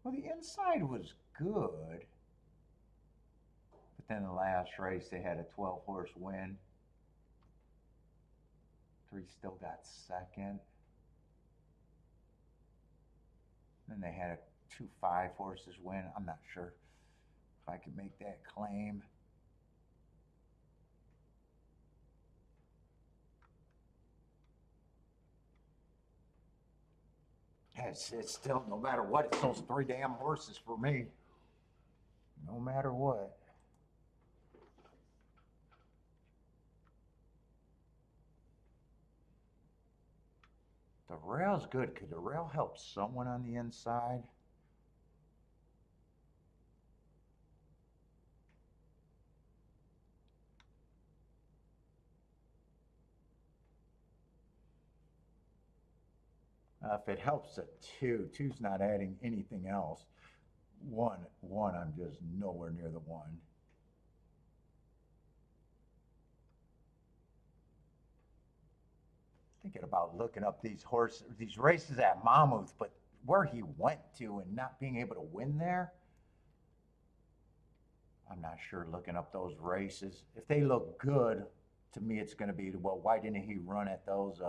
Well, the inside was good, but then the last race they had a 12 horse win. 3 still got second. Then they had 2 5 horses win. I'm not sure if I can make that claim. It's still, no matter what, it's those 3 damn horses for me. No matter what. The rail's good. Could the rail help someone on the inside? If it helps a two's not adding anything else. One, I'm just nowhere near the one. Thinking about looking up these races at Mammoth, but where he went to and not being able to win there, I'm not sure. Looking up those races, if they look good, to me, it's going to be, well, why didn't he run at those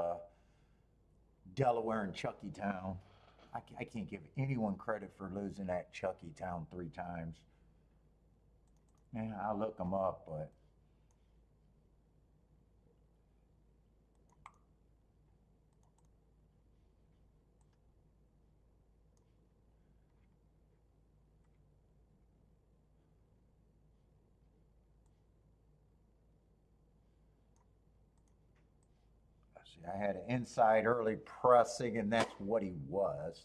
Delaware and Chuckytown? I can't give anyone credit for losing at Chuckytown 3 times. Yeah, I'll look them up, but let's see. I had an inside early pressing, and that's what he was.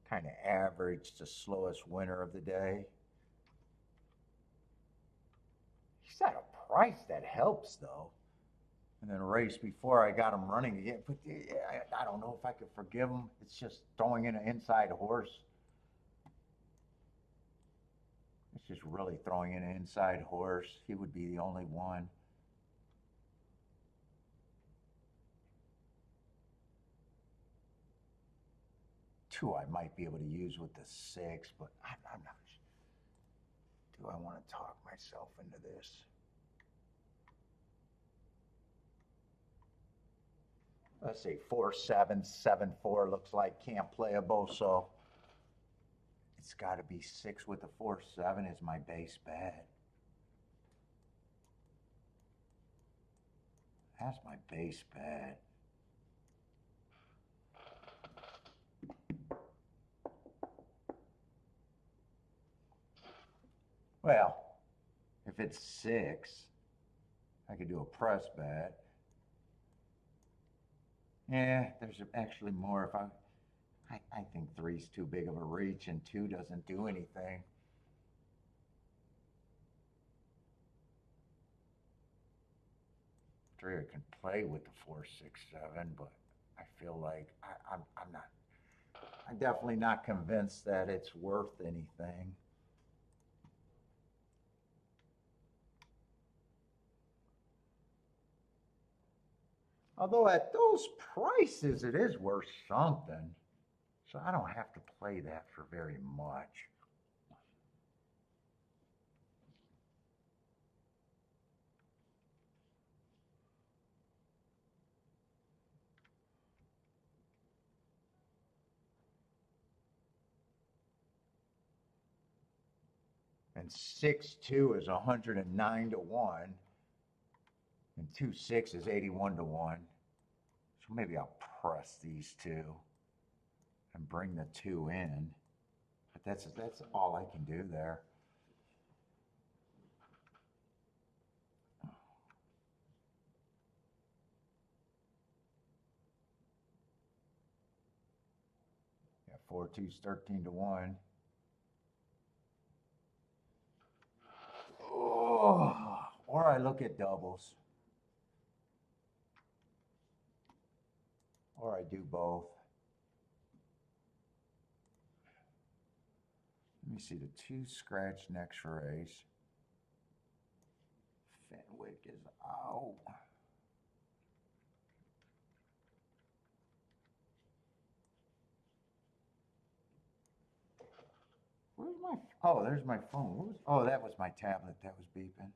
Kind of average, the slowest winner of the day. He's at a price that helps, though. And then a race before I got him running again. But I don't know if I could forgive him. It's just throwing in an inside horse. It's just really throwing in an inside horse. He would be the only one. Two I might be able to use with the 6, but I'm not. Do I want to talk myself into this? Let's see, 4-7, 7-4 looks like can't playable, so it's got to be 6 with the 4-7 is my base bet. That's my base bet. Well, if it's 6, I could do a press bet. Yeah, there's actually more. If I think 3's too big of a reach, and 2 doesn't do anything. 3 I can play with the 4-6-7, but I feel like I'm not. I'm definitely not convinced that it's worth anything. Although at those prices, it is worth something. So I don't have to play that for very much. And 6-2 is 109 to 1. And 2-6 is 81 to 1. So maybe I'll press these two and bring the 2 in. But that's all I can do there. Yeah, 4-2's 13 to 1. Oh, or I look at doubles. Or I do both. Let me see, the 2 scratch next race. Fenwick is out. Where's my, oh, there's my phone. Oh, that was my tablet that was beeping.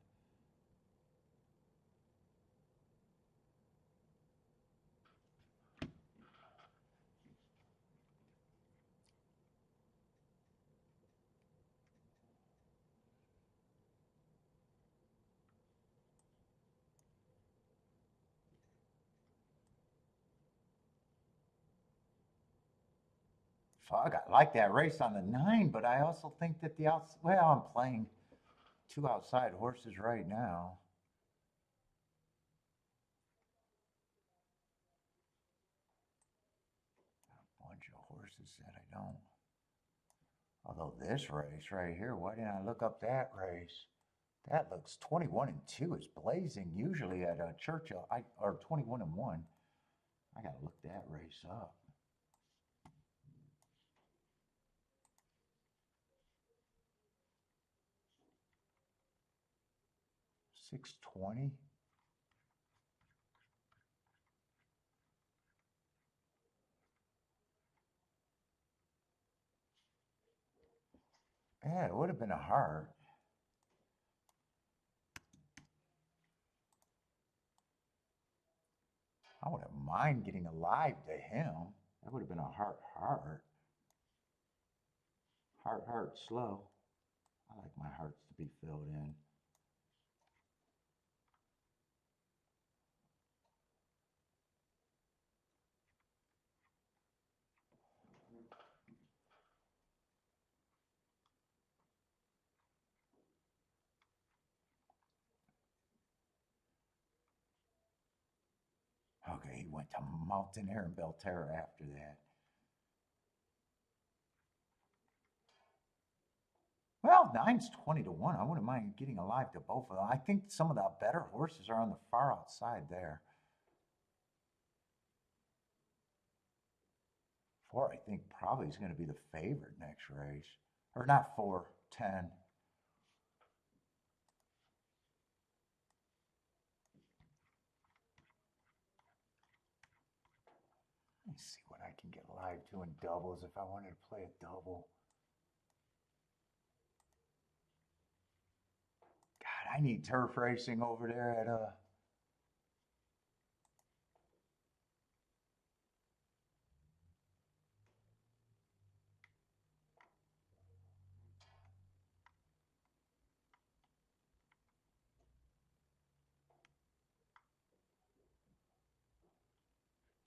Fuck, I like that race on the 9, but I also think that well, I'm playing 2 outside horses right now. A bunch of horses that I don't. Although this race right here, why didn't I look up that race? That looks 21-2 is blazing. Usually at Churchill, or 21-1. I gotta look that race up. $620. Yeah, it would have been a heart. I wouldn't mind getting alive to him. That would have been a heart. Heart, slow. I like my hearts to be filled in. Okay, he went to Mountain Air and Belterra after that. Well, 9's 20-1. I wouldn't mind getting alive to both of them. I think some of the better horses are on the far outside there. 4, I think, probably is going to be the favorite next race. Or not 4, 10. Let me see what I can get alive to in doubles if I wanted to play a double. God, I need turf racing over there at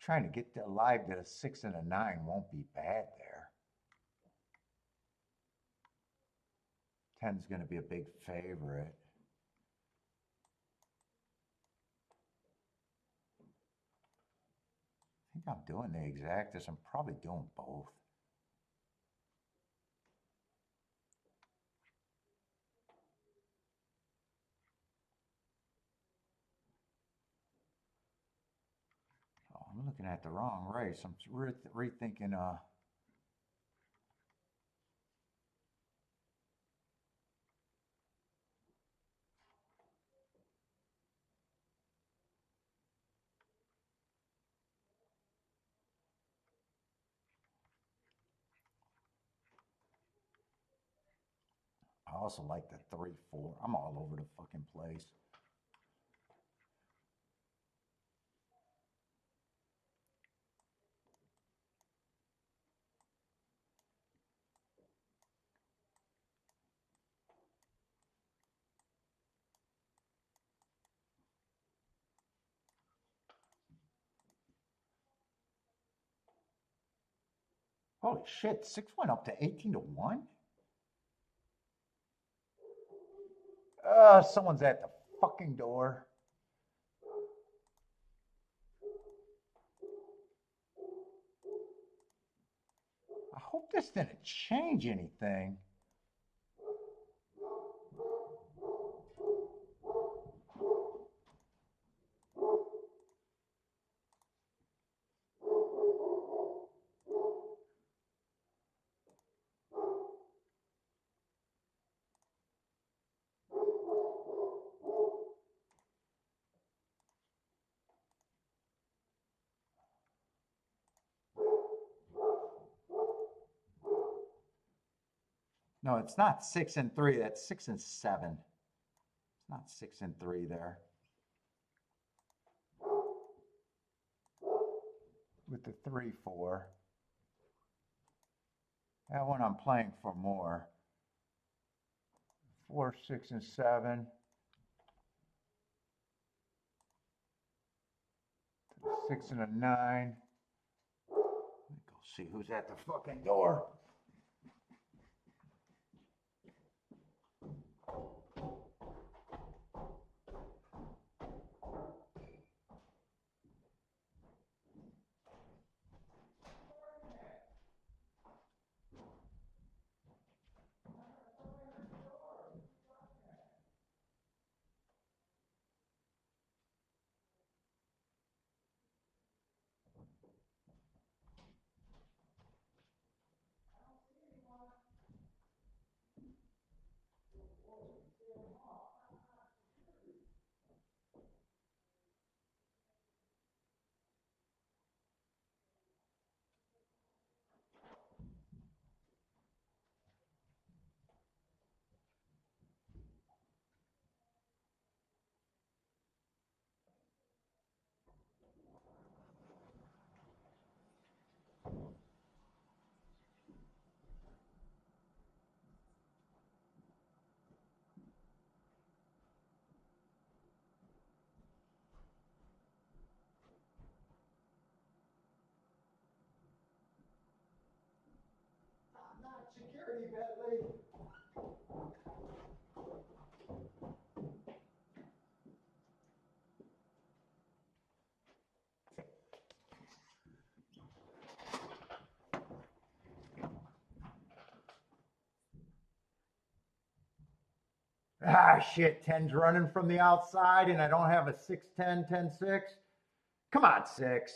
trying to get alive to a 6 and a 9 won't be bad there. 10's going to be a big favorite. I think I'm doing the exactus. I'm probably doing both. Oh, I'm looking at the wrong race. I'm rethinking I also like the 3-4. I'm all over the fucking place. Holy shit, 6 went up to 18-1? Someone's at the fucking door. I hope this didn't change anything. No, it's not 6 and 3. That's 6 and 7. It's not 6 and 3 there. With the 3-4. That one I'm playing for more. 4, 6, and 7. 6 and a 9. Let me go see who's at the fucking door. security, Bentley. Ah, shit, 10's running from the outside, and I don't have a 6-10, 10-6. Come on, 6.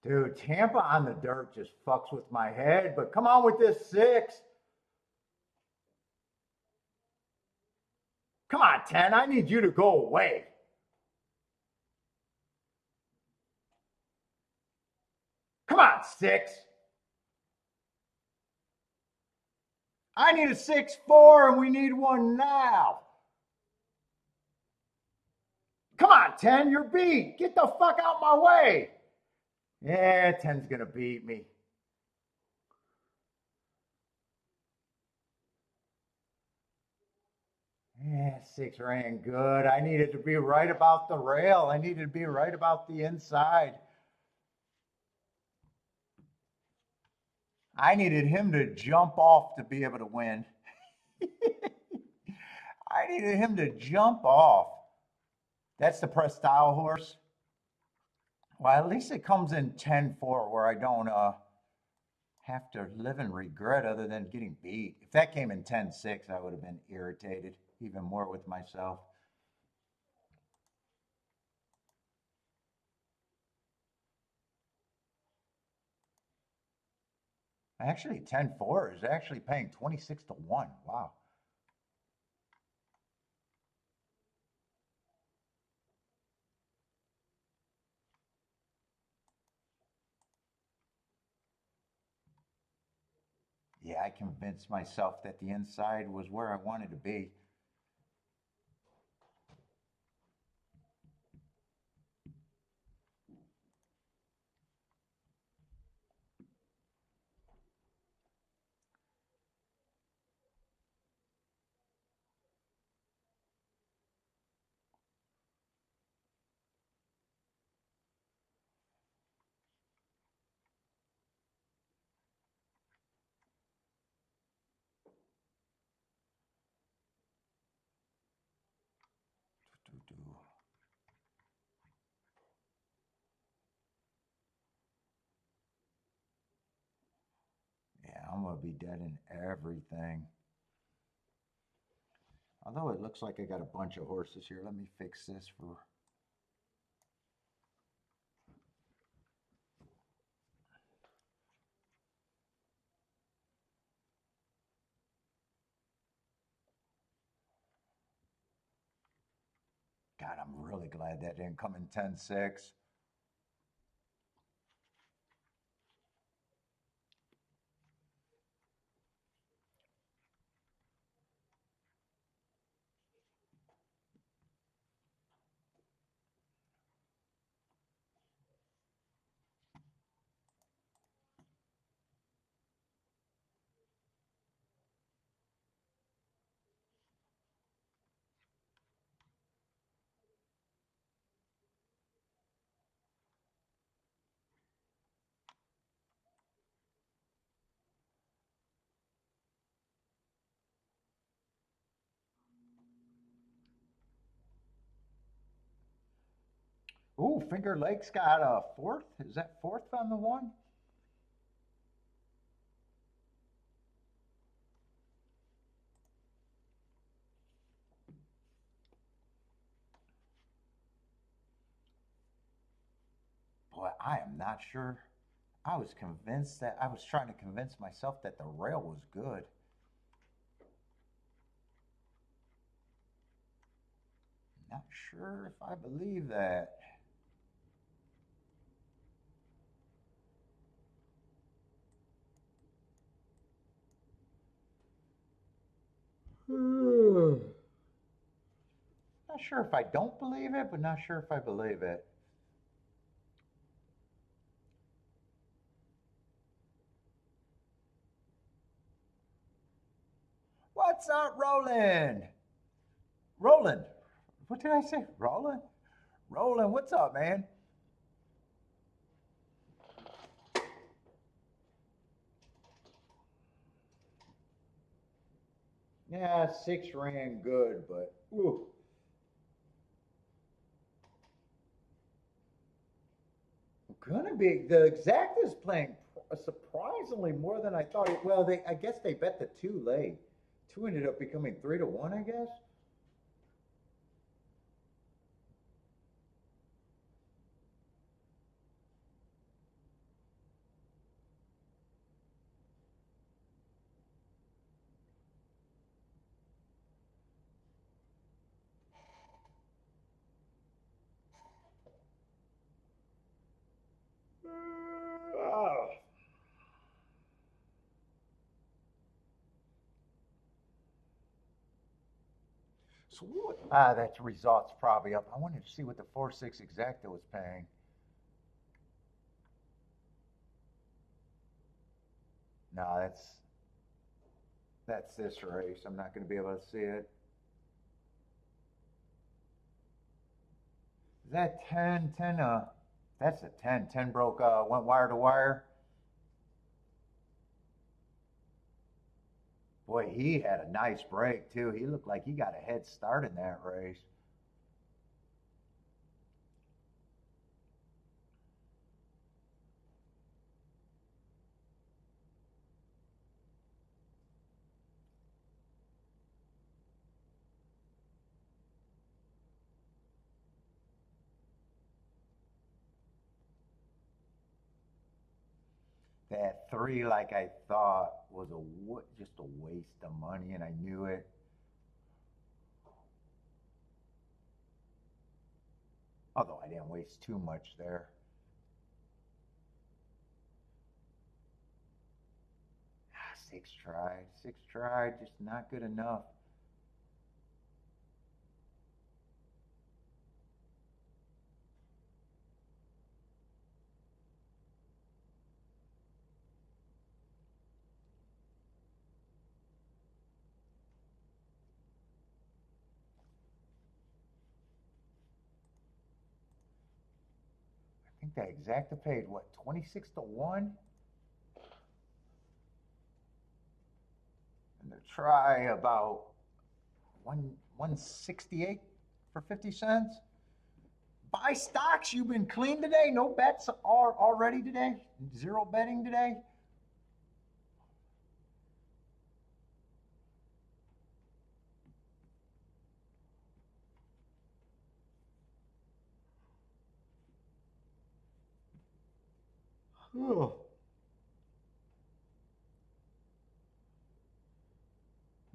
Dude, Tampa on the dirt just fucks with my head, but come on with this 6. Come on, 10, I need you to go away. Come on, 6. I need a 6-4, and we need one now. Come on, 10, you're beat. Get the fuck out my way. Yeah, 10's going to beat me. Yeah, 6 ran good. I needed to be right about the rail. I needed to be right about the inside. I needed him to jump off to be able to win. I needed him to jump off. That's the press style horse. Well, at least it comes in 10-4 where I don't have to live in regret other than getting beat. If that came in 10-6, I would have been irritated even more with myself. Actually, 10-4 is actually paying 26-1. Wow. Yeah, I convinced myself that the inside was where I wanted to be. Yeah, I'm going to be dead in everything. Although it looks like I got a bunch of horses here. Let me fix this for... God, I'm really glad that didn't come in 10-6. Ooh, Finger Lakes got a 4th. Is that 4th on the one? Boy, I am not sure. I was convinced that I was trying to convince myself that the rail was good. Not sure if I believe that. Not sure if I don't believe it, but not sure if I believe it. What's up, Roland? Roland. What did I say? Roland? Roland, what's up, man? Yeah, 6 ran good, but ooh. Gonna be the exact is playing surprisingly more than I thought. Well, I guess they bet the 2 late. 2 ended up becoming 3-1, I guess. Oh. So what? That results probably up. I wanted to see what the 4-6 exacta was paying. No, that's this race. I'm not going to be able to see it. Is that 10? 10, that's a 10. 10 broke, went wire to wire. Boy, he had a nice break, too. He looked like he got a head start in that race. That 3, like I thought, was just a waste of money, and I knew it. Although I didn't waste too much there. 6 tried. 6 tried, just not good enough. I think that exacta paid what, 26-1? And the try about 168 for 50 cents. Buy stocks. You've been clean today. No bets are already today. 0 betting today.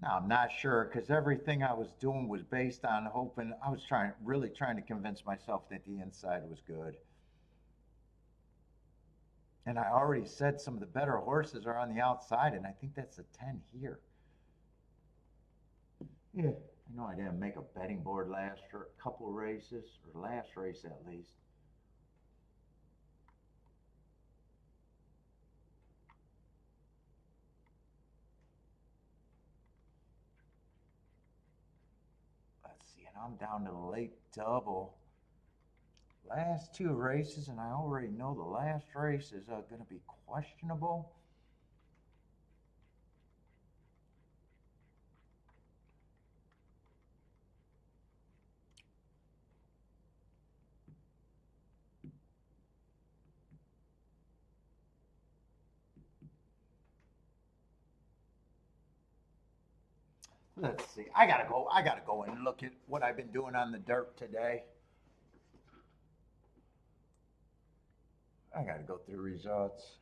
Now I'm not sure because everything I was doing was based on hoping. I was really trying to convince myself that the inside was good. And I already said some of the better horses are on the outside, and I think that's a 10 here. Yeah. I know I didn't make a betting board last for a couple races, or last race at least. Let's see, and I'm down to the late double. Last 2 races, and I already know the last race is going to be questionable. Let's see. I gotta go. I gotta go and look at what I've been doing on the dirt today. I gotta go through results.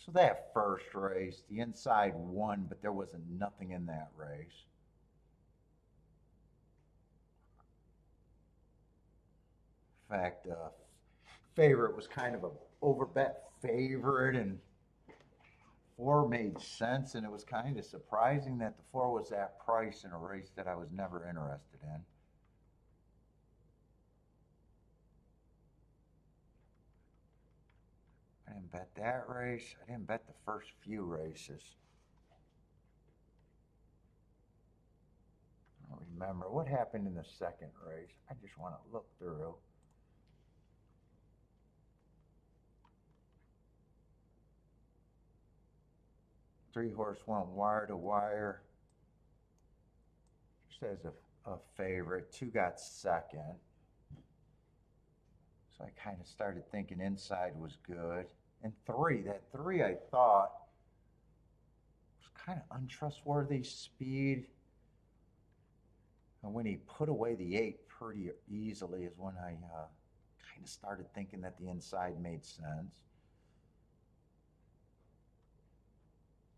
So that first race, the inside won, but there wasn't nothing in that race. In fact, favorite was kind of a overbet favorite, and 4 made sense, and it was kind of surprising that the 4 was that price in a race that I was never interested in. I didn't bet that race. I didn't bet the first few races. I don't remember. What happened in the second race? I just want to look through. 3 horse went wire to wire. Just as a favorite. 2 got second. So I kind of started thinking inside was good. And 3, that 3 I thought was kind of untrustworthy speed. And when he put away the 8 pretty easily is when I kind of started thinking that the inside made sense.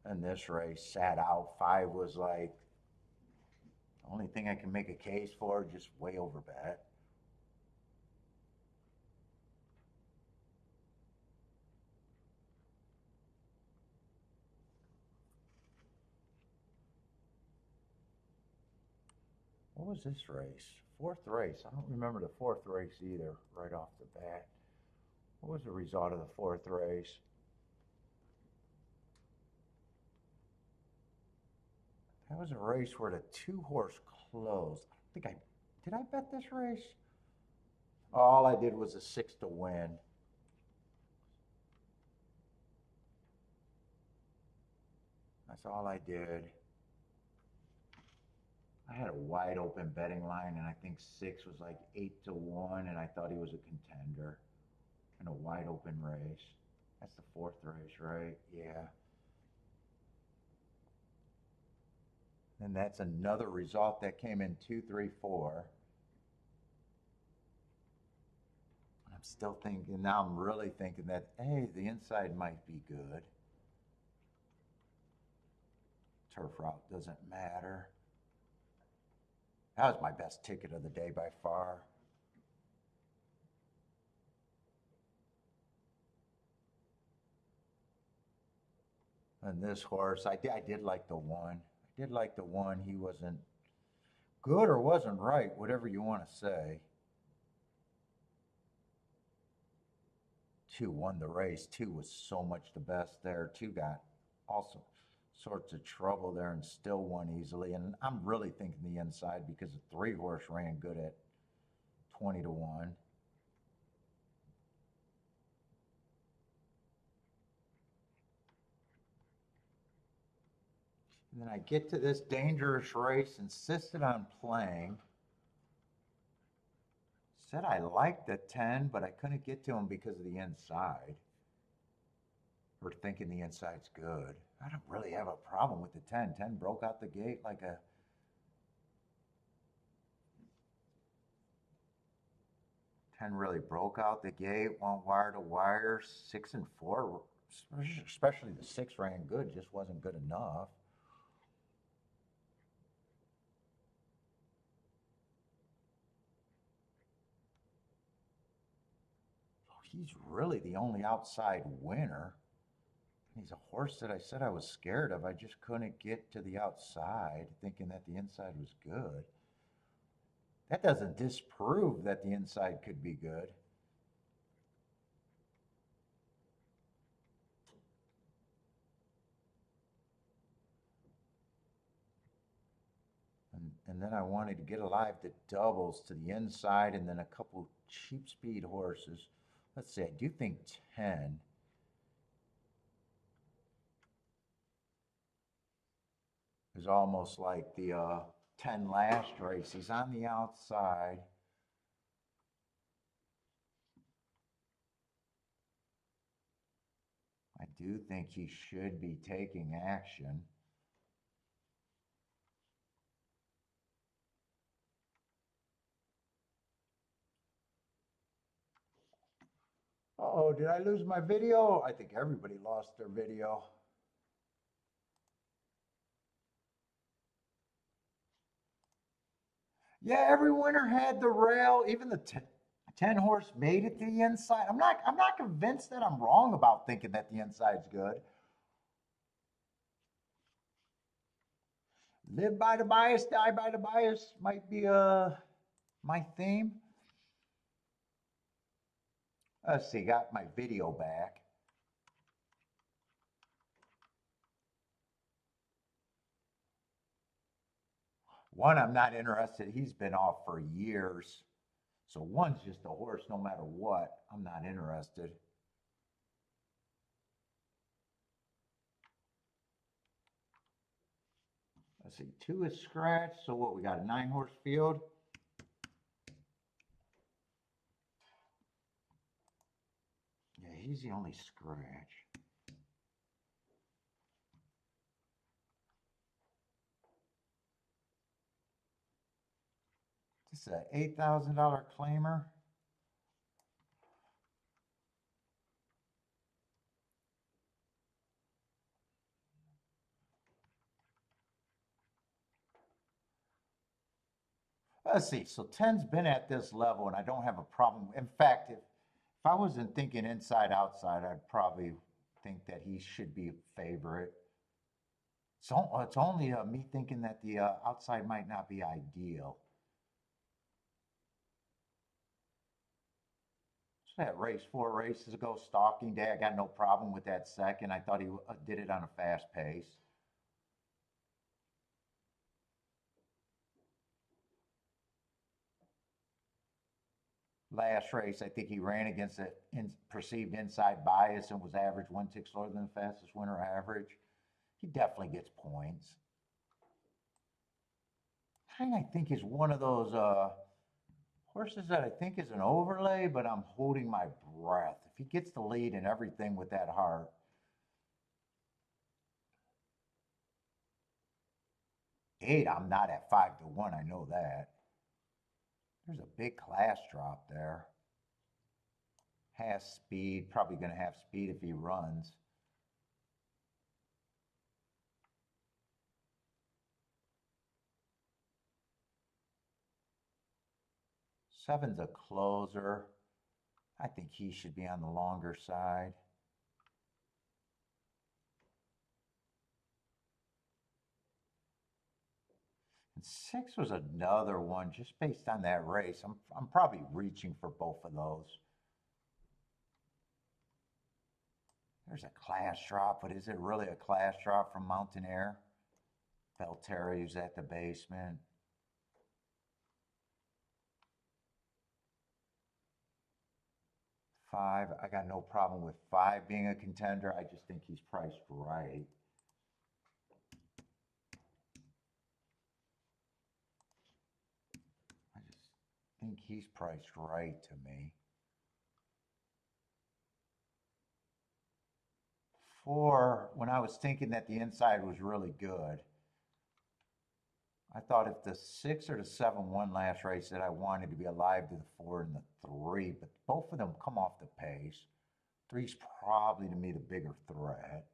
And this race sat out. 5 was like the only thing I can make a case for, just way over bet. What was this race? 4th race. I don't remember the 4th race either right off the bat. What was the result of the 4th race? That was a race where the 2 horse closed. I think did I bet this race? All I did was a 6 to win. That's all I did. I had a wide open betting line, and I think 6 was like 8 to 1, and I thought he was a contender in a wide open race. That's the 4th race, right? Yeah. And that's another result that came in 2, 3, 4. I'm still thinking, now I'm really thinking that, hey, the inside might be good. Turf route doesn't matter. That was my best ticket of the day by far. And this horse, I did like the 1. I did like the 1. He wasn't good or wasn't right, whatever you want to say. 2 won the race. 2 was so much the best there. 2 got also sorts of trouble there and still won easily. And I'm really thinking the inside because the 3 horse ran good at 20 to 1. And then I get to this dangerous race, insisted on playing. Said I liked the 10, but I couldn't get to him because of the inside. Or thinking the inside's good. I don't really have a problem with the 10. 10 broke out the gate like a 10 really broke out the gate, went wire to wire. 6 and 4, especially the 6 ran good, just wasn't good enough. He's really the only outside winner. He's a horse that I said I was scared of. I just couldn't get to the outside, thinking that the inside was good. That doesn't disprove that the inside could be good. And then I wanted to get alive the doubles to the inside and then a couple cheap speed horses. Let's see, I do think 10. Is almost like the 10 last race. He's on the outside. I do think he should be taking action. Uh-oh, did I lose my video? I think everybody lost their video. Yeah, every winner had the rail. Even the 10 horse made it to the inside. I'm not convinced that I'm wrong about thinking that the inside's good. Live by the bias, die by the bias might be my theme. Let's see, got my video back. One, I'm not interested. He's been off for years. So one's just a horse no matter what. I'm not interested. let's see, 2 is scratched. So what, we got a 9-horse field. Yeah, he's the only scratch. This is an $8,000 claimer. Let's see, so 10's been at this level and I don't have a problem. In fact, if I wasn't thinking inside outside, I'd probably think that he should be a favorite. So it's only me thinking that the outside might not be ideal. So that race 4 races ago, Stalking Day, I got no problem with that second. I thought he did it on a fast pace. Last race, I think he ran against the perceived inside bias and was average 1 tick slower than the fastest winner average. He definitely gets points. Kind of think is one of those horses that I think is an overlay, but I'm holding my breath. If he gets the lead and everything with that heart. Eight, I'm not at 5-1. I know that. There's a big class drop there. Has speed, probably going to have speed if he runs. Seven's a closer. I think he should be on the longer side. And 6 was another one just based on that race. I'm probably reaching for both of those. There's a class drop, but is it really a class drop from Mountain Air? Belterri's at the basement. Five, I got no problem with 5 being a contender. I just think he's priced right. I just think he's priced right to me. 4, when I was thinking that the inside was really good, I thought if the 6 or the 7 won last race that I wanted to be alive to the 4 and the 3, but both of them come off the pace. 3's probably to me the bigger threat.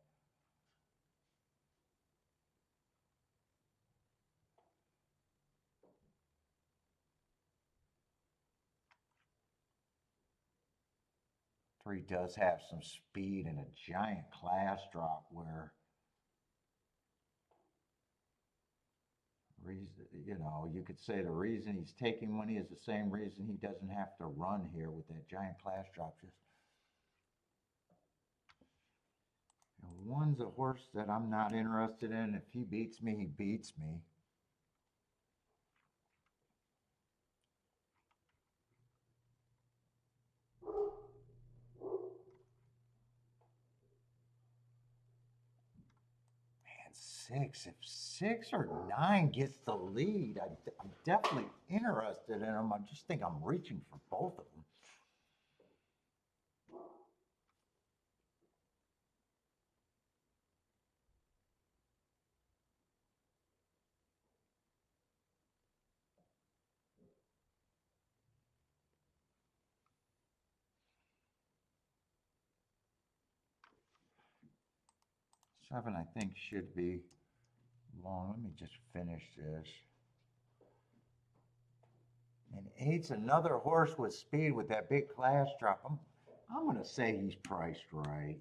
Three does have some speed and a giant class drop where you could say the reason he's taking money is the same reason he doesn't have to run here with that giant class drop. One's a horse that I'm not interested in. If he beats me, he beats me. Man, 6. If 6 or 9 gets the lead, I'm definitely interested in him. I just think I'm reaching for both of them. Seven, I think, should be long. Let me just finish this. And 8's another horse with speed with that big class drop. I'm going to say he's priced right.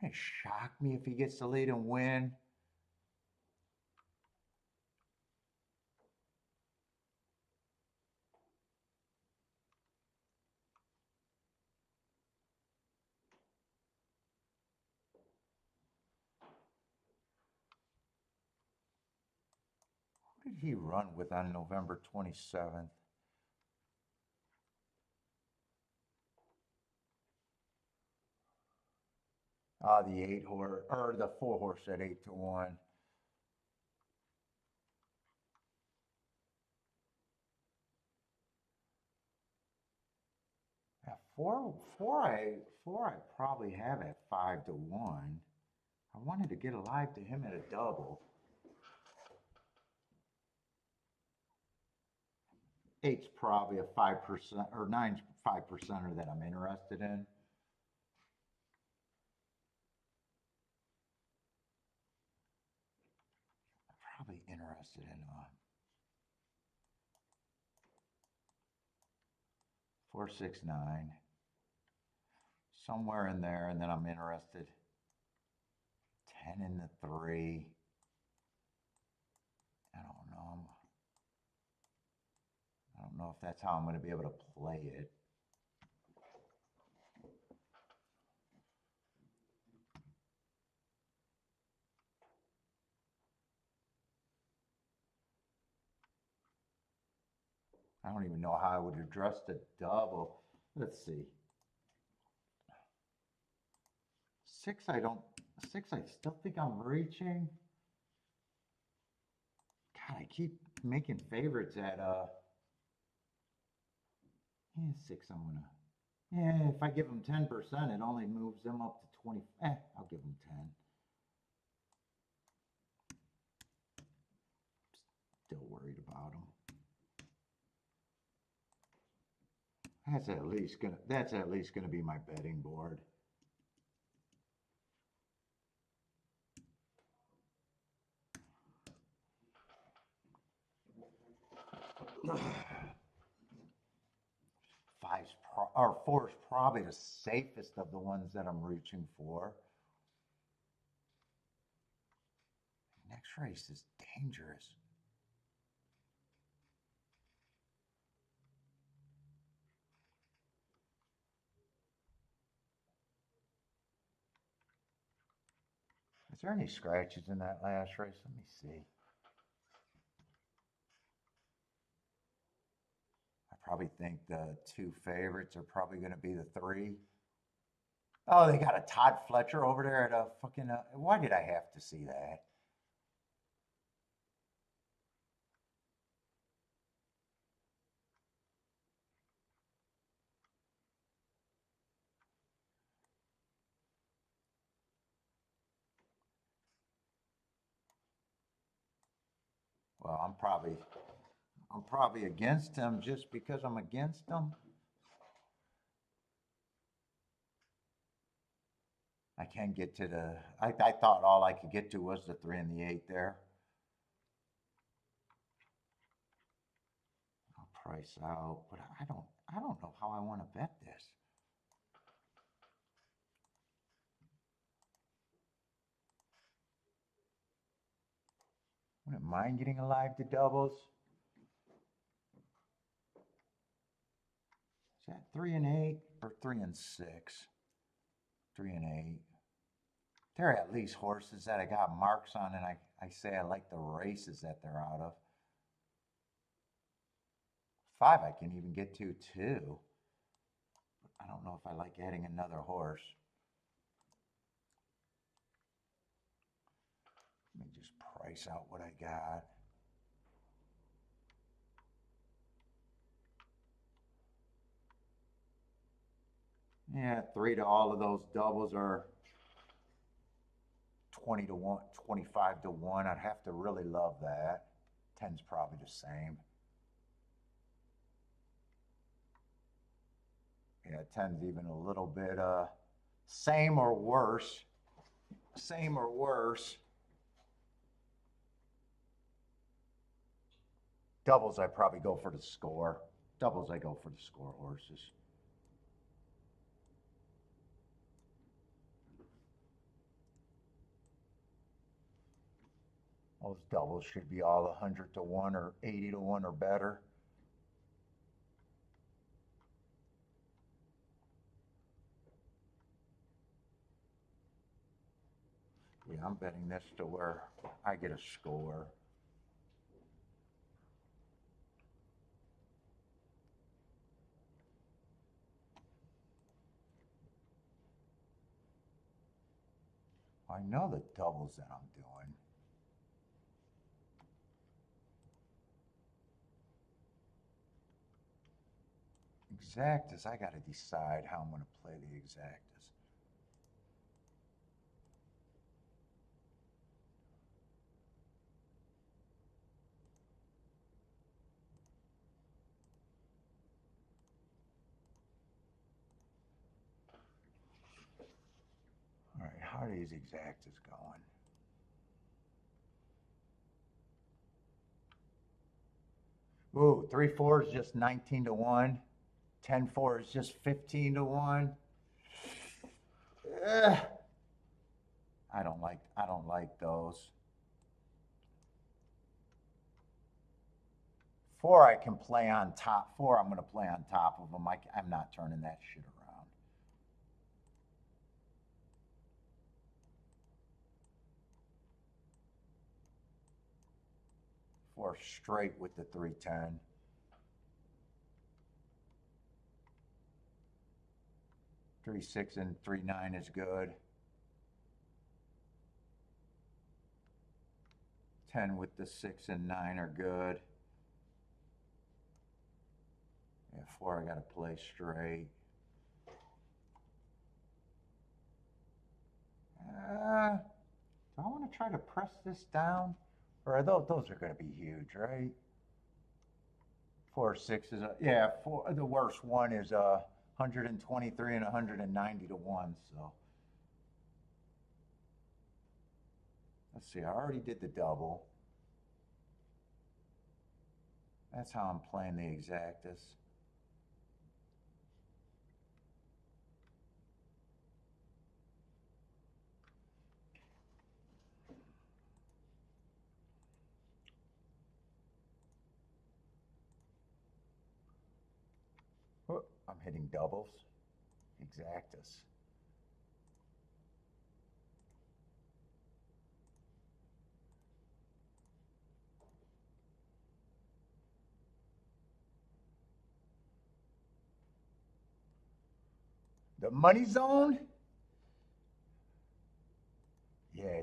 Wouldn't it shock me if he gets the lead and win? Who did he run with on November 27th? The 8 horse or the 4 horse at 8 to 1. Yeah, four I probably have at 5 to 1. I wanted to get alive to him at a double. 8's probably a 5% or 9's 5%er that I'm interested in. I'm probably interested in 4, 6, 9, somewhere in there, and then I'm interested 10 in the 3. I don't know. I don't know if that's how I'm going to be able to play it. I don't even know how I would address the double. Let's see. 6, I still think I'm reaching. God, I keep making favorites at yeah, 6 I'm gonna. Yeah, if I give them 10%, it only moves them up to 20. I'll give them 10. Still worried about them. That's at least gonna be my betting board. Four is probably the safest of the ones that I'm reaching for. Next race is dangerous. Is there any scratches in that last race? Let me see. I probably think the 2 favorites are probably going to be the 3. Oh, they got a Todd Fletcher over there at a fucking. Why did I have to see that? Well, I'm probably against him just because I'm against him. I can get to the. I thought all I could get to was the 3 and the 8 there. I'll price out, but I don't know how I want to bet this. Wouldn't mind getting alive to doubles. Is that 3 and 8 or 3 and 6? 3 and 8. They're at least horses that I got marks on, and I say I like the races that they're out of. 5 I can even get to too. I don't know if I like adding another horse. Let me just price out what I got. Yeah, 3 to all of those doubles are 20 to 1, 25 to 1. I'd have to really love that. 10's probably the same. Yeah, 10's even a little bit same or worse. Same or worse. Doubles I probably go for the score. Doubles I go for the score horses. Those doubles should be all 100 to 1 or 80 to 1 or better. Yeah, I'm betting this to where I get a score. I know the doubles that I'm doing. Exactas, I got to decide how I'm going to play the exactas. All right, how are these exactas going? Ooh, 3-4 is just 19 to 1. 10-4 is just 15 to 1. I don't like those. 4 I can play on top. 4 I'm going to play on top of them. I'm not turning that shit around. Four straight with the 3-10. 3-6 and 3-9 is good. 10 with the 6 and 9 are good. Yeah, 4 I got to play straight. Do I want to try to press this down? Or are those are going to be huge, right? 4, 6 is yeah. The worst one is 123 and 190 to 1. So let's see. I already did the double. That's how I'm playing the exactas. Oh, I'm hitting doubles. Exactas. The money zone? Yeah,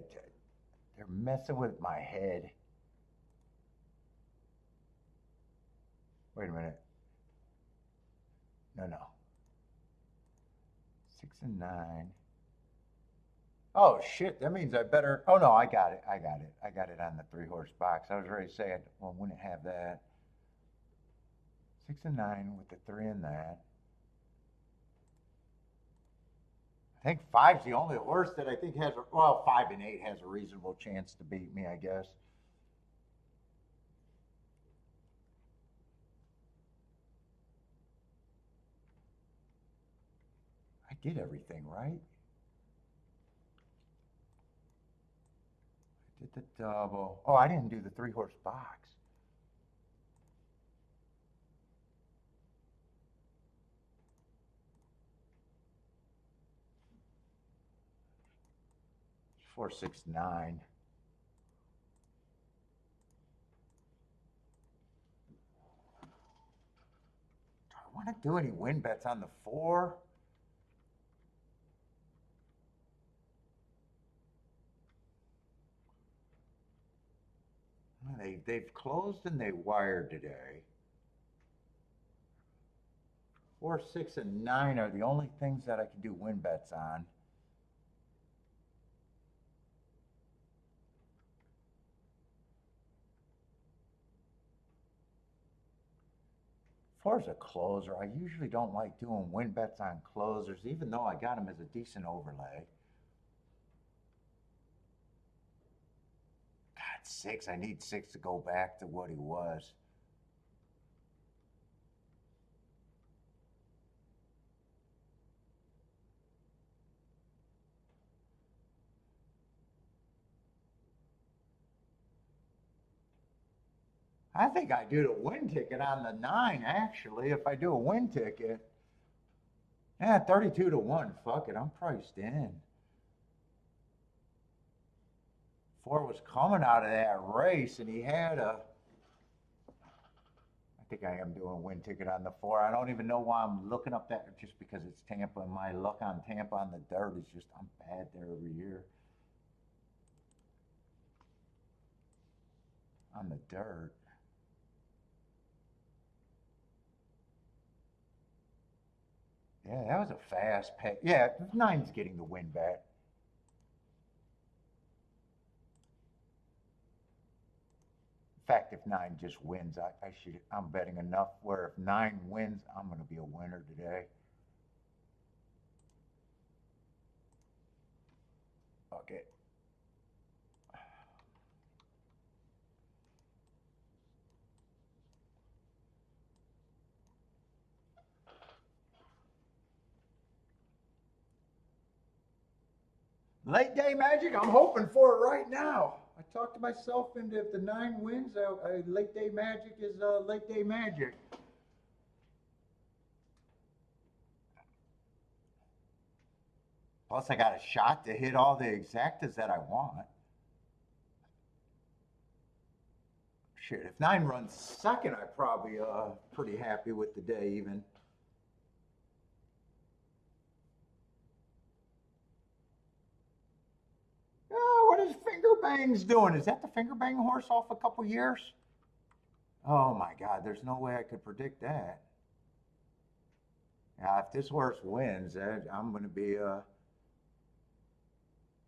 they're messing with my head. Wait a minute. No. 6 and 9. Oh shit, that means I better. Oh no, I got it. I got it on the 3-horse box. I was ready to say it. Well, I wouldn't have that. 6 and 9 with the 3 and that. I think 5's the only horse that I think has, well, 5 and 8 has a reasonable chance to beat me, I guess. I did everything right. I did the double. Oh, I didn't do the 3-horse box. It's 4, 6, 9. Do I want to do any win bets on the 4? They've closed and they wired today. 4, 6, and 9 are the only things that I can do win bets on. Four's a closer. I usually don't like doing win bets on closers, even though I got them as a decent overlay. God, 6. I need 6 to go back to what he was. I think I do the win ticket on the 9, actually, if I do a win ticket. Yeah, 32 to 1. Fuck it, I'm priced in. 4 was coming out of that race, and he had a. I think I am doing a win ticket on the 4. I don't even know why I'm looking up that, just because it's Tampa, and my luck on Tampa on the dirt is just, I'm bad there every year. on the dirt. Yeah, that was a fast pace. Yeah, nine's getting the win back. In fact, if nine just wins, I should. I'm betting enough where if nine wins, I'm going to be a winner today. Okay. Late day magic. I'm hoping for it right now. I talked myself into if the nine wins, late day magic is late day magic. Plus, I got a shot to hit all the exactas that I want. Shit, if nine runs second, I probably pretty happy with the day even. Oh, what is Finger Bangs doing? Is that the Finger Bang horse off a couple years? Oh my God, there's no way I could predict that. Yeah, if this horse wins, I'm going to be,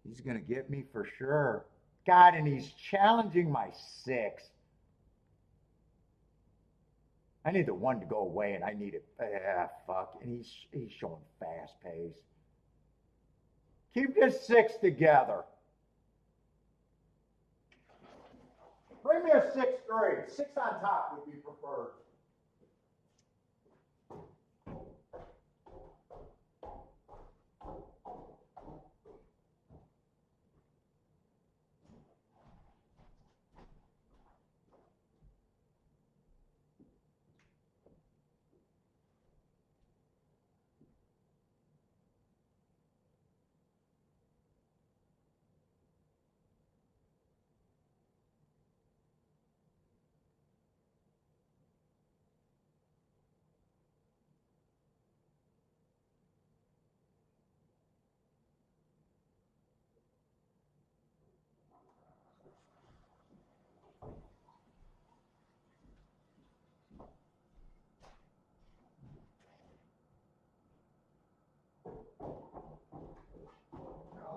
he's going to get me for sure. God, and he's challenging my six. I need the one to go away, and I need it. Fuck. And he's showing fast pace. Keep this six together. Bring me a six grade. Six on top would be preferred.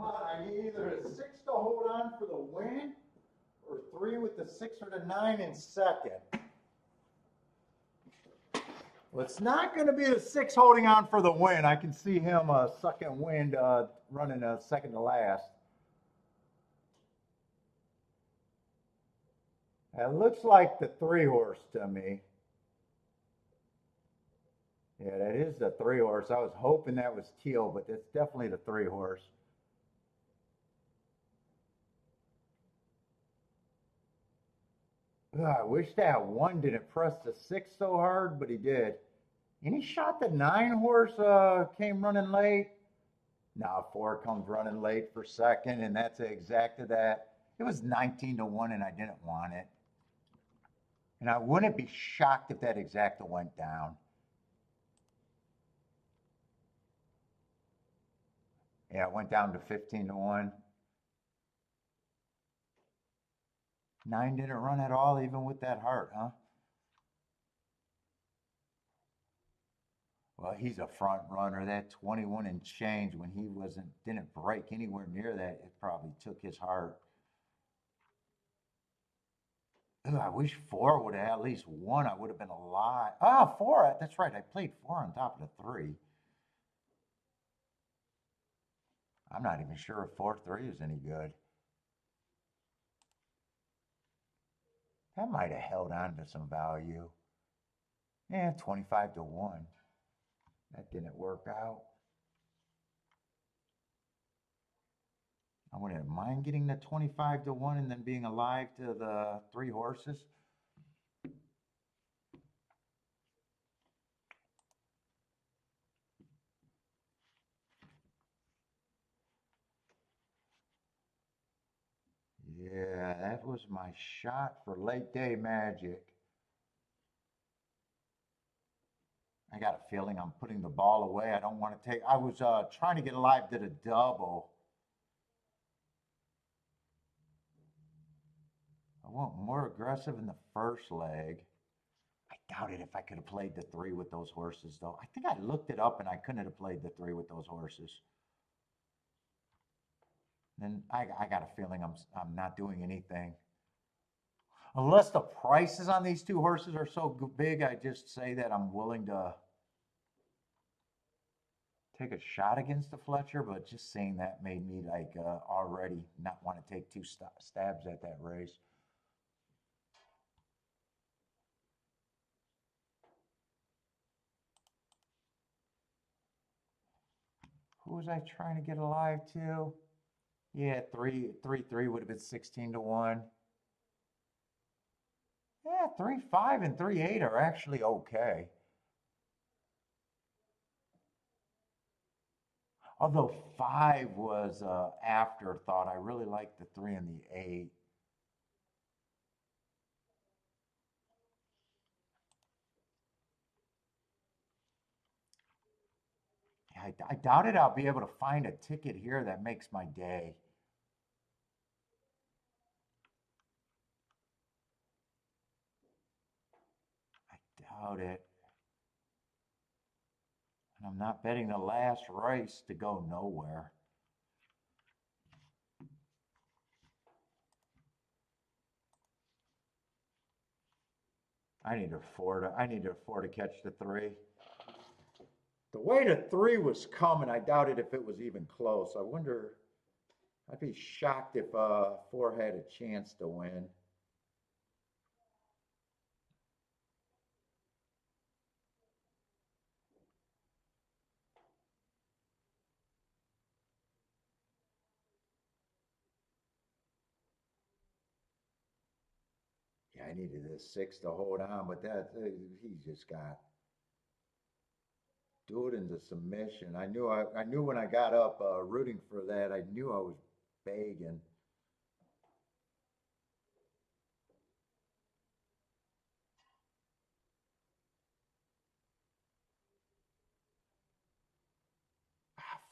Come on, I need either a six to hold on for the win or three with the six or the nine in second. Well, it's not going to be the six holding on for the win. I can see him sucking wind, running a second to last. It looks like the three horse to me. Yeah, that is the three horse. I was hoping that was teal, but it's definitely the three horse. Ugh, I wish that one didn't press the six so hard, but he did. And he shot the nine horse, came running late. Now four comes running late for second, and that's exactly that. It was 19 to 1, and I didn't want it. And I wouldn't be shocked if that exacta went down. Yeah, it went down to 15 to 1. Nine didn't run at all, even with that heart, huh? Well, he's a front runner. That 21 and change when he didn't break anywhere near that, it probably took his heart. Ugh, I wish four would have at least won. I would have been alive. Ah, four. That's right. I played four on top of the three. I'm not even sure if 4-3 is any good. That might have held on to some value. Yeah, 25 to 1. That didn't work out. I wouldn't mind getting the 25 to 1 and then being alive to the three horses. Yeah, that was my shot for late day magic. I got a feeling I'm putting the ball away. I don't want to take. I was trying to get alive to the double. went more aggressive in the first leg. I doubt it if I could have played the 3 with those horses, though. I think I looked it up and I couldn't have played the 3 with those horses. Then I got a feeling I'm not doing anything. Unless the prices on these 2 horses are so big, I just say that I'm willing to take a shot against the Fletcher, but just saying that made me like already not want to take 2 stabs at that race. Who was I trying to get alive to? Yeah, 3 would have been 16 to 1. Yeah, 3-5 and 3-8 are actually okay. Although 5 was afterthought. I really like the 3 and the 8. I doubt it. I'll be able to find a ticket here that makes my day. I doubt it. And I'm not betting the last race to go nowhere. I need a four to catch the 3. The way the 3 was coming, I doubted if it was even close. I wonder, I'd be shocked if 4 had a chance to win. Yeah, I needed a 6 to hold on, but he just got do it into submission. I knew when I got up rooting for that. I knew I was begging.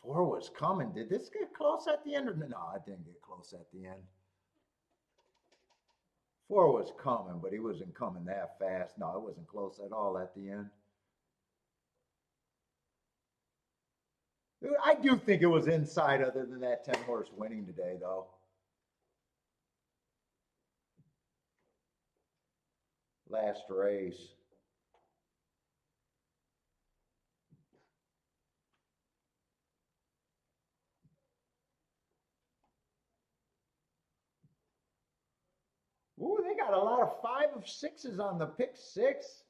4 was coming. Did this get close at the end? Or no, it didn't get close at the end. 4 was coming, but he wasn't coming that fast. No, it wasn't close at all at the end. I do think it was inside, other than that 10 horse winning today, though. Last race. Ooh, they got a lot of 5 of 6s on the pick 6.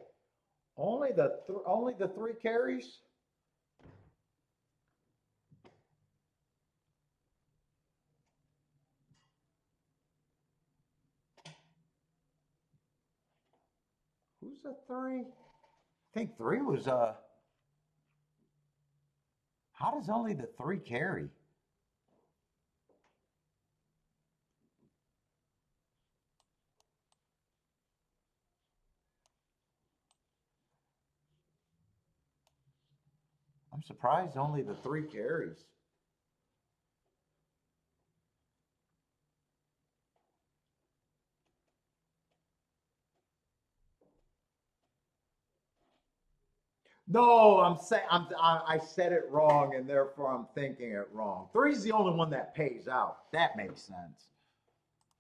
Only the 3 carries. Who's the 3? I think 3 was how does only the 3 carry? I'm surprised only the 3 carries. No, I said it wrong, and therefore I'm thinking it wrong. 3's the only one that pays out. That makes sense.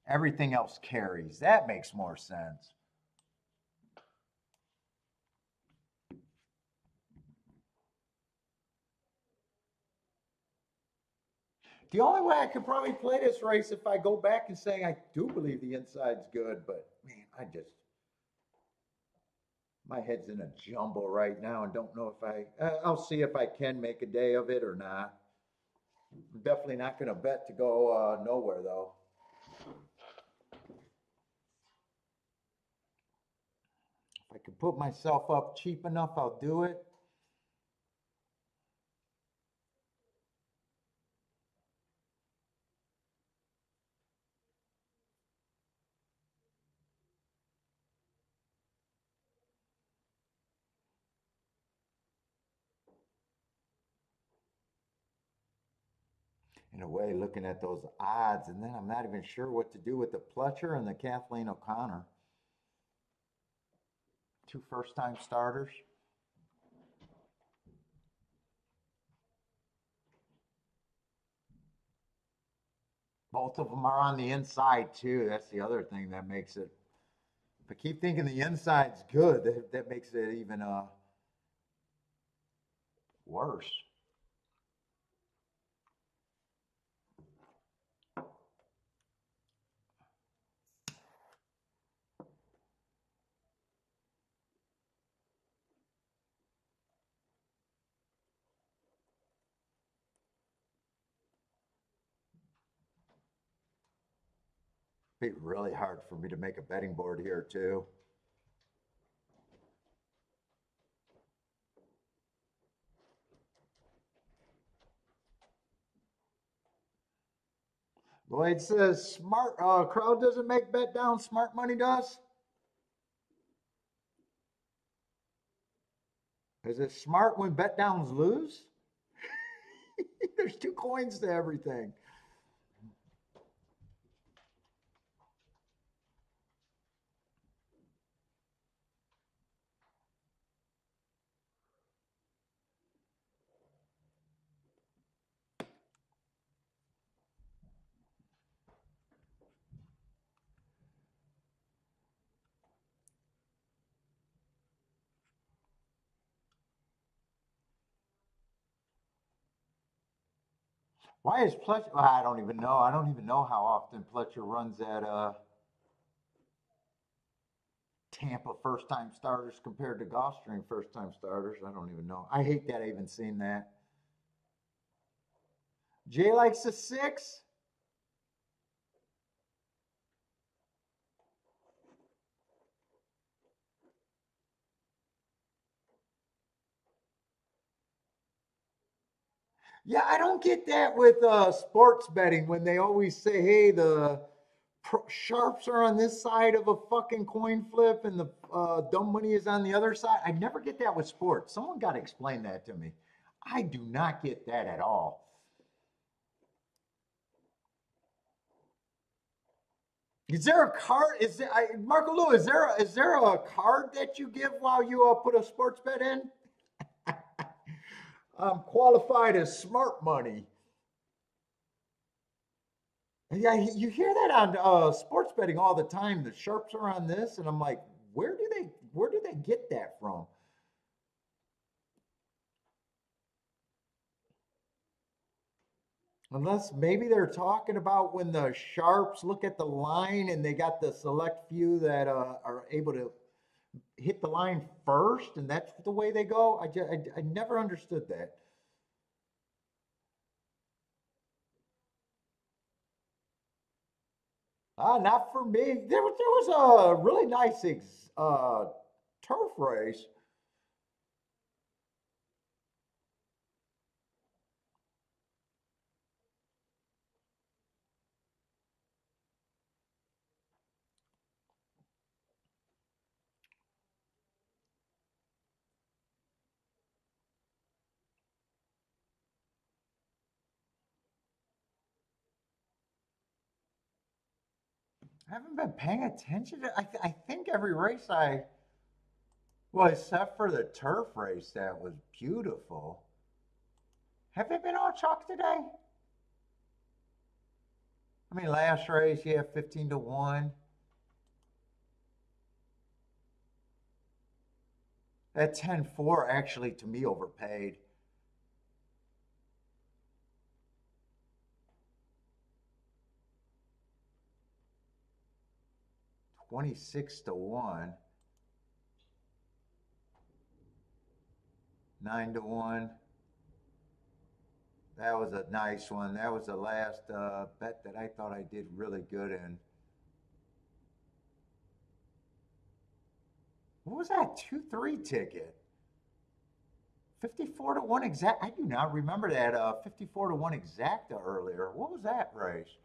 Everything else carries. That makes more sense. The only way I could probably play this race if I go back and say I do believe the inside's good, but man, my head's in a jumble right now and don't know if I'll see if I can make a day of it or not. I'm definitely not going to bet to go nowhere though. If I can put myself up cheap enough, I'll do it. in a way, looking at those odds, and then I'm not even sure what to do with the Pletcher and the Kathleen O'Connor. Two first-time starters. Both of them are on the inside too. That's the other thing that makes it. If I keep thinking the inside's good, that makes it even worse. It'd be really hard for me to make a betting board here too. Lloyd says, smart crowd doesn't make bet down, smart money does. Is it smart when bet downs lose? There's two coins to everything. Why is Pletcher? I don't even know. I don't even know how often Pletcher runs at Tampa first time starters compared to Gulfstream first time starters. I don't even know. I hate that I even seen that. Jay likes a 6. Yeah, I don't get that with sports betting when they always say, hey, the sharps are on this side of a fucking coin flip and the dumb money is on the other side. I never get that with sports. Someone got to explain that to me. I do not get that at all. Is there a card? Is there, Marco Lou? Is there a card that you give while you put a sports bet in? I'm qualified as smart money. Yeah, you hear that on sports betting all the time. The sharps are on this, and I'm like, where do they get that from? Unless maybe they're talking about when the sharps look at the line and they got the select few that are able to hit the line first, and that's the way they go. I never understood that. Not for me. There was a really nice turf race. I haven't been paying attention to. I think every race well, except for the turf race, that was beautiful. Have they been all chalk today? I mean, last race, yeah, 15 to 1. That 10-4 actually to me overpaid. 26 to 1. 9 to 1. That was a nice one. That was the last bet that I thought I did really good in. What was that 2-3 ticket? 54 to 1 exact. I do not remember that 54 to 1 exacta earlier. What was that race?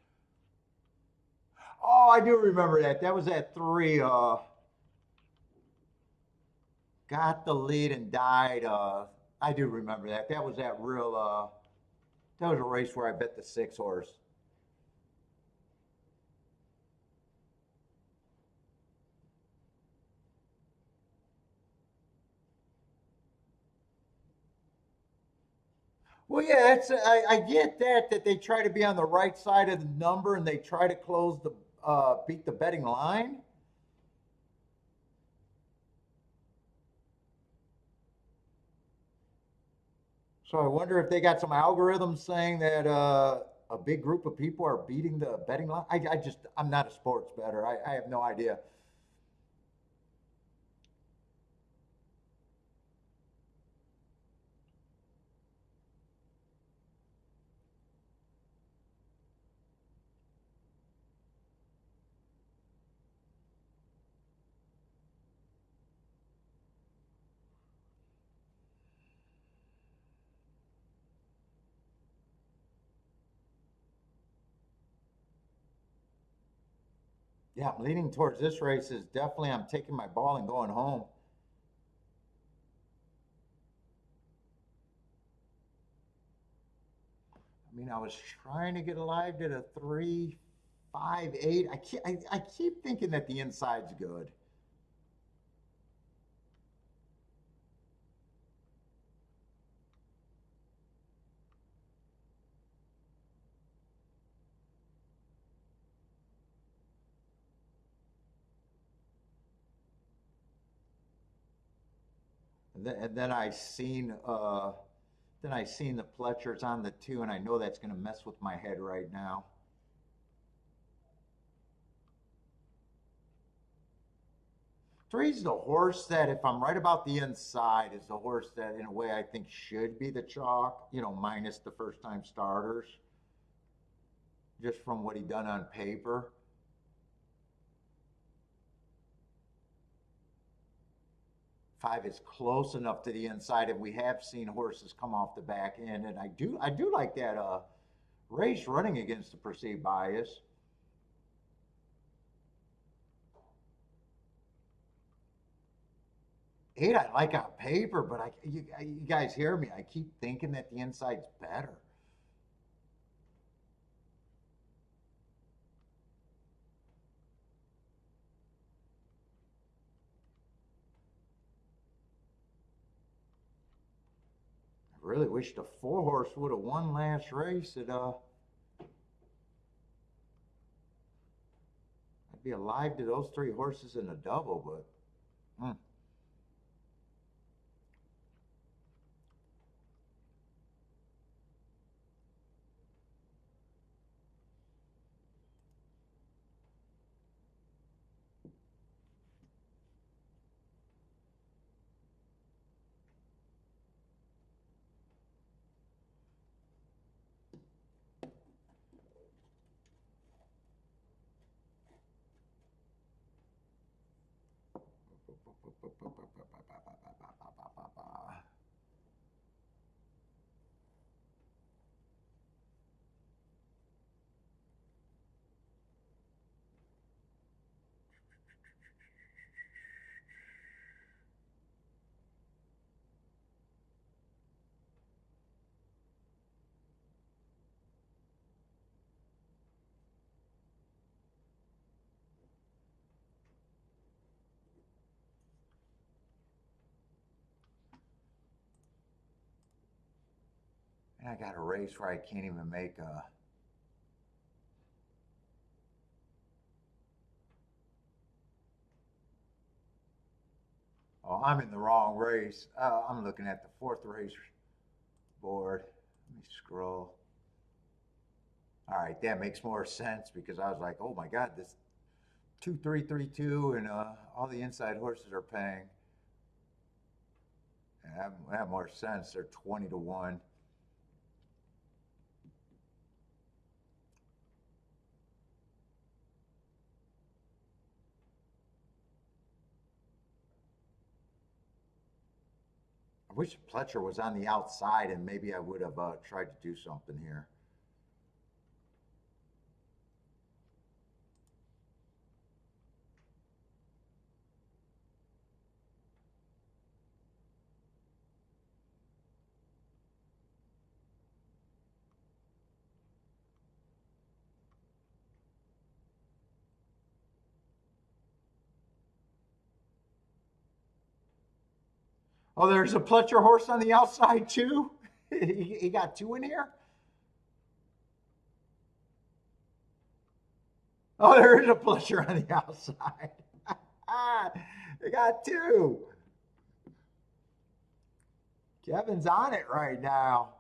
Oh, I do remember that. That was at 3. Got the lead and died. I do remember that. That was that real. That was a race where I bet the 6 horse. Well, yeah, I get that they try to be on the right side of the number and they try to close the beat the betting line. So I wonder if they got some algorithms saying that a big group of people are beating the betting line. I'm not a sports bettor. I have no idea. Yeah, I'm leaning towards this race. Is definitely I'm taking my ball and going home. I mean, I was trying to get alive at a 3.58. I keep thinking that the inside's good. And then I seen the Pletchers on the 2, and I know that's going to mess with my head right now. Three's the horse that, if I'm right about the inside, is the horse that, in a way, I think should be the chalk. Minus the first time starters, just from what he done on paper. 5 is close enough to the inside, and we have seen horses come off the back end, and I do like that race running against the perceived bias. 8 I like on paper, but you guys hear me? I keep thinking that the inside's better. I really wish the 4 horse would have won last race. I'd be alive to those 3 horses in a double, but and I got a race where I can't even make a. Oh, I'm in the wrong race. I'm looking at the 4th race board. Let me scroll. All right, that makes more sense because I was like, oh my God, this 2-3-3-2 and all the inside horses are paying. Have more sense. They're 20-1. I wish Pletcher was on the outside and maybe I would have tried to do something here. Oh, there's a Pletcher horse on the outside too. He got two in here. Oh, there is a Pletcher on the outside. They got two. Kevin's on it right now.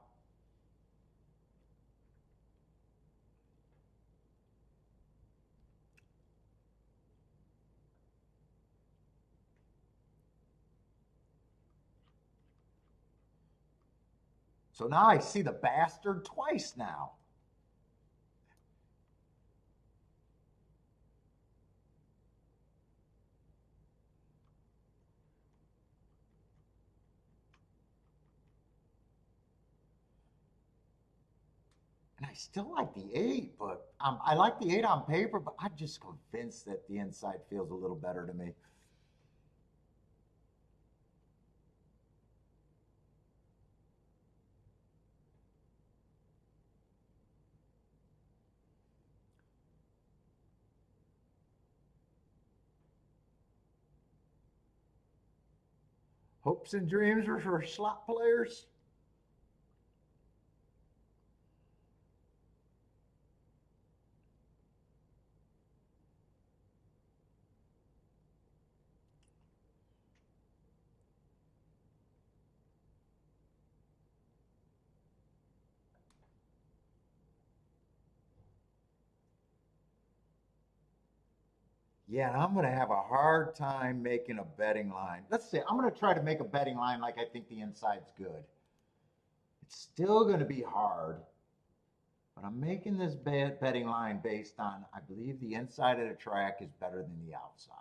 So now I see the bastard twice now. And I still like the eight, but I like the eight on paper, but I'm just convinced that the inside feels a little better to me. Hopes and dreams are for slot players. Yeah, and I'm going to have a hard time making a betting line. Let's say I'm going to try to make a betting line like I think the inside's good. It's still going to be hard, but I'm making this betting line based on I believe the inside of the track is better than the outside.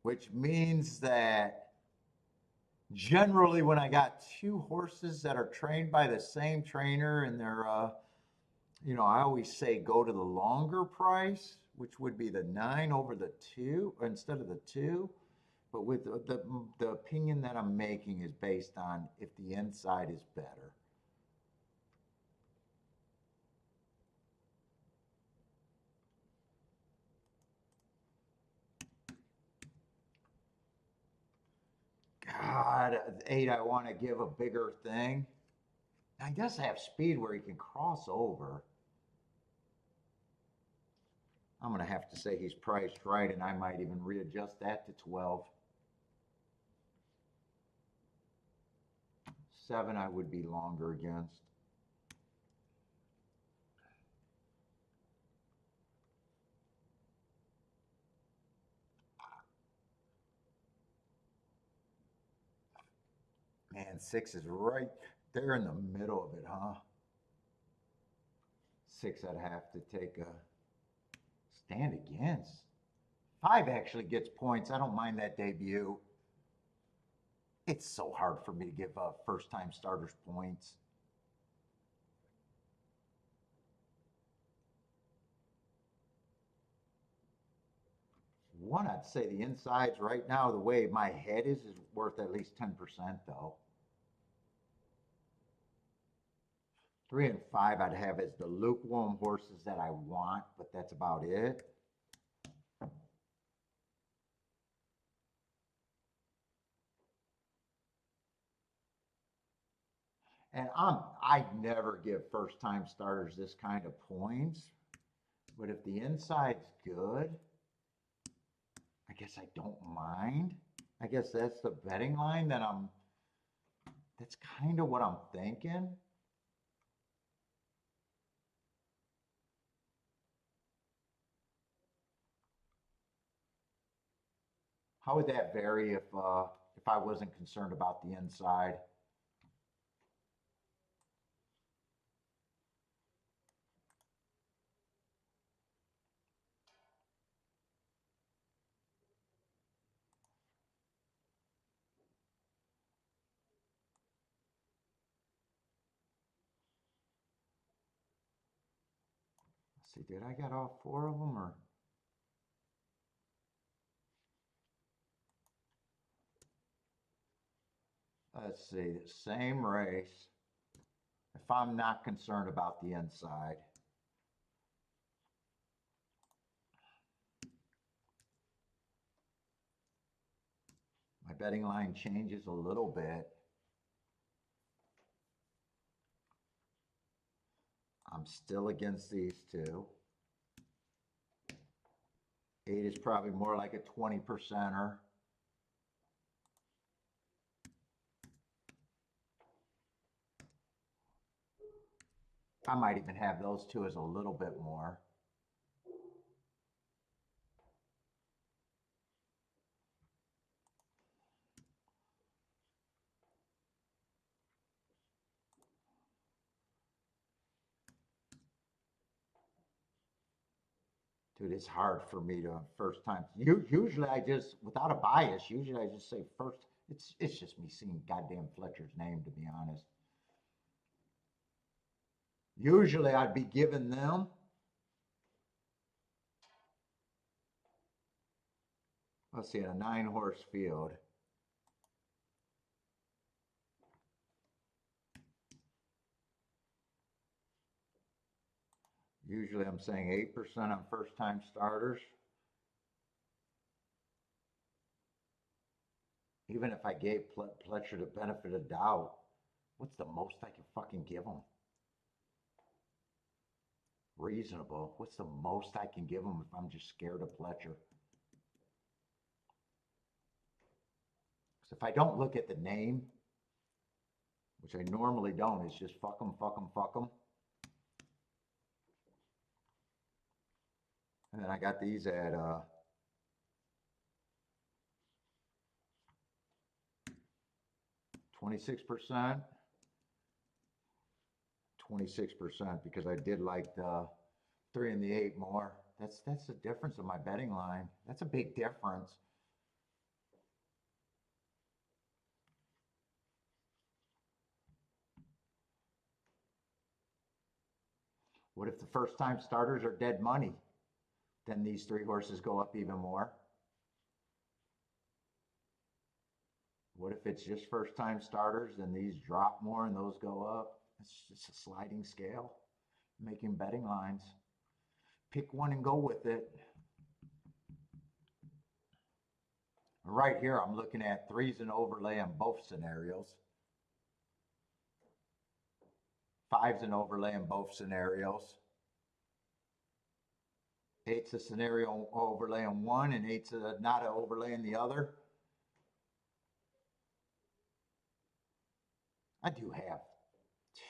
Which means that generally when I got two horses that are trained by the same trainer and they're I always say go to the longer price, which would be the 9 over the 2 instead of the 2. But with the opinion that I'm making is based on if the inside is better. God, 8, I want to give a bigger thing. I guess I have speed where he can cross over. I'm going to have to say he's priced right, and I might even readjust that to 12. 7, I would be longer against. Man, 6 is right there in the middle of it, huh? 6, I'd have to take a stand against. 5 actually gets points. I don't mind that debut. It's so hard for me to give first time starters points. 1, I'd say the insides right now, the way my head is worth at least 10% though. 3 and 5 I'd have as the lukewarm horses that I want, but that's about it. And I never give first time starters this kind of points, but if the inside's good, I guess I don't mind. I guess that's the betting line that's kind of what I'm thinking. How would that vary if I wasn't concerned about the inside? Let's see, did I get all 4 of them or? Let's see, the same race. If I'm not concerned about the inside. betting line changes a little bit. I'm still against these two. 8 is probably more like a 20%er. I might even have those two as a little bit more. Dude, it's hard for me to first time. Usually I just, without a bias, usually I just say first. It's just me seeing goddamn Fletcher's name, to be honest. Usually I'd be giving them. Let's see, in a 9-horse field. Usually I'm saying 8% on first-time starters. Even if I gave Pletcher the benefit of doubt, what's the most I can fucking give him? Reasonable. What's the most I can give him if I'm just scared of Pletcher? Because if I don't look at the name, which I normally don't, it's just fuck him, fuck him, fuck him. And then I got these at 26%. 26% because I did like the 3 and the 8 more. That's the difference in my betting line. That's a big difference. What if the first time starters are dead money? Then these 3 horses go up even more. What if it's just first time starters, then these drop more and those go up? It's just a sliding scale, making betting lines. Pick one and go with it. Right here, I'm looking at 3s and overlay on both scenarios. 5s and overlay in both scenarios. 8's a scenario overlay in one, and 8's not an overlay in the other. I do have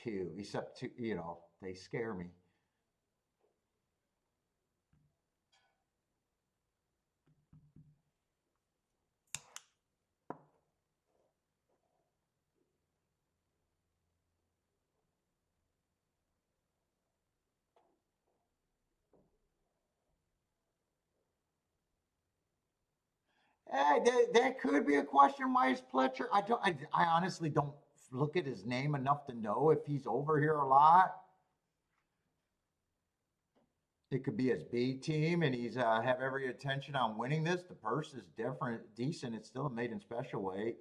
2, except 2, you know, they scare me. That could be a question. Why is Pletcher? I honestly don't look at his name enough to know if he's over here a lot. It could be his B team, and he's have every intention on winning this. The purse is decent. It's still a maiden special weight.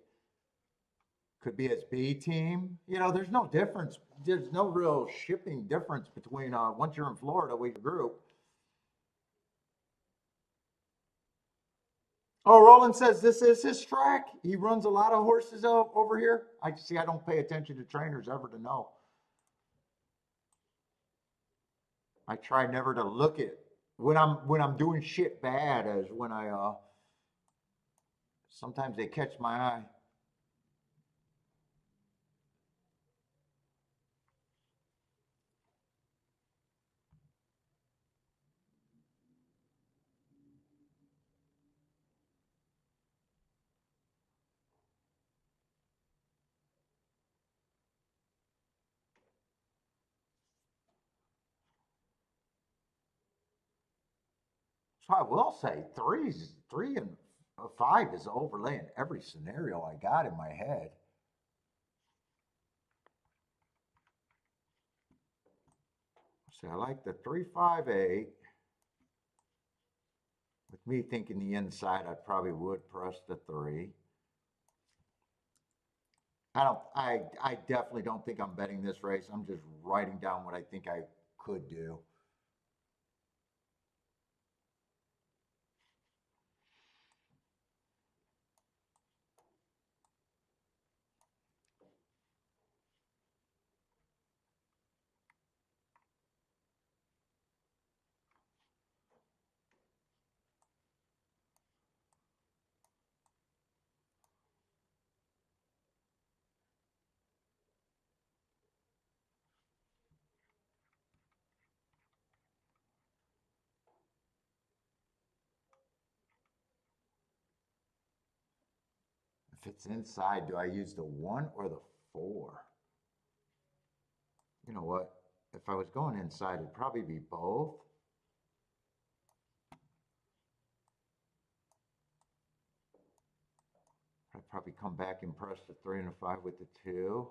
Could be his B team. You know, there's no difference. There's no real shipping difference between once you're in Florida with your group. Oh, Roland says this is his track. He runs a lot of horses over here. I don't pay attention to trainers ever to know. I try never to look at when I'm doing shit bad as when I sometimes they catch my eye. So I will say 3 and 5 is overlaying every scenario I got in my head. See, I like the 3, 5, 8. With me thinking the inside, I probably would press the 3. I definitely don't think I'm betting this race. I'm just writing down what I think I could do. If it's inside, do I use the 1 or the 4? You know what? If I was going inside, it'd probably be both. I'd probably come back and press the 3 and the 5 with the 2.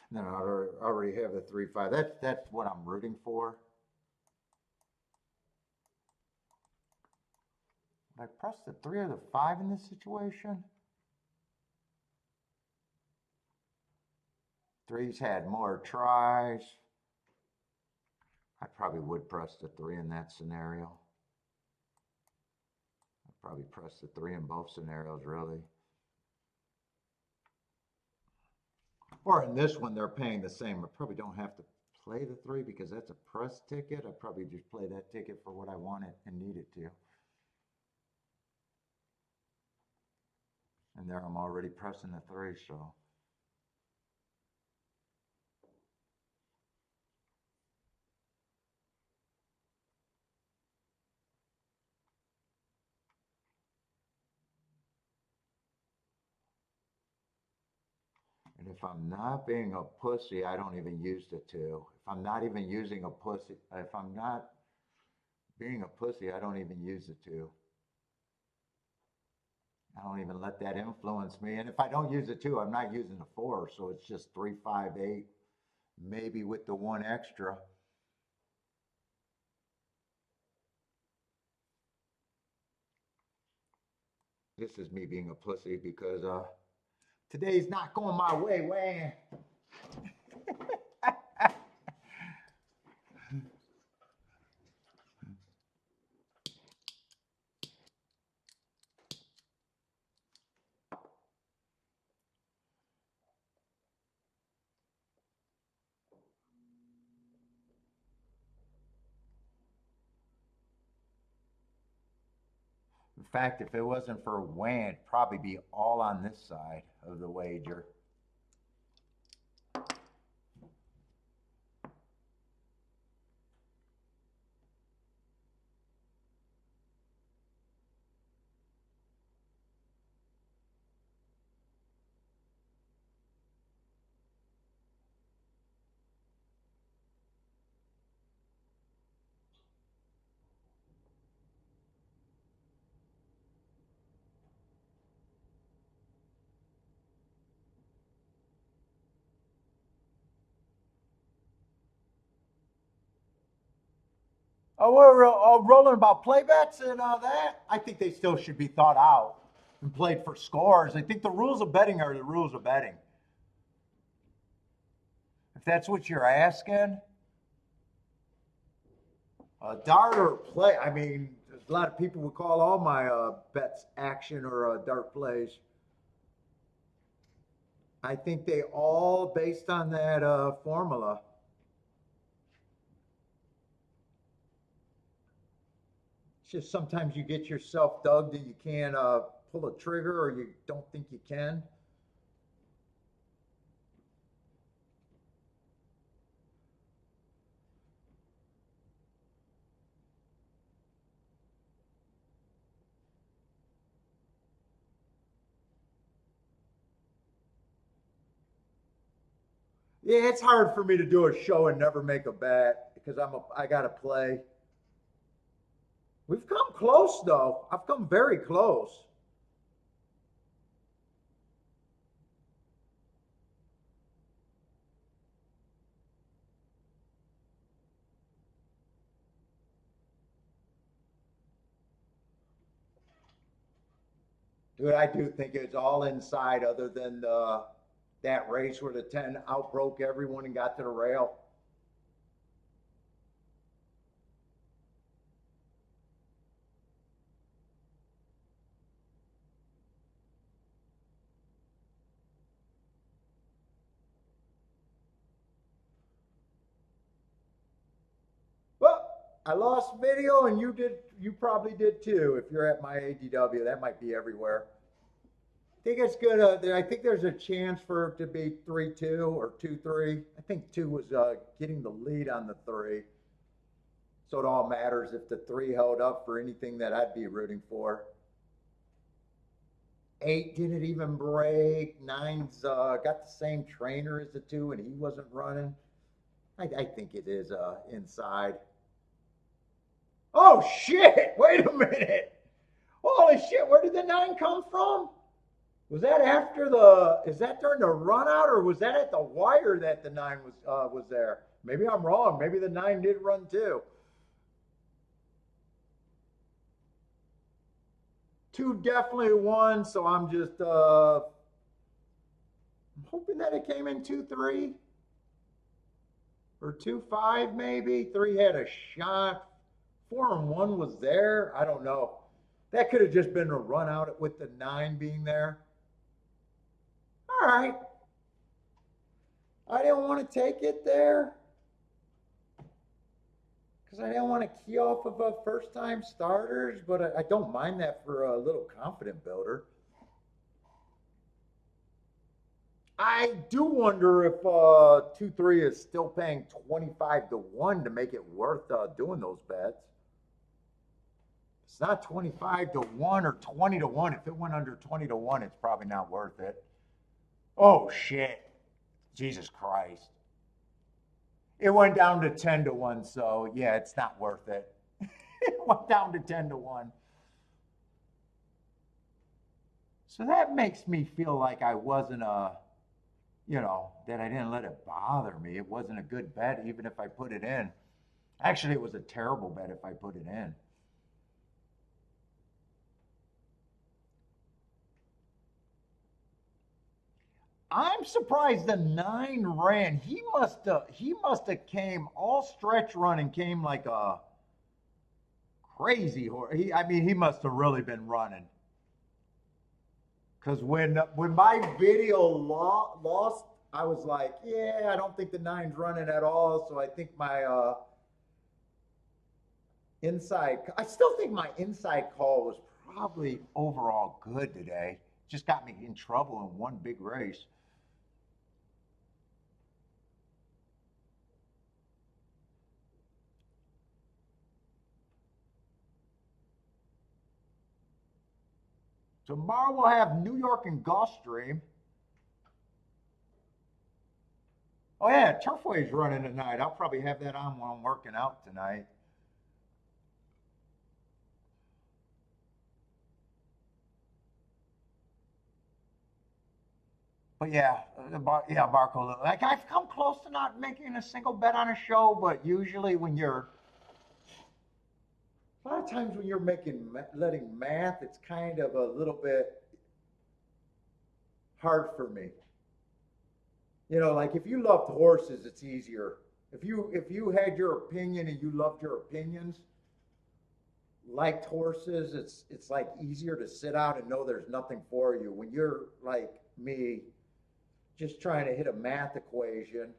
And then I already have the 3, 5. That's what I'm rooting for. Would I press the 3 or the 5 in this situation? 3's had more tries. I probably would press the 3 in that scenario. I'd probably press the 3 in both scenarios, really. Or in this one, they're paying the same. I probably don't have to play the 3 because that's a press ticket. I'd probably just play that ticket for what I want it and need it to. And there I'm already pressing the 3, so. And if I'm not being a pussy, I don't even use the 2. If I'm not even using a pussy, if I'm not being a pussy, I don't even use the 2. I don't even let that influence me. And if I don't use the 2, I'm not using the 4. So it's just 3, 5, 8, maybe with the 1 extra. This is me being a pussy because today's not going my way, man. In fact, if it wasn't for Wayne, it'd probably be all on this side of the wager. Oh, we're rolling about play bets and that. I think they still should be thought out and played for scores. I think the rules of betting are the rules of betting. If that's what you're asking, dart or play. I mean, a lot of people would call all my bets action or dart plays. I think they all based on that formula. It's just sometimes you get yourself dug that you can't pull a trigger or you don't think you can. Yeah, it's hard for me to do a show and never make a bet because I got to play. We've come close though. I've come very close. Dude, I do think it's all inside other than that race where the 10 outbroke everyone and got to the rail. Well, I lost video and you probably did too. If you're at my ADW, that might be everywhere. I think it's good. I think there's a chance for it to be 3-2 or 2-3. I think 2 was getting the lead on the 3. So it all matters if the 3 held up for anything that I'd be rooting for. 8 didn't even break. 9's got the same trainer as the 2, and he wasn't running. I think it is inside. Oh shit! Wait a minute! Holy shit! Where did the 9 come from? Was that after the? Is that during the run out, or was that at the wire that the 9 was there? Maybe I'm wrong. Maybe the 9 did run too. 2 definitely won, so I'm just I'm hoping that it came in 2-3 or 2-5 maybe. 3 had a shot. 4 and 1 was there. I don't know. That could have just been a run out with the 9 being there. All right. I didn't want to take it there because I didn't want to key off of a first-time starters, but I don't mind that for a little confident builder. I do wonder if 2-3 is still paying 25-1 to make it worth doing those bets. It's not 25-1 or 20-1. If it went under 20-1, it's probably not worth it. Oh shit! Jesus Christ! It went down to 10-1, so yeah, it's not worth it. It went down to 10-1. So that makes me feel like I wasn't that I didn't let it bother me. It wasn't a good bet, even if I put it in. Actually, it was a terrible bet if I put it in. I'm surprised the 9 ran. He must have came all stretch run and came like a crazy horse. He must have really been running. Because when my video lost, I was like, yeah, I don't think the 9's running at all. So I think my I still think my inside call was probably overall good today. Just got me in trouble in one big race. Tomorrow we'll have New York and Gulfstream. Oh yeah, Turfway's running tonight. I'll probably have that on while I'm working out tonight. But yeah, Barco. Like I've come close to not making a single bet on a show, but usually when you're a lot of times when you're letting math, it's kind of a little bit hard for me. Like if you loved horses, it's easier. If you had your opinion and you loved your opinions, liked horses, it's like easier to sit out and know there's nothing for you. When you're like me, just trying to hit a math equation,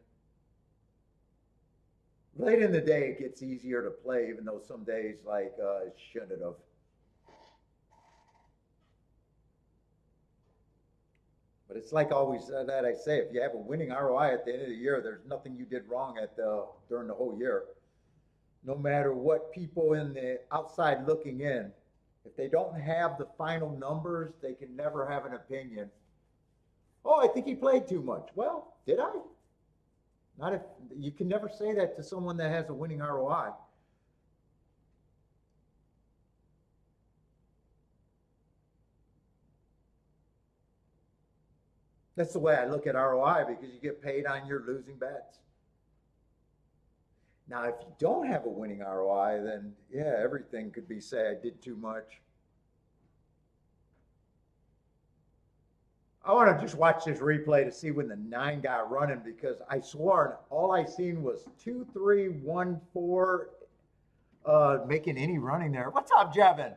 late in the day it gets easier to play, even though some days like it shouldn't have. But it's like always that I say, if you have a winning ROI at the end of the year, there's nothing you did wrong during the whole year. No matter what people in the outside looking in, if they don't have the final numbers, they can never have an opinion. Oh, I think he played too much. Well, did I? Not if you can never say that to someone that has a winning ROI. That's the way I look at ROI because you get paid on your losing bets. Now, if you don't have a winning ROI, then yeah, everything could be say I did too much. I want to just watch this replay to see when the 9 got running because I swore all I seen was 2, 3, 1, 4 making any running there. What's up, Jevin?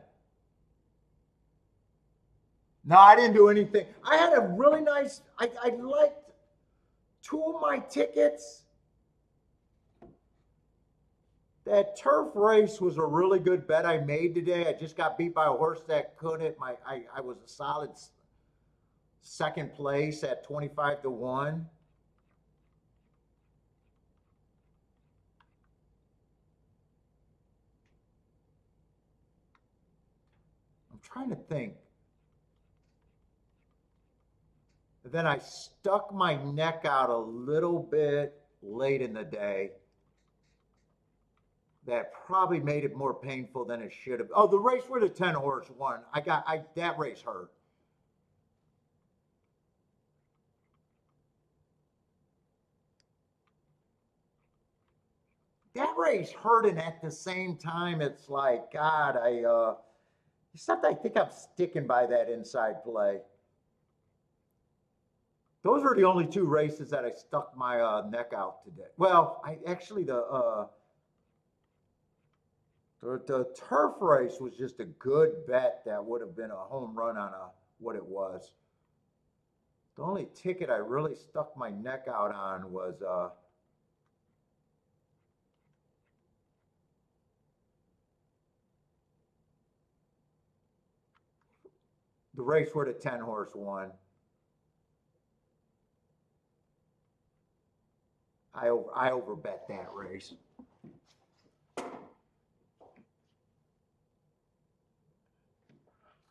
No, I didn't do anything. I had a really nice, I liked 2 of my tickets. That turf race was a really good bet I made today. I just got beat by a horse that couldn't. I was a solid second place at 25-1. trying to think. Then I stuck my neck out a little bit late in the day. That probably made it more painful than it should have. Oh, the race where the 10 horse won. That race hurt. That race hurt, and at the same time, it's like, God, except I think I'm sticking by that inside play. Those were the only two races that I stuck my neck out today. Well, the turf race was just a good bet that would have been a home run on what it was. The only ticket I really stuck my neck out on was the race where the 10 horse won. I overbet that race.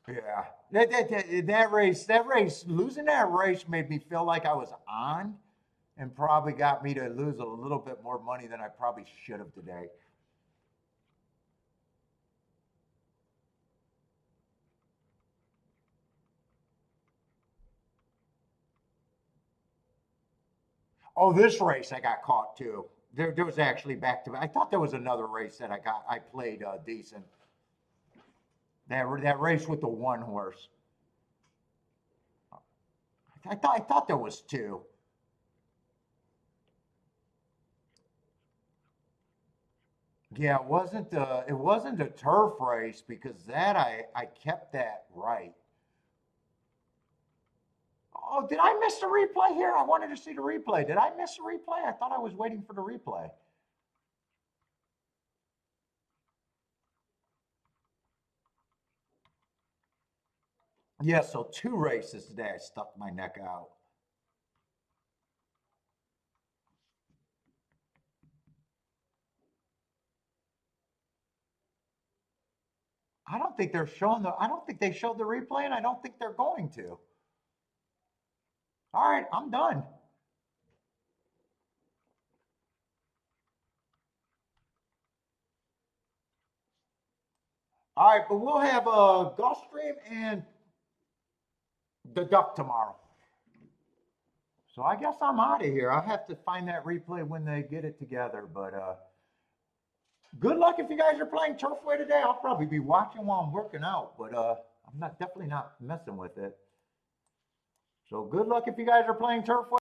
Yeah, that race, losing that race made me feel like I was on, and probably got me to lose a little bit more money than I probably should have today. Oh, this race I got caught too. There was actually back to back. I thought there was another race that I played decent. That race with the one horse. I thought there was two. Yeah, it wasn't a turf race because that I kept that right. Oh, did I miss the replay here? I wanted to see the replay. Did I miss the replay? I thought I was waiting for the replay. Yeah, so two races today I stuck my neck out. I don't think they showed the replay, and I don't think they're going to. All right, I'm done. All right, but we'll have Gulfstream and the Duck tomorrow. So I guess I'm out of here. I'll have to find that replay when they get it together. But good luck if you guys are playing Turfway today. I'll probably be watching while I'm working out, but I'm definitely not messing with it. So good luck if you guys are playing Turfway.